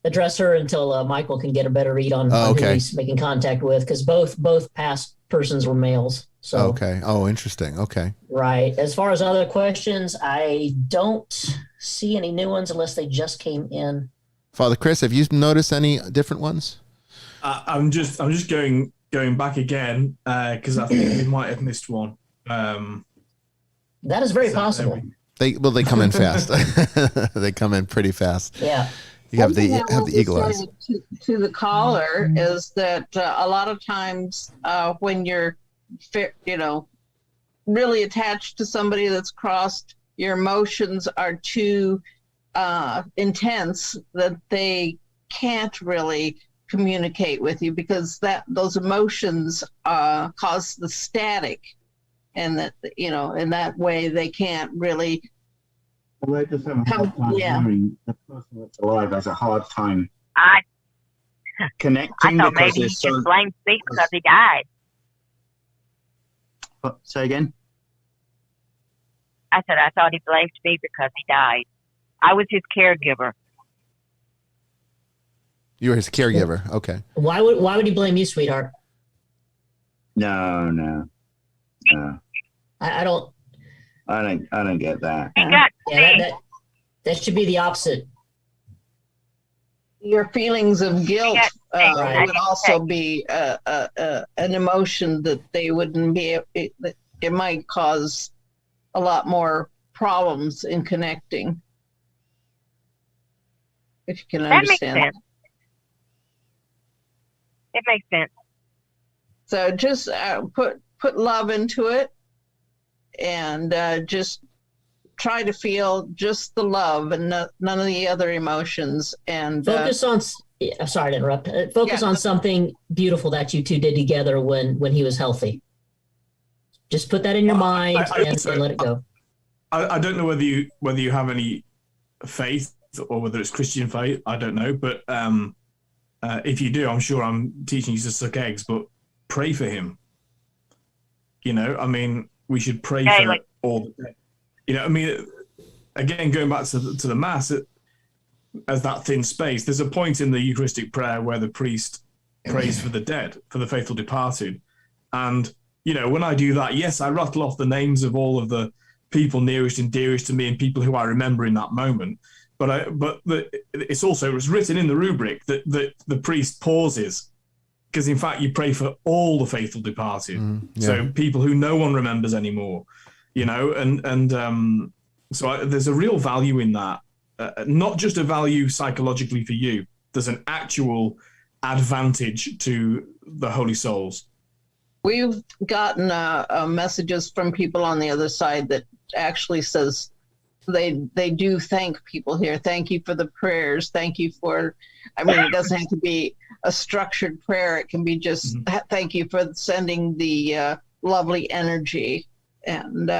[SPEAKER 2] address her until Michael can get a better read on who he's making contact with, because both past persons were males. So
[SPEAKER 1] okay. Oh, interesting. Okay.
[SPEAKER 2] Right. As far as other questions, I don't see any new ones unless they just came in.
[SPEAKER 1] Father Chris, have you noticed any different ones?
[SPEAKER 7] I'm just going back again because I think we might have missed one.
[SPEAKER 2] That is very possible.
[SPEAKER 1] They come in fast. They come in pretty fast.
[SPEAKER 2] Yeah.
[SPEAKER 1] You have the eagle eyes.
[SPEAKER 5] To the caller is that a lot of times when you're, really attached to somebody that's crossed, your emotions are too intense that they can't really communicate with you because those emotions cause the static, and that in that way they can't really.
[SPEAKER 4] Well, they just have a hard time hearing. The person that's alive has a hard time connecting.
[SPEAKER 9] I thought maybe he just blamed me because he died.
[SPEAKER 4] What? Say again?
[SPEAKER 9] I said I thought he blamed me because he died. I was his caregiver.
[SPEAKER 1] You were his caregiver. Okay.
[SPEAKER 2] Why would he blame you, sweetheart?
[SPEAKER 4] No.
[SPEAKER 2] I don't.
[SPEAKER 4] I don't get that.
[SPEAKER 2] That should be the opposite.
[SPEAKER 5] Your feelings of guilt would also be an emotion that they wouldn't be. It might cause a lot more problems in connecting. If you can understand that.
[SPEAKER 9] It makes sense.
[SPEAKER 5] So just put love into it, and just try to feel just the love and none of the other emotions. And
[SPEAKER 2] focus on. Sorry to interrupt. Focus on something beautiful that you two did together when he was healthy. Just put that in your mind and let it go.
[SPEAKER 7] I don't know whether you have any faith or whether it's Christian faith. I don't know, but if you do, I'm sure I'm teaching you to suck eggs. But pray for him. We should pray for all. Again, going back to the Mass, as that thin space, there's a point in the Eucharistic prayer where the priest prays for the dead, for the faithful departed. And, when I do that, yes, I rattle off the names of all of the people nearest and dearest to me and people who I remember in that moment. But it's written in the rubric that the priest pauses, because in fact you pray for all the faithful departed. So people who no one remembers anymore, so there's a real value in that, not just a value psychologically for you. There's an actual advantage to the holy souls.
[SPEAKER 5] We've gotten messages from people on the other side that actually says they do thank people here. Thank you for the prayers. Thank you for, it doesn't have to be a structured prayer. It can be just thank you for sending the lovely energy and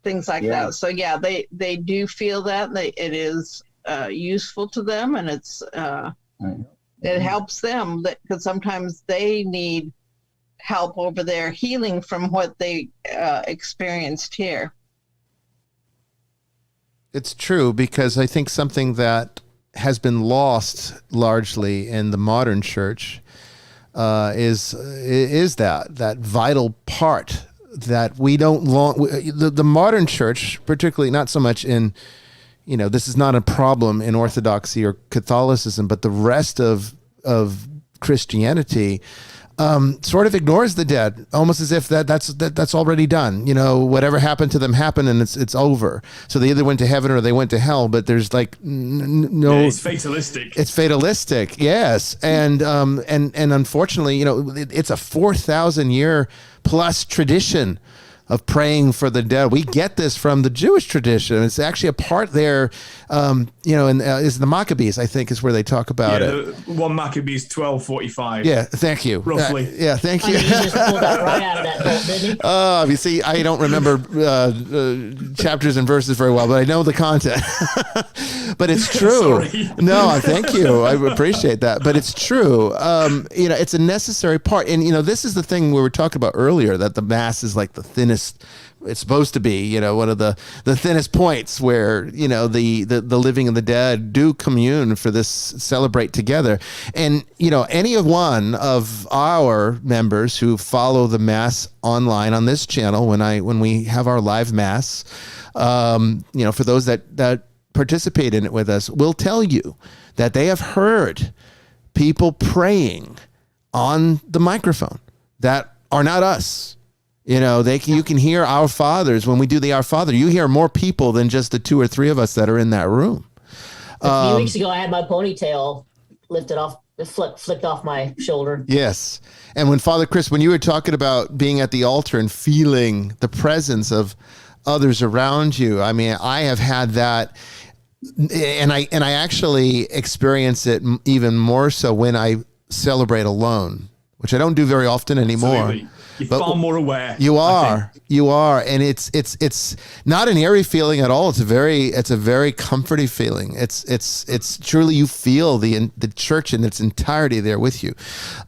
[SPEAKER 5] things like that. So they do feel that it is useful to them, and it's it helps them because sometimes they need help over there healing from what they experienced here.
[SPEAKER 1] It's true, because I think something that has been lost largely in the modern church is that vital part that we don't the modern church, particularly not so much in, this is not a problem in Orthodoxy or Catholicism, but the rest of Christianity sort of ignores the dead, almost as if that's already done. Whatever happened to them happened, and it's over. So they either went to heaven or they went to hell. But there's no.
[SPEAKER 7] It's fatalistic.
[SPEAKER 1] It's fatalistic, yes, and unfortunately, it's a 4,000-year plus tradition of praying for the dead. We get this from the Jewish tradition. It's actually a part there, is the Maccabees, I think, is where they talk about it.
[SPEAKER 7] 1 Maccabees 12:45.
[SPEAKER 1] Yeah, thank you.
[SPEAKER 7] Roughly.
[SPEAKER 1] Thank you.
[SPEAKER 2] He just pulled that right out of that book, didn't he?
[SPEAKER 1] You see, I don't remember chapters and verses very well, but I know the content. But it's true. No, thank you. I appreciate that. But it's true. It's a necessary part. And, this is the thing we were talking about earlier, that the Mass is like the thinnest it's supposed to be, one of the thinnest points where, the living and the dead do commune for this, celebrate together. And, any of one of our members who follow the Mass online on this channel, when we have our live Mass, for those that participate in it with us, will tell you that they have heard people praying on the microphone that are not us. You can hear our fathers when we do the Our Father. You hear more people than just the 2 or 3 of us that are in that room.
[SPEAKER 2] A few weeks ago, I had my ponytail lifted off, flicked off my shoulder.
[SPEAKER 1] Yes. And when Father Chris, when you were talking about being at the altar and feeling the presence of others around you, I mean, I have had that. And I actually experience it even more so when I celebrate alone, which I don't do very often anymore.
[SPEAKER 7] Absolutely. You're far more aware.
[SPEAKER 1] You are, and it's not an airy feeling at all. It's a very comforting feeling. It's truly, you feel the church in its entirety there with you.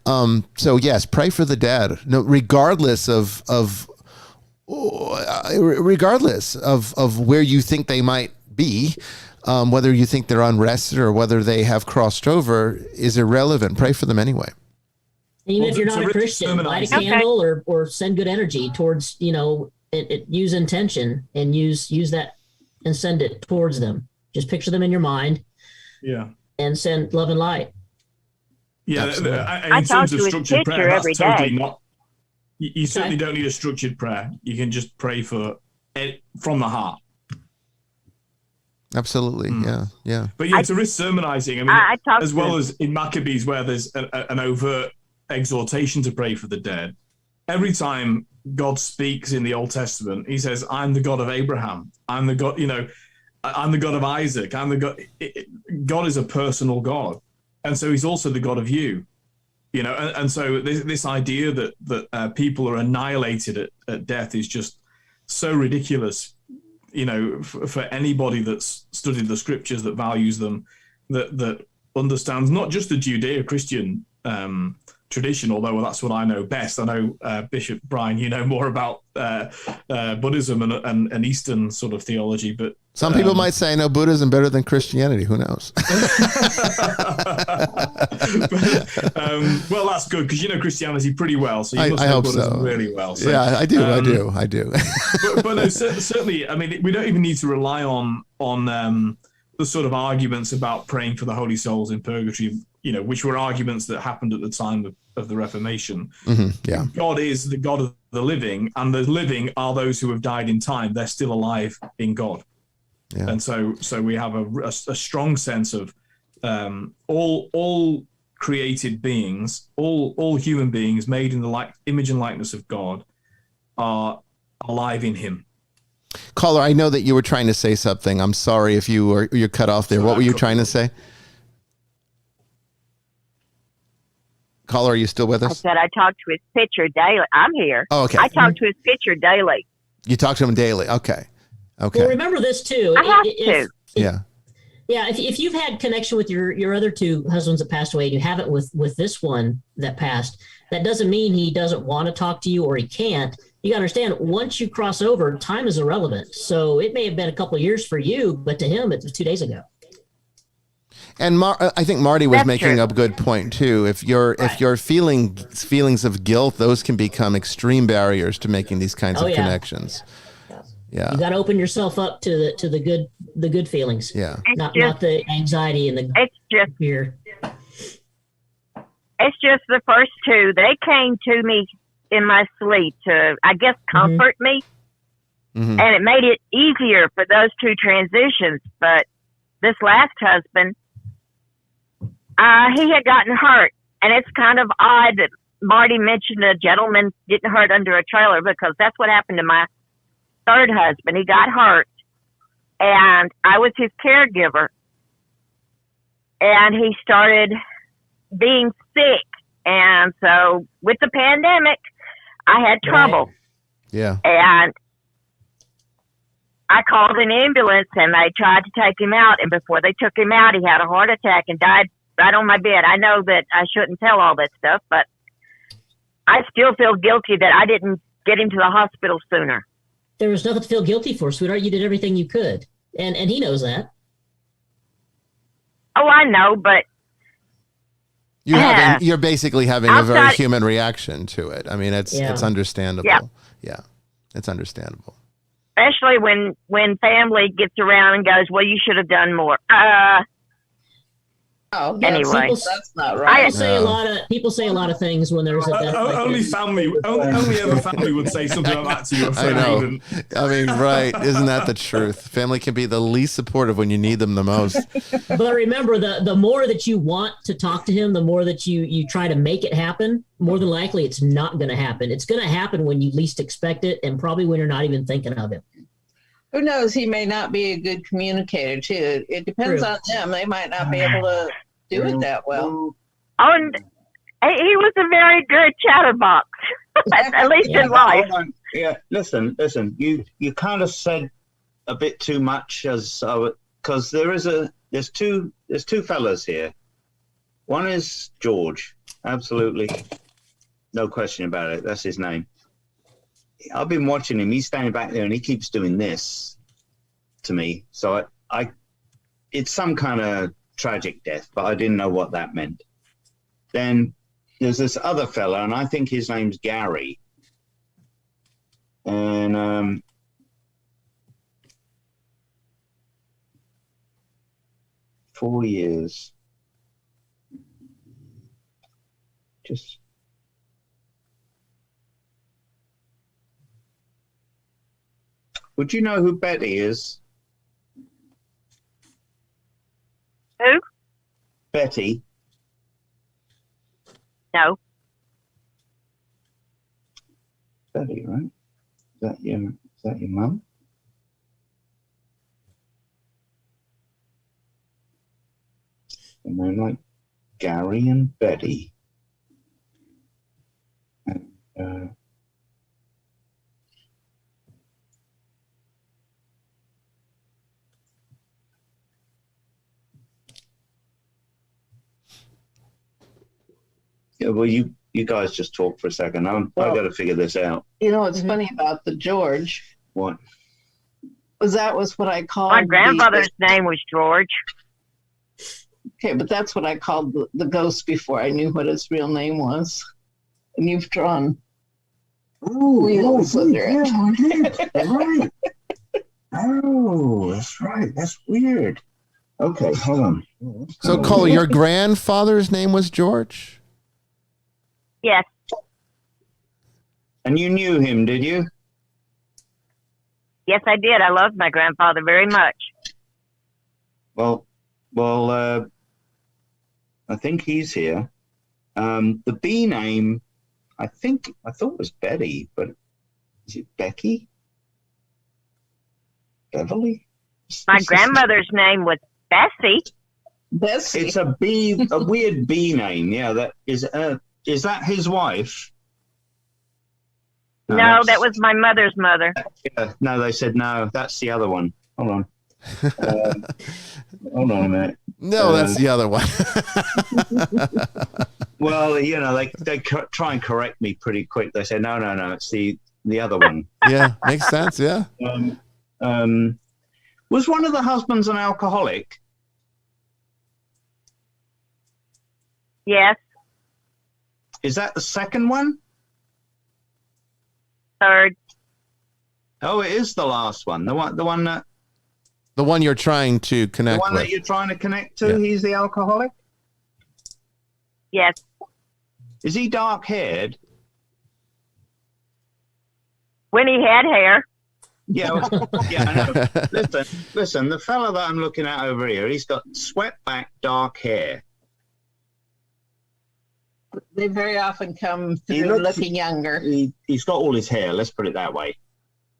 [SPEAKER 1] So yes, pray for the dead, regardless of where you think they might be. Whether you think they're unrested or whether they have crossed over is irrelevant. Pray for them anyway.
[SPEAKER 2] Even if you're not a Christian, light a candle or send good energy towards, use intention and use that and send it towards them. Just picture them in your mind.
[SPEAKER 7] Yeah.
[SPEAKER 2] And send love and light.
[SPEAKER 7] Yeah. In terms of structured prayer, that's totally not. You certainly don't need a structured prayer. You can just pray for it from the heart.
[SPEAKER 1] Absolutely. Yeah.
[SPEAKER 7] But to risk sermonizing, as well as in Maccabees where there's an overt exhortation to pray for the dead, every time God speaks in the Old Testament, he says, I'm the God of Abraham. I'm the God, I'm the God of Isaac. I'm the God. God is a personal God. And so he's also the God of you, and so this idea that people are annihilated at death is just so ridiculous. For anybody that's studied the scriptures, that values them, that understands not just the Judeo-Christian tradition, although that's what I know best. I know, Bishop Bryan, you know more about Buddhism and Eastern sort of theology, but
[SPEAKER 1] some people might say, I know Buddhism better than Christianity. Who knows?
[SPEAKER 7] Well, that's good because you know Christianity pretty well, so you must know Buddhism really well. So,
[SPEAKER 1] yeah, I do.
[SPEAKER 7] but no, certainly, I mean, we don't even need to rely on the sort of arguments about praying for the holy souls in purgatory, which were arguments that happened at the time of the Reformation.
[SPEAKER 1] Mm-hmm, yeah.
[SPEAKER 7] God is the God of the living, and the living are those who have died in time. They're still alive in God. Yeah. And so we have a strong sense of all created beings, all human beings made in the image and likeness of God are alive in Him.
[SPEAKER 1] Caller, I know that you were trying to say something. I'm sorry if you're cut off there. What were you trying to say? Caller, are you still with us?
[SPEAKER 9] I said I talk to his pitcher daily. I'm here.
[SPEAKER 1] Oh, okay.
[SPEAKER 9] I talk to his pitcher daily.
[SPEAKER 1] You talk to him daily. Okay.
[SPEAKER 2] Well, remember this too.
[SPEAKER 9] I have to.
[SPEAKER 2] Yeah. If you've had connection with your other 2 husbands that passed away and you haven't with this one that passed, that doesn't mean he doesn't want to talk to you or he can't. You got to understand, once you cross over, time is irrelevant. So it may have been a couple of years for you, but to him, it was 2 days ago.
[SPEAKER 1] And I think Marty was making a good point too. If you're feelings of guilt, those can become extreme barriers to making these kinds of connections. Yeah. You
[SPEAKER 2] got to open yourself up to the good feelings.
[SPEAKER 1] Yeah.
[SPEAKER 2] Not the anxiety and the fear.
[SPEAKER 9] It's just the first 2. They came to me in my sleep to, I guess, comfort me. Mm-hmm. And it made it easier for those 2 transitions. But this last husband, he had gotten hurt. And it's kind of odd that Marty mentioned a gentleman getting hurt under a trailer, because that's what happened to my 3rd husband. He got hurt, and I was his caregiver, and he started being sick. And so with the pandemic, I had trouble.
[SPEAKER 1] Yeah.
[SPEAKER 9] And I called an ambulance, and they tried to take him out. And before they took him out, he had a heart attack and died right on my bed. I know that I shouldn't tell all that stuff, but I still feel guilty that I didn't
[SPEAKER 10] get him to the hospital sooner.
[SPEAKER 2] There was nothing to feel guilty for, sweetheart. You did everything you could. And he knows that.
[SPEAKER 10] Oh, I know, but
[SPEAKER 1] you're basically having a very human reaction to it. I mean, it's understandable. Yeah, it's understandable.
[SPEAKER 10] Especially when family gets around and goes, well, you should have done more. Anyway,
[SPEAKER 5] that's not right.
[SPEAKER 2] People say a lot of things when there's a death.
[SPEAKER 7] Only other family would say something like that to you.
[SPEAKER 1] I know. I mean, right? Isn't that the truth? Family can be the least supportive when you need them the most.
[SPEAKER 2] But remember, the more that you want to talk to him, the more that you try to make it happen. More than likely, it's not going to happen. It's going to happen when you least expect it, and probably when you're not even thinking of it.
[SPEAKER 5] Who knows? He may not be a good communicator too. It depends on them. They might not be able to do it that well.
[SPEAKER 10] Oh, and he was a very good chatterbox, at least in life.
[SPEAKER 4] Yeah, listen. You kind of said a bit too much, because there's two fellas here. One is George, absolutely, no question about it. That's his name. I've been watching him. He's standing back there and he keeps doing this to me. So it's some kind of tragic death, but I didn't know what that meant. Then there's this other fella, and I think his name's Gary. And 4 years. Would you know who Betty is?
[SPEAKER 10] Who?
[SPEAKER 4] Betty.
[SPEAKER 10] No.
[SPEAKER 4] Betty, right? Is that your mum? And they're like Gary and Betty. And, yeah, well, you guys just talk for a second. I got to figure this out.
[SPEAKER 5] You know what's funny about the George?
[SPEAKER 4] What?
[SPEAKER 5] That was what I called.
[SPEAKER 10] My grandfather's name was George.
[SPEAKER 5] Okay, but that's what I called the ghost before I knew what his real name was. And you've drawn wheels under it.
[SPEAKER 4] Right. Oh, that's right. That's weird. Okay, hold on.
[SPEAKER 1] So, Cole, your grandfather's name was George?
[SPEAKER 10] Yes.
[SPEAKER 4] And you knew him, did you?
[SPEAKER 10] Yes, I did. I loved my grandfather very much.
[SPEAKER 4] Well, I think he's here. The B name, I thought it was Betty, but is it Becky? Beverly?
[SPEAKER 10] My grandmother's name was Bessie.
[SPEAKER 5] Bessie.
[SPEAKER 4] It's a weird B name. Yeah, that is that his wife?
[SPEAKER 10] No, that was my mother's mother.
[SPEAKER 4] No, they said no. That's the other one. Hold on. Hold on a minute.
[SPEAKER 1] No, that's the other one.
[SPEAKER 4] Well, you know, they try and correct me pretty quick. They say no, it's the other one.
[SPEAKER 1] Yeah, makes sense. Yeah.
[SPEAKER 4] Was one of the husbands an alcoholic?
[SPEAKER 10] Yes.
[SPEAKER 4] Is that the second one?
[SPEAKER 10] Third.
[SPEAKER 4] Oh, it is the last one. The one
[SPEAKER 1] you're trying to connect with.
[SPEAKER 4] The one that you're trying to connect to. Yeah. He's the alcoholic.
[SPEAKER 10] Yes.
[SPEAKER 4] Is he dark-haired?
[SPEAKER 10] When he had hair.
[SPEAKER 4] Yeah, I know. Listen, the fellow that I'm looking at over here, he's got swept back dark hair.
[SPEAKER 5] They very often come through looking younger.
[SPEAKER 4] He's got all his hair, let's put it that way.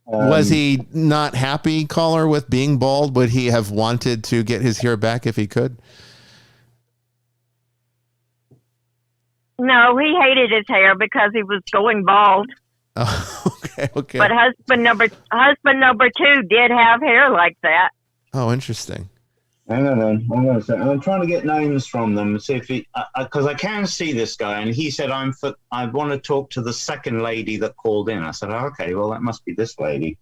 [SPEAKER 1] Was he not happy, caller, with being bald? Would he have wanted to get his hair back if he could?
[SPEAKER 10] No, he hated his hair because he was going bald.
[SPEAKER 1] Oh, okay.
[SPEAKER 10] But husband number two did have hair like that.
[SPEAKER 1] Oh, interesting.
[SPEAKER 4] Hang on, then. Hang on a second. I'm trying to get names from them. See if because I can see this guy, and he said I want to talk to the second lady that called in. I said, oh, okay, well that must be this lady.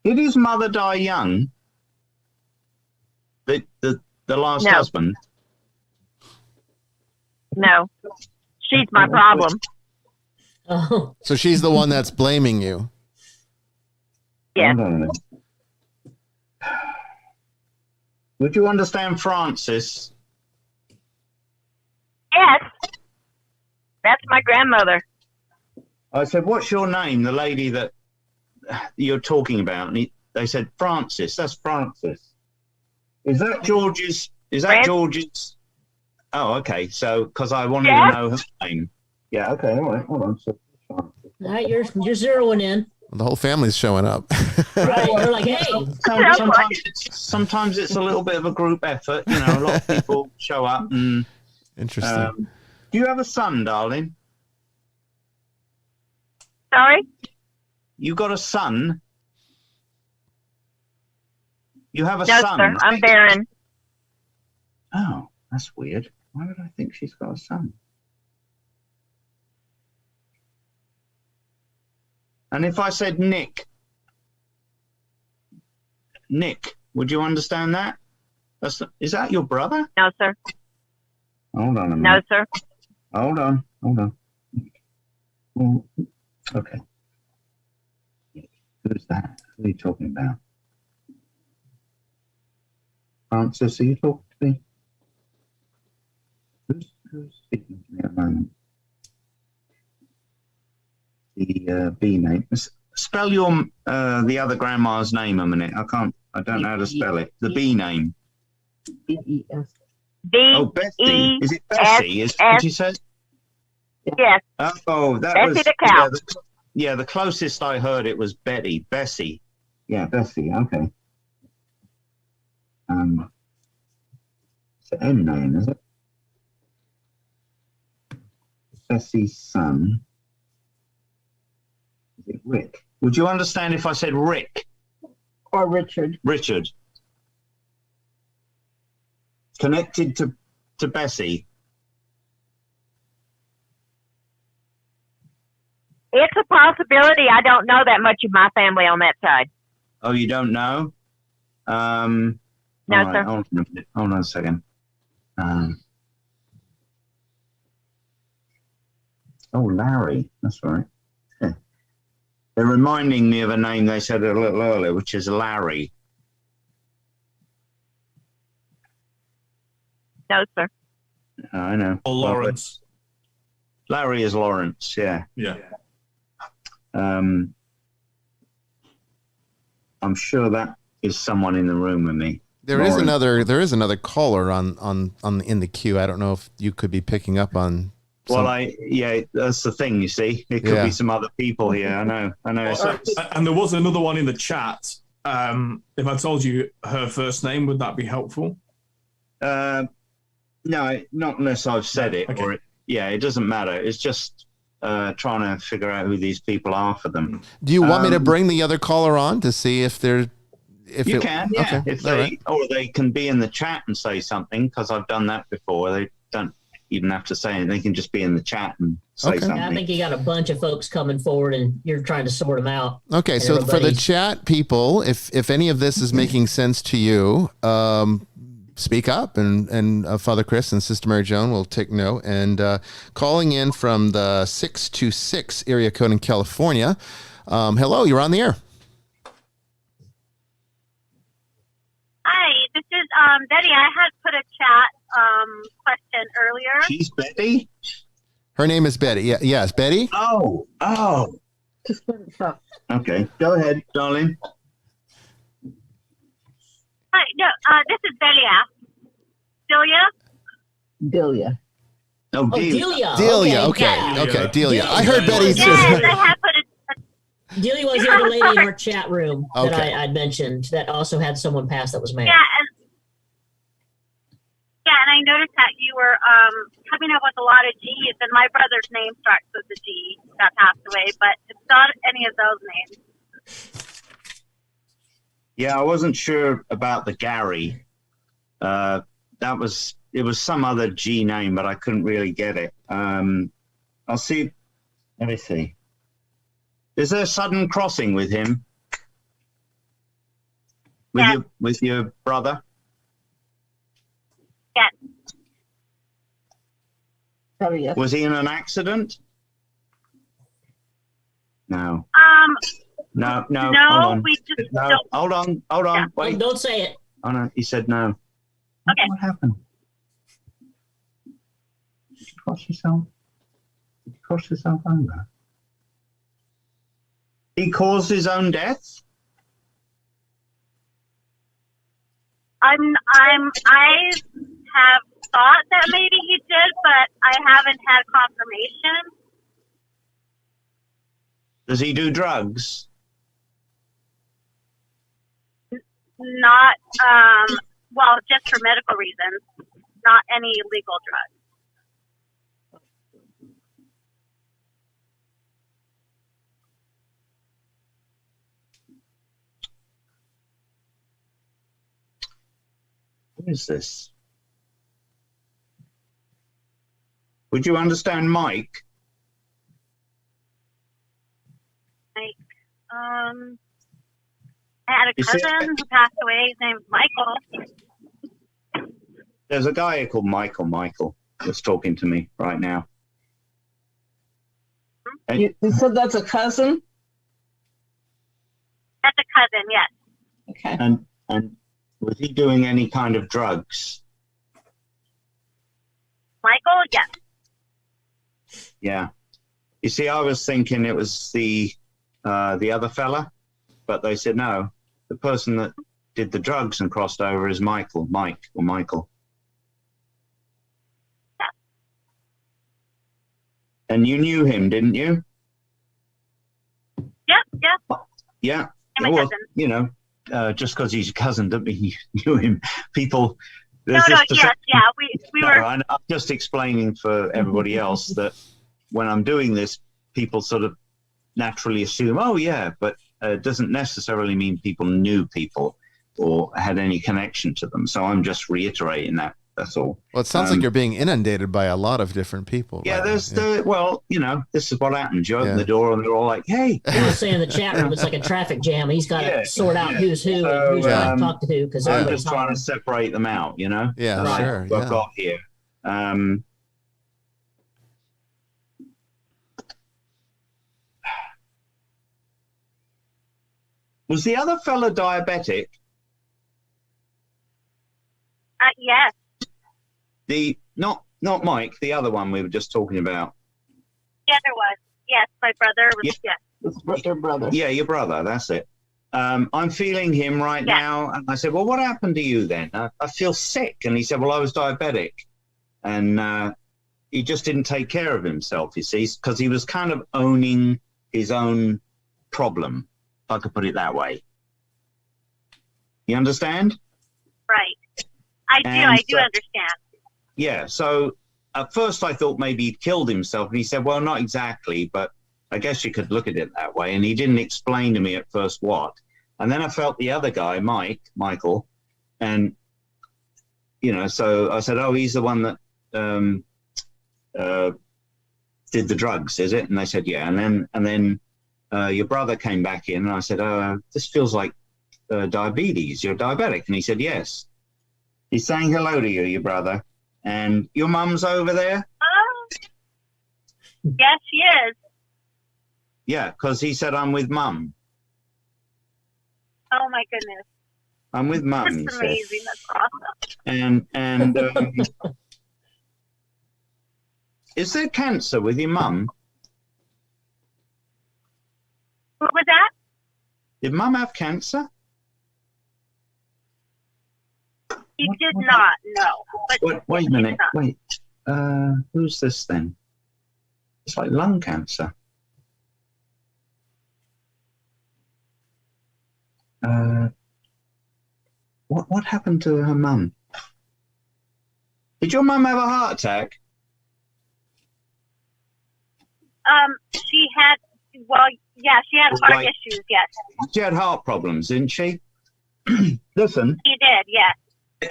[SPEAKER 4] Did his mother die young? The last husband?
[SPEAKER 10] No. She's my problem.
[SPEAKER 2] Oh.
[SPEAKER 1] So she's the one that's blaming you.
[SPEAKER 10] Yeah.
[SPEAKER 4] Would you understand Francis?
[SPEAKER 10] Yes. That's my grandmother.
[SPEAKER 4] I said, what's your name? The lady that you're talking about. And they said, Francis. That's Francis. Is that George's? Is that George's? Oh, okay. So, because I wanted to know her name. Yeah, okay. All right. Hold on. So,
[SPEAKER 2] All right, you're zeroing in.
[SPEAKER 1] The whole family's showing up.
[SPEAKER 2] Right. They're like, hey.
[SPEAKER 4] Sometimes it's a little bit of a group effort. You know, a lot of people show up. And,
[SPEAKER 1] Interesting.
[SPEAKER 4] Do you have a son, darling?
[SPEAKER 10] Sorry?
[SPEAKER 4] You got a son? You have a
[SPEAKER 10] No,
[SPEAKER 4] son?
[SPEAKER 10] sir. I'm barren.
[SPEAKER 4] Oh, that's weird. Why would I think she's got a son? And if I said Nick, would you understand that? Is that your brother?
[SPEAKER 10] No, sir.
[SPEAKER 4] Hold on a minute.
[SPEAKER 10] No, sir.
[SPEAKER 4] Hold on. Okay. Who's that? Who are you talking about? Francis, are you talking to me? Who's speaking to me at the moment? The B name. Spell your the other grandma's name a minute. I don't know how to spell it. The B name.
[SPEAKER 3] B-E-S.
[SPEAKER 4] Oh, Bessie. Is it Bessie? Is what you said?
[SPEAKER 10] Yes.
[SPEAKER 4] Oh, that
[SPEAKER 10] Bessie
[SPEAKER 4] was
[SPEAKER 10] the cow.
[SPEAKER 4] Yeah, the closest I heard it was Betty. Bessie. Yeah, Bessie. Okay. It's an M name, is it? Bessie's son. Is it Rick? Would you understand if I said Rick?
[SPEAKER 3] Or Richard.
[SPEAKER 4] Richard. Connected to Bessie.
[SPEAKER 10] It's a possibility. I don't know that much of my family on that side.
[SPEAKER 4] Oh, you don't know?
[SPEAKER 10] No,
[SPEAKER 4] right,
[SPEAKER 10] sir.
[SPEAKER 4] Hold on a second. Larry. That's right. Yeah. They're reminding me of a name they said a little earlier, which is Larry.
[SPEAKER 10] No, sir.
[SPEAKER 4] I know.
[SPEAKER 7] Or Lawrence.
[SPEAKER 4] Larry is Lawrence, yeah.
[SPEAKER 7] Yeah.
[SPEAKER 4] I'm sure that is someone in the room with me.
[SPEAKER 1] There is another caller on in the queue. I don't know if you could be picking up on.
[SPEAKER 4] Well, that's the thing. You see, it could be some other people here. I know.
[SPEAKER 7] And there was another one in the chat. If I told you her first name, would that be helpful?
[SPEAKER 4] No, not unless I've said it. Okay. It doesn't matter. It's just trying to figure out who these people are for them.
[SPEAKER 1] Do you want me to bring the other caller on to see if they're?
[SPEAKER 4] You can, yeah.
[SPEAKER 1] Okay.
[SPEAKER 4] If they or they can be in the chat and say something, because I've done that before. They don't even have to say anything. They can just be in the chat and say something.
[SPEAKER 2] I think you got a bunch of folks coming forward and you're trying to sort them out.
[SPEAKER 1] Okay, so for the chat people, if any of this is making sense to you, speak up, and Father Chris and Sister Mary Joan will take note. And calling in from the 626 area code in California. Hello, you're on the air.
[SPEAKER 11] Hi, this is Betty. I had put a chat question earlier.
[SPEAKER 4] She's Betty?
[SPEAKER 1] Her name is Betty. Yeah, yes, Betty.
[SPEAKER 4] Oh. Okay, go ahead, darling.
[SPEAKER 11] Hi, no, this is Delia.
[SPEAKER 3] Delia.
[SPEAKER 4] Oh, Delia.
[SPEAKER 1] Delia. Okay, Delia. I heard Betty too.
[SPEAKER 11] Yes, I have put
[SPEAKER 2] Delia was the other lady in our chat room that I'd mentioned that also had someone pass that was married.
[SPEAKER 11] Yeah, and I noticed that you were coming up with a lot of G's, and my brother's name starts with a G that passed away, but it's not any of those names.
[SPEAKER 4] Yeah, I wasn't sure about the Gary. It was some other G name, but I couldn't really get it. I'll see. Let me see. Is there sudden crossing with him? With your brother?
[SPEAKER 11] Yes.
[SPEAKER 5] Probably yes.
[SPEAKER 4] Was he in an accident? No. No.
[SPEAKER 11] No,
[SPEAKER 4] Hold on.
[SPEAKER 11] we just
[SPEAKER 4] no.
[SPEAKER 11] don't.
[SPEAKER 4] Hold on.
[SPEAKER 2] Yeah.
[SPEAKER 4] Wait.
[SPEAKER 2] Don't say it.
[SPEAKER 4] Oh no, he said no.
[SPEAKER 11] Okay.
[SPEAKER 4] What happened? Did you cross yourself? Did you cross yourself over? He caused his own death?
[SPEAKER 11] I have thought that maybe he did, but I haven't had confirmation.
[SPEAKER 4] Does he do drugs?
[SPEAKER 11] Not, well, just for medical reasons, not any illegal drugs.
[SPEAKER 4] What is this? Would you understand Mike?
[SPEAKER 11] I had a cousin who passed away. His name's Michael.
[SPEAKER 4] There's a guy called Michael that's talking to me right now.
[SPEAKER 5] You said that's a cousin?
[SPEAKER 11] That's a cousin, yes.
[SPEAKER 5] Okay.
[SPEAKER 4] And was he doing any kind of drugs?
[SPEAKER 11] Michael, yes.
[SPEAKER 4] Yeah. You see, I was thinking it was the other fella, but they said no. The person that did the drugs and crossed over is Mike.
[SPEAKER 11] Yeah.
[SPEAKER 4] And you knew him, didn't you?
[SPEAKER 11] Yep, yeah.
[SPEAKER 4] Yeah.
[SPEAKER 11] And my
[SPEAKER 4] Well,
[SPEAKER 11] cousin.
[SPEAKER 4] you know, just because he's your cousin doesn't mean you knew him. People.
[SPEAKER 11] No, yes, yeah. We were.
[SPEAKER 4] I'm just explaining for everybody else that when I'm doing this, people sort of naturally assume, oh yeah, but it doesn't necessarily mean people knew people or had any connection to them. So I'm just reiterating that. That's all.
[SPEAKER 1] Well, it sounds like you're being inundated by a lot of different people.
[SPEAKER 4] Yeah, well, you know, this is what happens. You open the door and they're all like, hey.
[SPEAKER 2] I was saying in the chat room, it's like a traffic jam. He's got to sort out who's who and who's trying to talk to who. Because
[SPEAKER 4] I'm just trying to separate them out, you know?
[SPEAKER 1] Yeah, sure.
[SPEAKER 4] What I've got here. Was the other fella diabetic?
[SPEAKER 11] Yes.
[SPEAKER 4] Not Mike, the other one we were just talking about.
[SPEAKER 11] Yeah, there was. Yes, my brother was. Yes.
[SPEAKER 5] Your brother.
[SPEAKER 4] Yeah, your brother. That's it. I'm feeling him right now, and I said, "Well, what happened to you then?" I feel sick, and he said, "Well, I was diabetic," and he just didn't take care of himself. You see, because he was kind of owning his own problem, if I could put it that way. You understand?
[SPEAKER 11] Right. I do understand.
[SPEAKER 4] Yeah, so at first I thought maybe he'd killed himself, and he said, well, not exactly, but I guess you could look at it that way, and he didn't explain to me at first what. And then I felt the other guy, Michael, and, you know, so I said, oh, he's the one that did the drugs, is it? And they said, yeah. And then your brother came back in, and I said, this feels like diabetes. You're diabetic. And he said, yes. He's saying hello to you, your brother. And your mum's over there?
[SPEAKER 11] Yes, she is.
[SPEAKER 4] Yeah, because he said, I'm with mum.
[SPEAKER 11] Oh, my goodness.
[SPEAKER 4] I'm with mum,
[SPEAKER 11] That's
[SPEAKER 4] he
[SPEAKER 11] amazing.
[SPEAKER 4] said.
[SPEAKER 11] That's awesome.
[SPEAKER 4] And is there cancer with your mum?
[SPEAKER 11] What was that?
[SPEAKER 4] Did mum have cancer?
[SPEAKER 11] He did not, no. But
[SPEAKER 4] Wait a minute. Wait. Who's this then? It's like lung cancer. What happened to her mum? Did your mum have a heart attack?
[SPEAKER 11] She had, well, yeah, she had heart issues, yes.
[SPEAKER 4] She had heart problems, didn't she? listen.
[SPEAKER 11] He did, yes.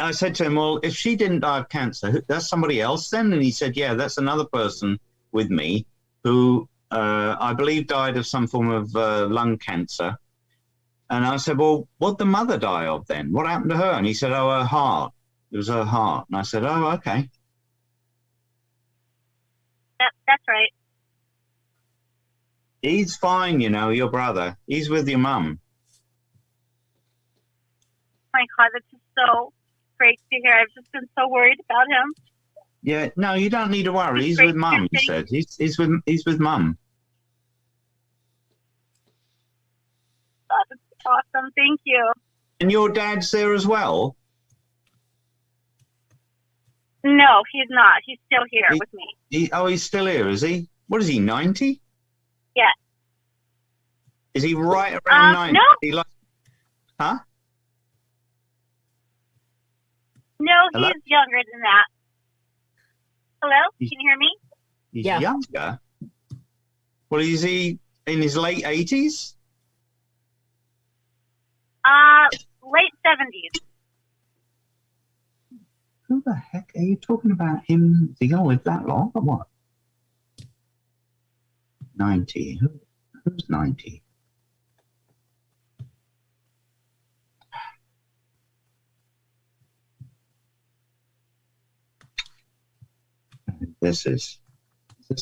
[SPEAKER 4] I said to him, well, if she didn't die of cancer, that's somebody else then? And he said, yeah, that's another person with me who I believe died of some form of lung cancer. And I said, well, what'd the mother die of then? What happened to her? And he said, oh, her heart. It was her heart. And I said, oh, okay.
[SPEAKER 11] That's right.
[SPEAKER 4] He's fine, your brother. He's with your mum.
[SPEAKER 11] Oh my God, this is so great to hear. I've just been so worried about him.
[SPEAKER 4] Yeah, no, you don't need to worry. He's with mum, he said. He's with mum.
[SPEAKER 11] Oh, that's awesome. Thank you.
[SPEAKER 4] And your dad's there as well?
[SPEAKER 11] No, he's not. He's still here with me.
[SPEAKER 4] He's still here, is he? What is he, 90?
[SPEAKER 11] Yeah.
[SPEAKER 4] Is he right around 90?
[SPEAKER 11] No.
[SPEAKER 4] Huh?
[SPEAKER 11] No,
[SPEAKER 4] Hello?
[SPEAKER 11] he's younger than that. Hello? Can you hear me?
[SPEAKER 4] He's younger? Well, is he in his late 80s?
[SPEAKER 11] Late 70s.
[SPEAKER 4] Who the heck are you talking about him? Is he going to live that long or what? 90. Who's 90? Is this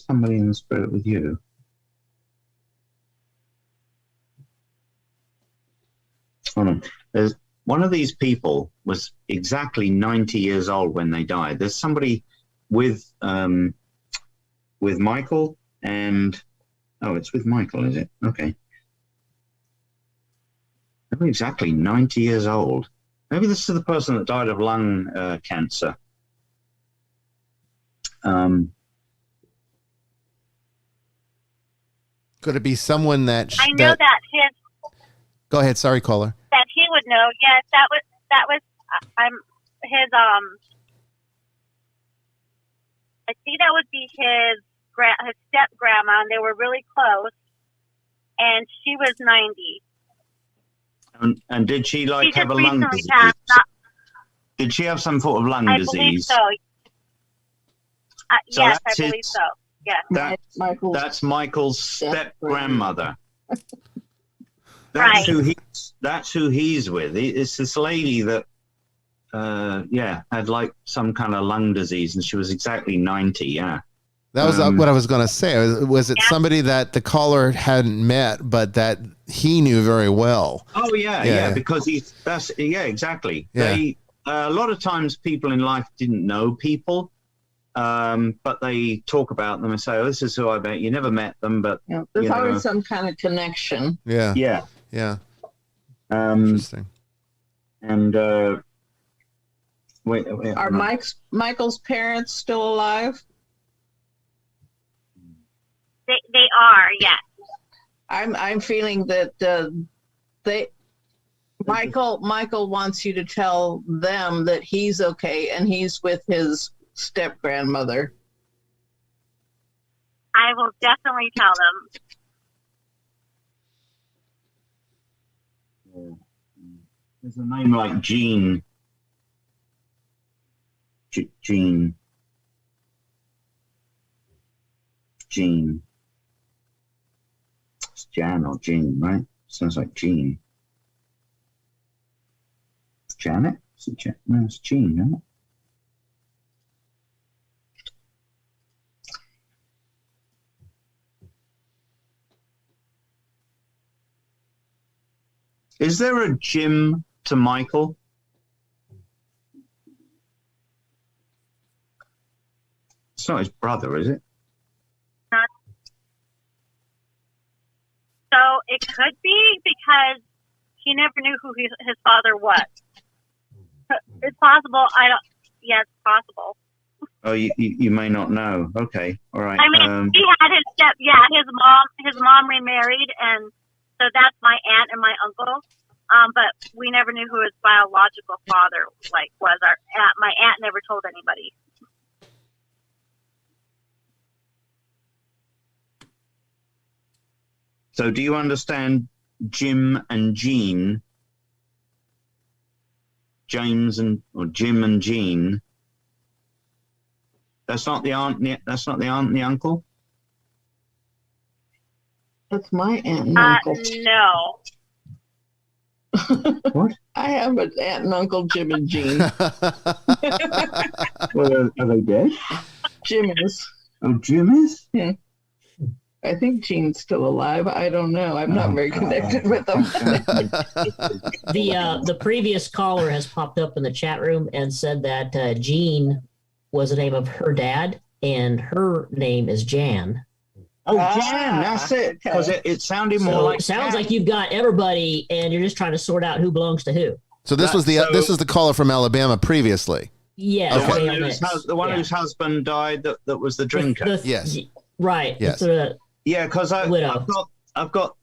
[SPEAKER 4] somebody in the spirit with you? Hold on. There's one of these people was exactly 90 years old when they died. There's somebody with Michael and it's with Michael, is it? Okay. They're exactly 90 years old. Maybe this is the person that died of lung cancer.
[SPEAKER 1] Could it be someone that
[SPEAKER 11] I know that his.
[SPEAKER 1] Go ahead. Sorry, caller.
[SPEAKER 11] That he would know. Yes, that was. His. I think that would be his step grandma, and they were really close. And she was 90.
[SPEAKER 4] And did she have a lung disease? Did she have some sort of lung disease?
[SPEAKER 11] I believe so. Yes, I believe so. Yeah.
[SPEAKER 4] That's Michael's step grandmother.
[SPEAKER 11] Right.
[SPEAKER 4] That's who he's with. It's this lady that, had some kind of lung disease, and she was exactly 90. Yeah.
[SPEAKER 1] That was what I was going to say. Was it somebody that the caller hadn't met, but that he knew very well?
[SPEAKER 4] Oh yeah. Because exactly.
[SPEAKER 1] Yeah.
[SPEAKER 4] A lot of times people in life didn't know people. But they talk about them and say, "Oh, this is who I met." You never met them, but
[SPEAKER 5] there's always some kind of connection.
[SPEAKER 1] Yeah. Interesting.
[SPEAKER 4] And wait.
[SPEAKER 5] Are Michael's parents still alive?
[SPEAKER 11] They are. Yes.
[SPEAKER 5] I'm feeling that Michael wants you to tell them that he's okay and he's with his step grandmother.
[SPEAKER 11] I will definitely tell them.
[SPEAKER 4] There's a name like Jean. Jean. It's Jan or Jean, right? Sounds like Jean. Janet? No, it's Jean, isn't it? Is there a Jim to Michael? It's not his brother, is it?
[SPEAKER 11] So it could be because he never knew who his father was. It's possible. Yeah, it's possible.
[SPEAKER 4] Oh, you may not know. Okay, all right.
[SPEAKER 11] I mean, he had his mom remarried, and so that's my aunt and my uncle. But we never knew who his biological father was. My aunt never told anybody.
[SPEAKER 4] So do you understand Jim and Jean James or Jim and Jean. That's not the aunt. That's not the aunt and the uncle.
[SPEAKER 5] That's my aunt and uncle.
[SPEAKER 11] No.
[SPEAKER 4] What?
[SPEAKER 5] I have an aunt and uncle, Jim and Jean.
[SPEAKER 4] Well, are they dead?
[SPEAKER 5] Jim is.
[SPEAKER 4] Oh, Jim is?
[SPEAKER 5] Yeah. I think Jean's still alive. I don't know. I'm not very connected with them.
[SPEAKER 2] The previous caller has popped up in the chat room and said that Jean was the name of her dad, and her name is Jan.
[SPEAKER 4] Oh, Jan, that's it. Because it sounded more like.
[SPEAKER 2] It sounds like you've got everybody, and you're just trying to sort out who belongs to who.
[SPEAKER 1] So this was the caller from Alabama previously.
[SPEAKER 2] Yeah,
[SPEAKER 4] the one whose husband died. That was the drinker.
[SPEAKER 1] Yes.
[SPEAKER 2] Right.
[SPEAKER 1] Yes.
[SPEAKER 4] Yeah, because I've got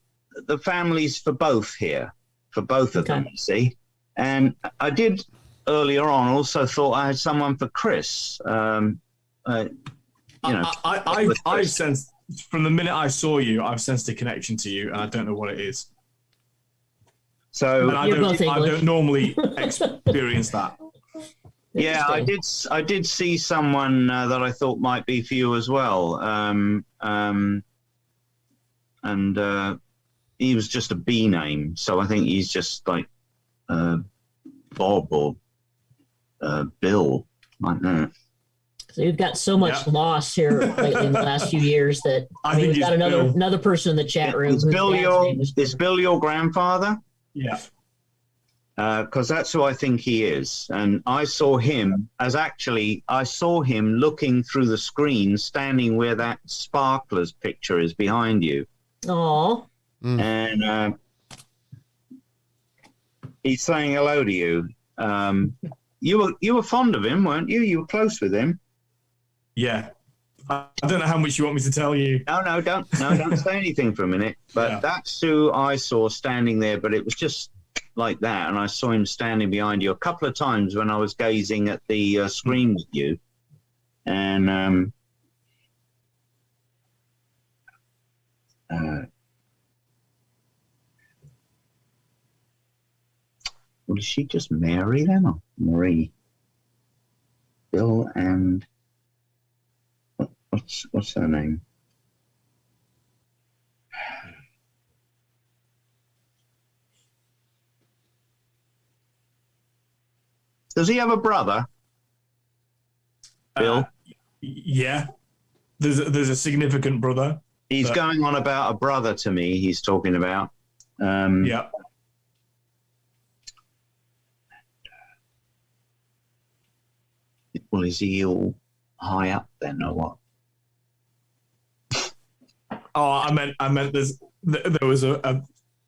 [SPEAKER 4] the families for both here, for both of them, you see. And I did earlier on also thought I had someone for Chris.
[SPEAKER 7] I sensed from the minute I saw you, I've sensed a connection to you, and I don't know what it is.
[SPEAKER 4] So
[SPEAKER 7] I don't normally experience that.
[SPEAKER 4] Yeah, I did see someone that I thought might be for you as well. And he was just a B name, so I think he's just like Bob or Bill, like that.
[SPEAKER 2] So you've got so much loss here lately in the last few years that we've got another person in the chat room.
[SPEAKER 4] Is Bill your grandfather?
[SPEAKER 7] Yeah.
[SPEAKER 4] Because that's who I think he is. And I saw him looking through the screen, standing where that Sparklers picture is behind you.
[SPEAKER 2] Oh.
[SPEAKER 4] And he's saying hello to you. You were fond of him, weren't you? You were close with him.
[SPEAKER 7] Yeah. I don't know how much you want me to tell you.
[SPEAKER 4] No, don't say anything for a minute. But that's who I saw standing there. But it was just like that, and I saw him standing behind you a couple of times when I was gazing at the screen with you. And well, is she just Mary then, or Marie? Bill and what's her name? Does he have a brother? Bill?
[SPEAKER 7] Yeah. There's a significant brother.
[SPEAKER 4] He's going on about a brother to me, he's talking about.
[SPEAKER 7] Yeah.
[SPEAKER 4] Well, is he all high up then, or what?
[SPEAKER 7] Oh, I meant there was a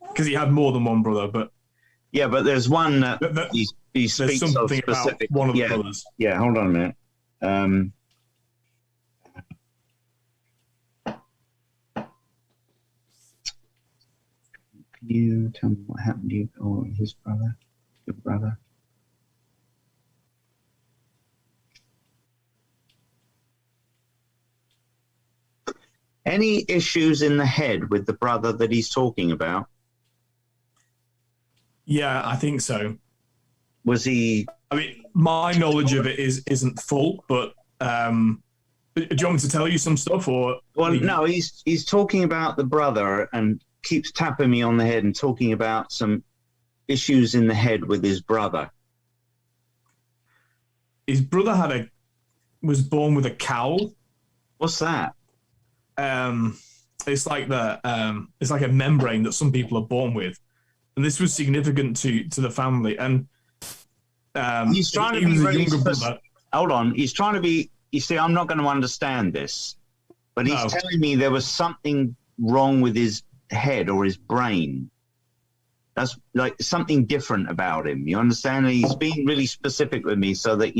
[SPEAKER 7] because he had more than one brother, but
[SPEAKER 4] yeah, but there's one that he speaks of specific.
[SPEAKER 7] About one of the brothers.
[SPEAKER 4] Yeah, hold on a minute. Can you tell me what happened to you or his brother, your brother? Any issues in the head with the brother that he's talking about?
[SPEAKER 7] Yeah, I think so.
[SPEAKER 4] Was he?
[SPEAKER 7] I mean, my knowledge of it isn't full, but do you want me to tell you some stuff, or?
[SPEAKER 4] Well, no, he's talking about the brother and keeps tapping me on the head and talking about some issues in the head with his brother.
[SPEAKER 7] His brother was born with a cowl.
[SPEAKER 4] What's that?
[SPEAKER 7] It's like it's like a membrane that some people are born with, and this was significant to the family. And
[SPEAKER 4] he's trying to be really hold on. He's trying to be. You see, I'm not going to understand this, but he's telling me there was something wrong with his head or his brain. That's like something different about him. You understand? He's being really specific with me so that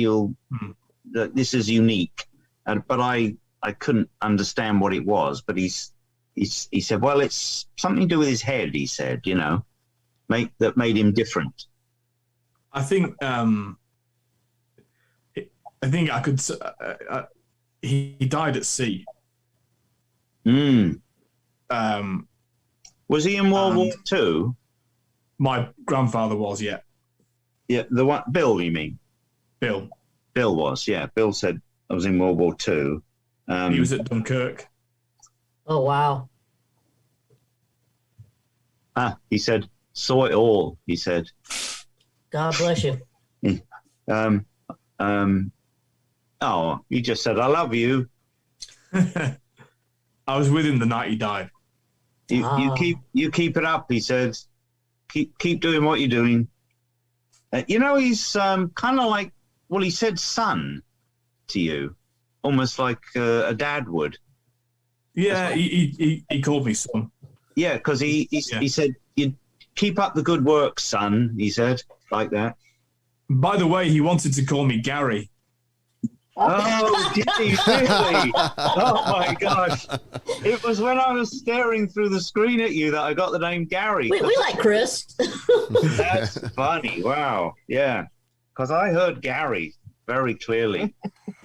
[SPEAKER 4] that this is unique. But I couldn't understand what it was. But he said, well, it's something to do with his head. He said, that made him different.
[SPEAKER 7] I think I could. He died at sea.
[SPEAKER 4] Was he in World War II?
[SPEAKER 7] My grandfather was, yeah.
[SPEAKER 4] Yeah, the one, Bill, you mean?
[SPEAKER 7] Bill.
[SPEAKER 4] Bill was, yeah. Bill said I was in World War II.
[SPEAKER 7] He was at Dunkirk.
[SPEAKER 2] Oh, wow.
[SPEAKER 4] He said, saw it all, he said.
[SPEAKER 2] God bless you.
[SPEAKER 4] Oh, he just said, I love you.
[SPEAKER 7] I was with him the night he died.
[SPEAKER 4] You keep it up, he said. Keep doing what you're doing. He's kind of like, well, he said son to you, almost like a dad would.
[SPEAKER 7] Yeah, he called me son.
[SPEAKER 4] Yeah, because he said, you keep up the good work, son, he said, like that.
[SPEAKER 7] By the way, he wanted to call me Gary.
[SPEAKER 4] Oh, did he really? Oh, my gosh. It was when I was staring through the screen at you that I got the name Gary.
[SPEAKER 2] We like Chris.
[SPEAKER 4] That's funny. Wow. Yeah. Because I heard Gary very clearly.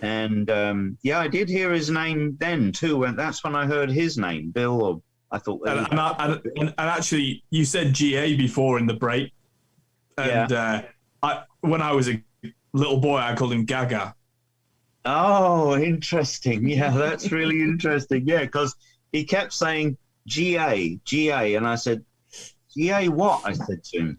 [SPEAKER 4] And, I did hear his name then, too. And that's when I heard his name, Bill. Or I thought...
[SPEAKER 7] And actually, you said GA before in the break. And when I was a little boy, I called him Gaga.
[SPEAKER 4] Oh, interesting. Yeah, that's really interesting. Yeah, because he kept saying GA, and I said, GA what? I said to him.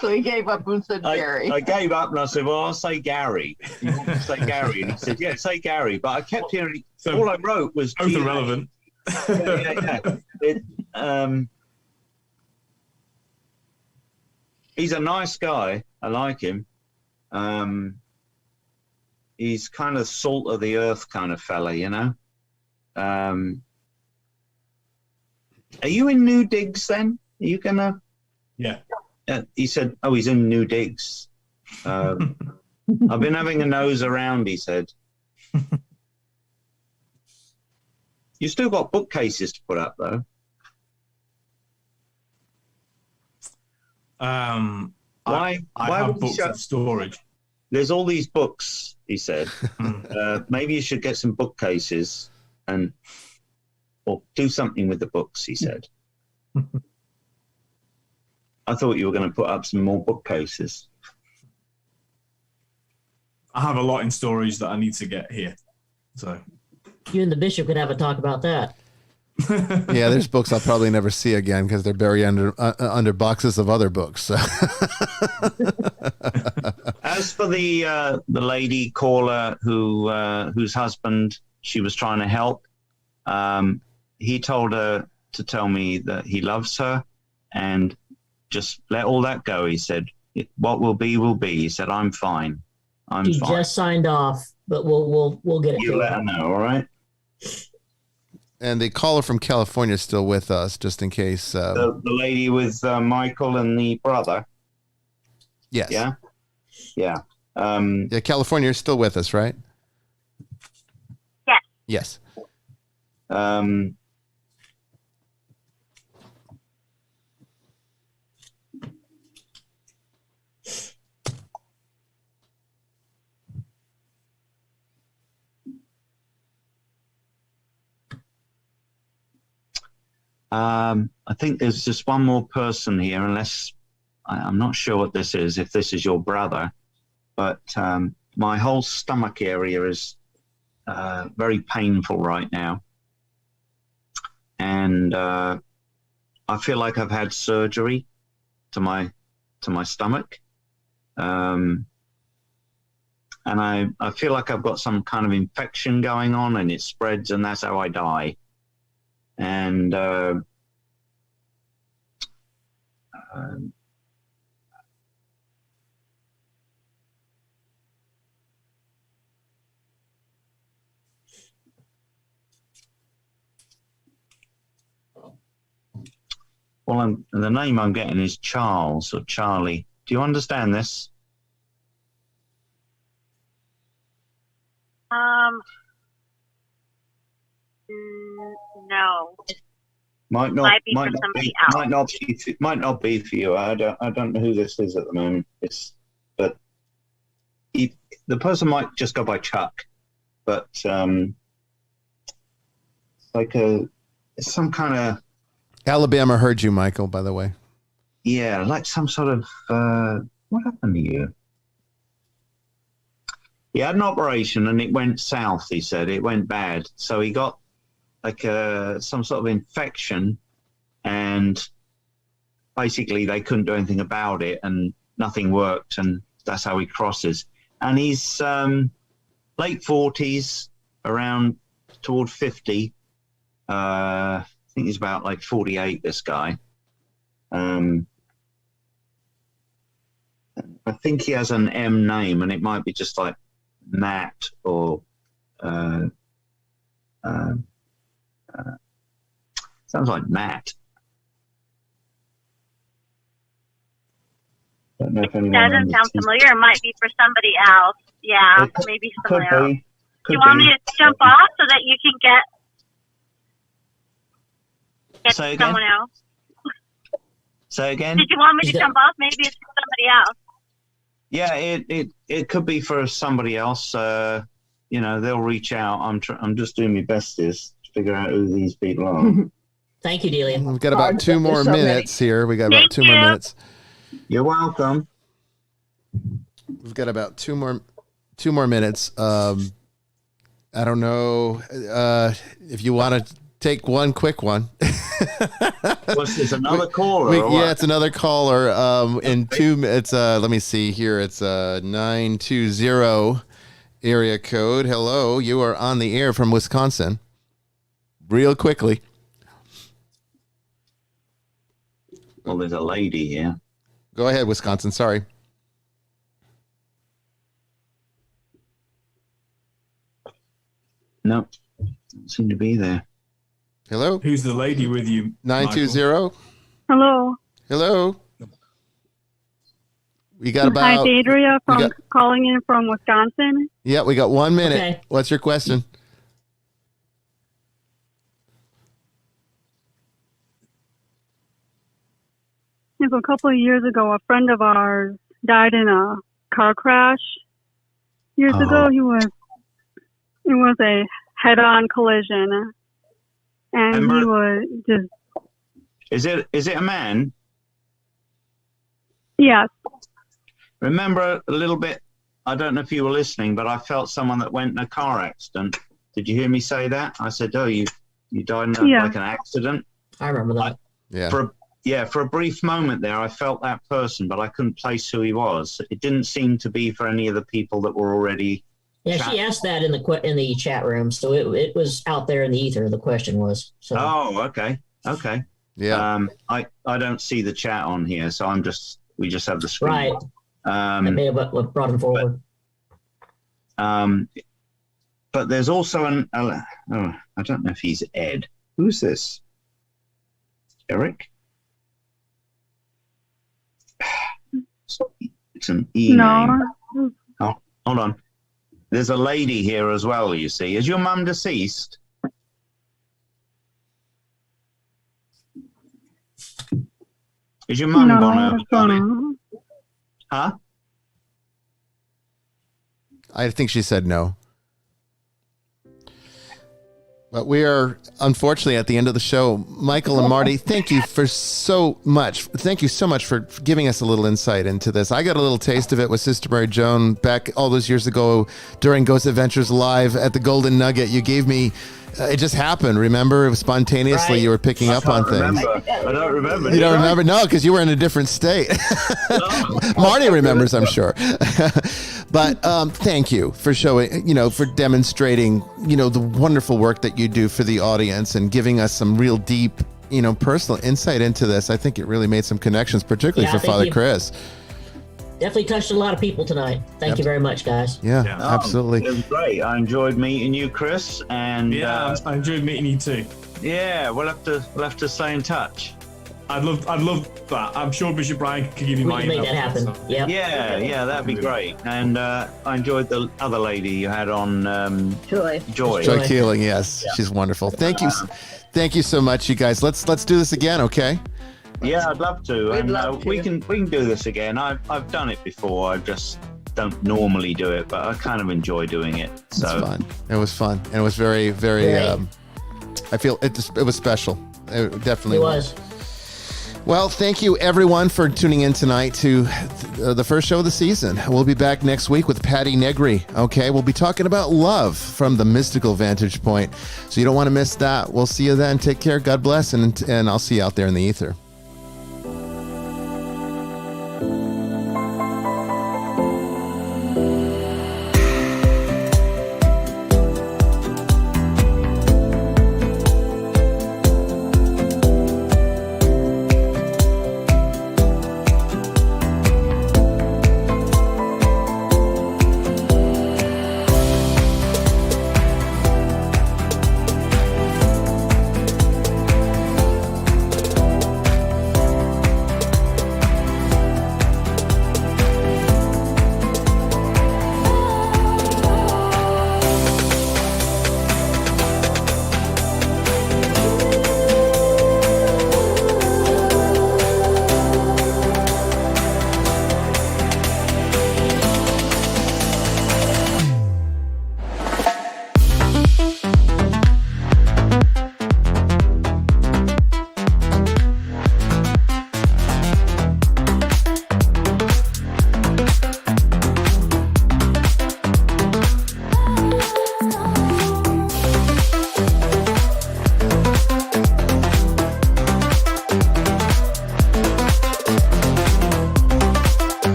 [SPEAKER 5] So he gave up and said Gary.
[SPEAKER 4] I gave up and I said, well, I'll say Gary. You want to say Gary? And he said, yeah, say Gary. But I kept hearing, all I wrote was
[SPEAKER 7] both
[SPEAKER 4] GA.
[SPEAKER 7] Irrelevant.
[SPEAKER 4] Yeah. He's a nice guy. I like him. He's kind of salt of the earth kind of fella, you know. Are you in New Digs then? Are you gonna?
[SPEAKER 7] Yeah.
[SPEAKER 4] He said, "Oh, he's in New Digs." I've been having a nose around. He said. You still got bookcases to put up, though.
[SPEAKER 7] I have books in storage.
[SPEAKER 4] There's all these books, he said. Maybe you should get some bookcases or do something with the books, he said. I thought you were going to put up some more bookcases.
[SPEAKER 7] I have a lot in storage that I need to get here. So
[SPEAKER 2] you and the bishop could have a talk about that.
[SPEAKER 1] Yeah, there's books I'll probably never see again because they're buried under boxes of other books. So.
[SPEAKER 4] As for the lady caller whose husband she was trying to help, he told her to tell me that he loves her and just let all that go. He said, "What will be, will be." He said, "I'm fine.
[SPEAKER 2] She just signed off, but we'll get it.
[SPEAKER 4] You let her know, all right."
[SPEAKER 1] And the caller from California is still with us, just in case.
[SPEAKER 4] The lady with Michael and the brother.
[SPEAKER 1] Yes.
[SPEAKER 4] Yeah. Yeah.
[SPEAKER 1] Yeah, California is still with us, right?
[SPEAKER 11] Yes.
[SPEAKER 1] Yes.
[SPEAKER 4] I think there's just one more person here, unless I'm not sure what this is, if this is your brother, but my whole stomach area is very painful right now. And I feel like I've had surgery to my stomach. And I feel like I've got some kind of infection going on and it spreads and that's how I die. And the name I'm getting is Charles or Charlie. Do you understand this?
[SPEAKER 11] No.
[SPEAKER 4] Might not be for you. I don't know who this is at the moment. The person might just go by Chuck, but it's some kind of.
[SPEAKER 1] Alabama heard you, Michael, by the way.
[SPEAKER 4] yeah, like some sort of, what happened to you? He had an operation and it went south, he said. It went bad. So he got like some sort of infection, and basically they couldn't do anything about it and nothing worked, and that's how he crosses. And he's late 40s, around toward 50. I think he's about like 48, this guy. I think he has an M name, and it might be just like Matt or sounds like Matt. Don't know if anyone
[SPEAKER 11] Doesn't sound familiar. It might be for somebody else. Yeah, maybe someone else. Do you want me to jump off so that you can get someone else?
[SPEAKER 4] Say again?
[SPEAKER 11] Did you want me to jump off? Maybe it's for somebody else.
[SPEAKER 4] Yeah, it could be for somebody else. You know, they'll reach out. I'm just doing my best to figure out who these people are.
[SPEAKER 2] Thank you, Delia.
[SPEAKER 1] We've got about 2 more minutes here. We got about 2 more minutes.
[SPEAKER 4] You're welcome.
[SPEAKER 1] We've got about 2 more minutes. I don't know if you want to take one quick one.
[SPEAKER 4] What's this? Another caller?
[SPEAKER 1] Yeah, it's another caller. In 2 minutes. Let me see here. It's 920 area code. Hello, you are on the air from Wisconsin. Real quickly.
[SPEAKER 4] Well, there's a lady here.
[SPEAKER 1] Go ahead, Wisconsin. Sorry.
[SPEAKER 4] Nope. Doesn't seem to be there.
[SPEAKER 1] Hello?
[SPEAKER 7] Who's the lady with you?
[SPEAKER 1] 920.
[SPEAKER 12] Hello.
[SPEAKER 1] Hello. We got about...
[SPEAKER 12] Hi, it's Adria calling in from Wisconsin.
[SPEAKER 1] Yeah, we got 1 minute.
[SPEAKER 2] Okay.
[SPEAKER 1] What's your question?
[SPEAKER 12] So a couple of years ago, a friend of ours died in a car crash. Years ago, it was a head-on collision, and he was just...
[SPEAKER 4] Is it a man?
[SPEAKER 12] Yes.
[SPEAKER 4] Remember a little bit, I don't know if you were listening, but I felt someone that went in a car accident. Did you hear me say that? I said, oh, you died in like an accident?
[SPEAKER 2] I remember that.
[SPEAKER 1] For
[SPEAKER 4] a brief moment there, I felt that person, but I couldn't place who he was. It didn't seem to be for any of the people that were already...
[SPEAKER 2] Yeah, she asked that in the chat room, so it was out there in the ether, the question was. So.
[SPEAKER 4] Oh, okay.
[SPEAKER 1] Yeah.
[SPEAKER 4] I don't see the chat on here, so we just have the screen.
[SPEAKER 2] Right. That may have what brought him forward.
[SPEAKER 4] But there's also I don't know if he's Ed. Who's this? Eric? It's an E name. Oh, hold on. There's a lady here as well, you see. Is your mum deceased? Is your mum gone over? Huh?
[SPEAKER 1] I think she said no. But we are, unfortunately, at the end of the show. Michael and Marti, thank you so much. Thank you so much for giving us a little insight into this. I got a little taste of it with Sister Mary Joan back all those years ago during Ghost Adventures Live at the Golden Nugget. You gave me, it just happened, remember? It was spontaneously, right. You were picking up on things.
[SPEAKER 4] I don't remember.
[SPEAKER 1] You don't remember? No, because you were in a different state. Marti remembers, I'm sure. But thank you for showing, for demonstrating, the wonderful work that you do for the audience and giving us some real deep, personal insight into this. I think it really made some connections, particularly for Father Chris.
[SPEAKER 2] Definitely touched a lot of people tonight. Thank you very much, guys.
[SPEAKER 1] Yeah, absolutely.
[SPEAKER 4] It was great. I enjoyed meeting you, Chris, and
[SPEAKER 7] I enjoyed meeting you too.
[SPEAKER 4] Yeah, we'll have to stay in touch.
[SPEAKER 7] I'd love that. I'm sure Bishop Bryan could give you my email.
[SPEAKER 2] We can make that happen.
[SPEAKER 7] So.
[SPEAKER 2] Yep.
[SPEAKER 4] Yeah, that'd be great. And I enjoyed the other lady you had on.
[SPEAKER 3] Joy
[SPEAKER 1] Keeling. Yes, she's wonderful. Thank you so much, you guys. Let's do this again, okay?
[SPEAKER 4] Yeah, I'd love to. We can do this again. I've done it before. I just don't normally do it, but I kind of enjoy doing it. So
[SPEAKER 1] it's fun. It was fun, and it was very, very. I feel it was special. It definitely
[SPEAKER 2] was.
[SPEAKER 1] Well, thank you everyone for tuning in tonight to the first show of the season. We'll be back next week with Patty Negri. Okay, we'll be talking about love from the mystical vantage point. So you don't want to miss that. We'll see you then. Take care. God bless. And I'll see you out there in the ether.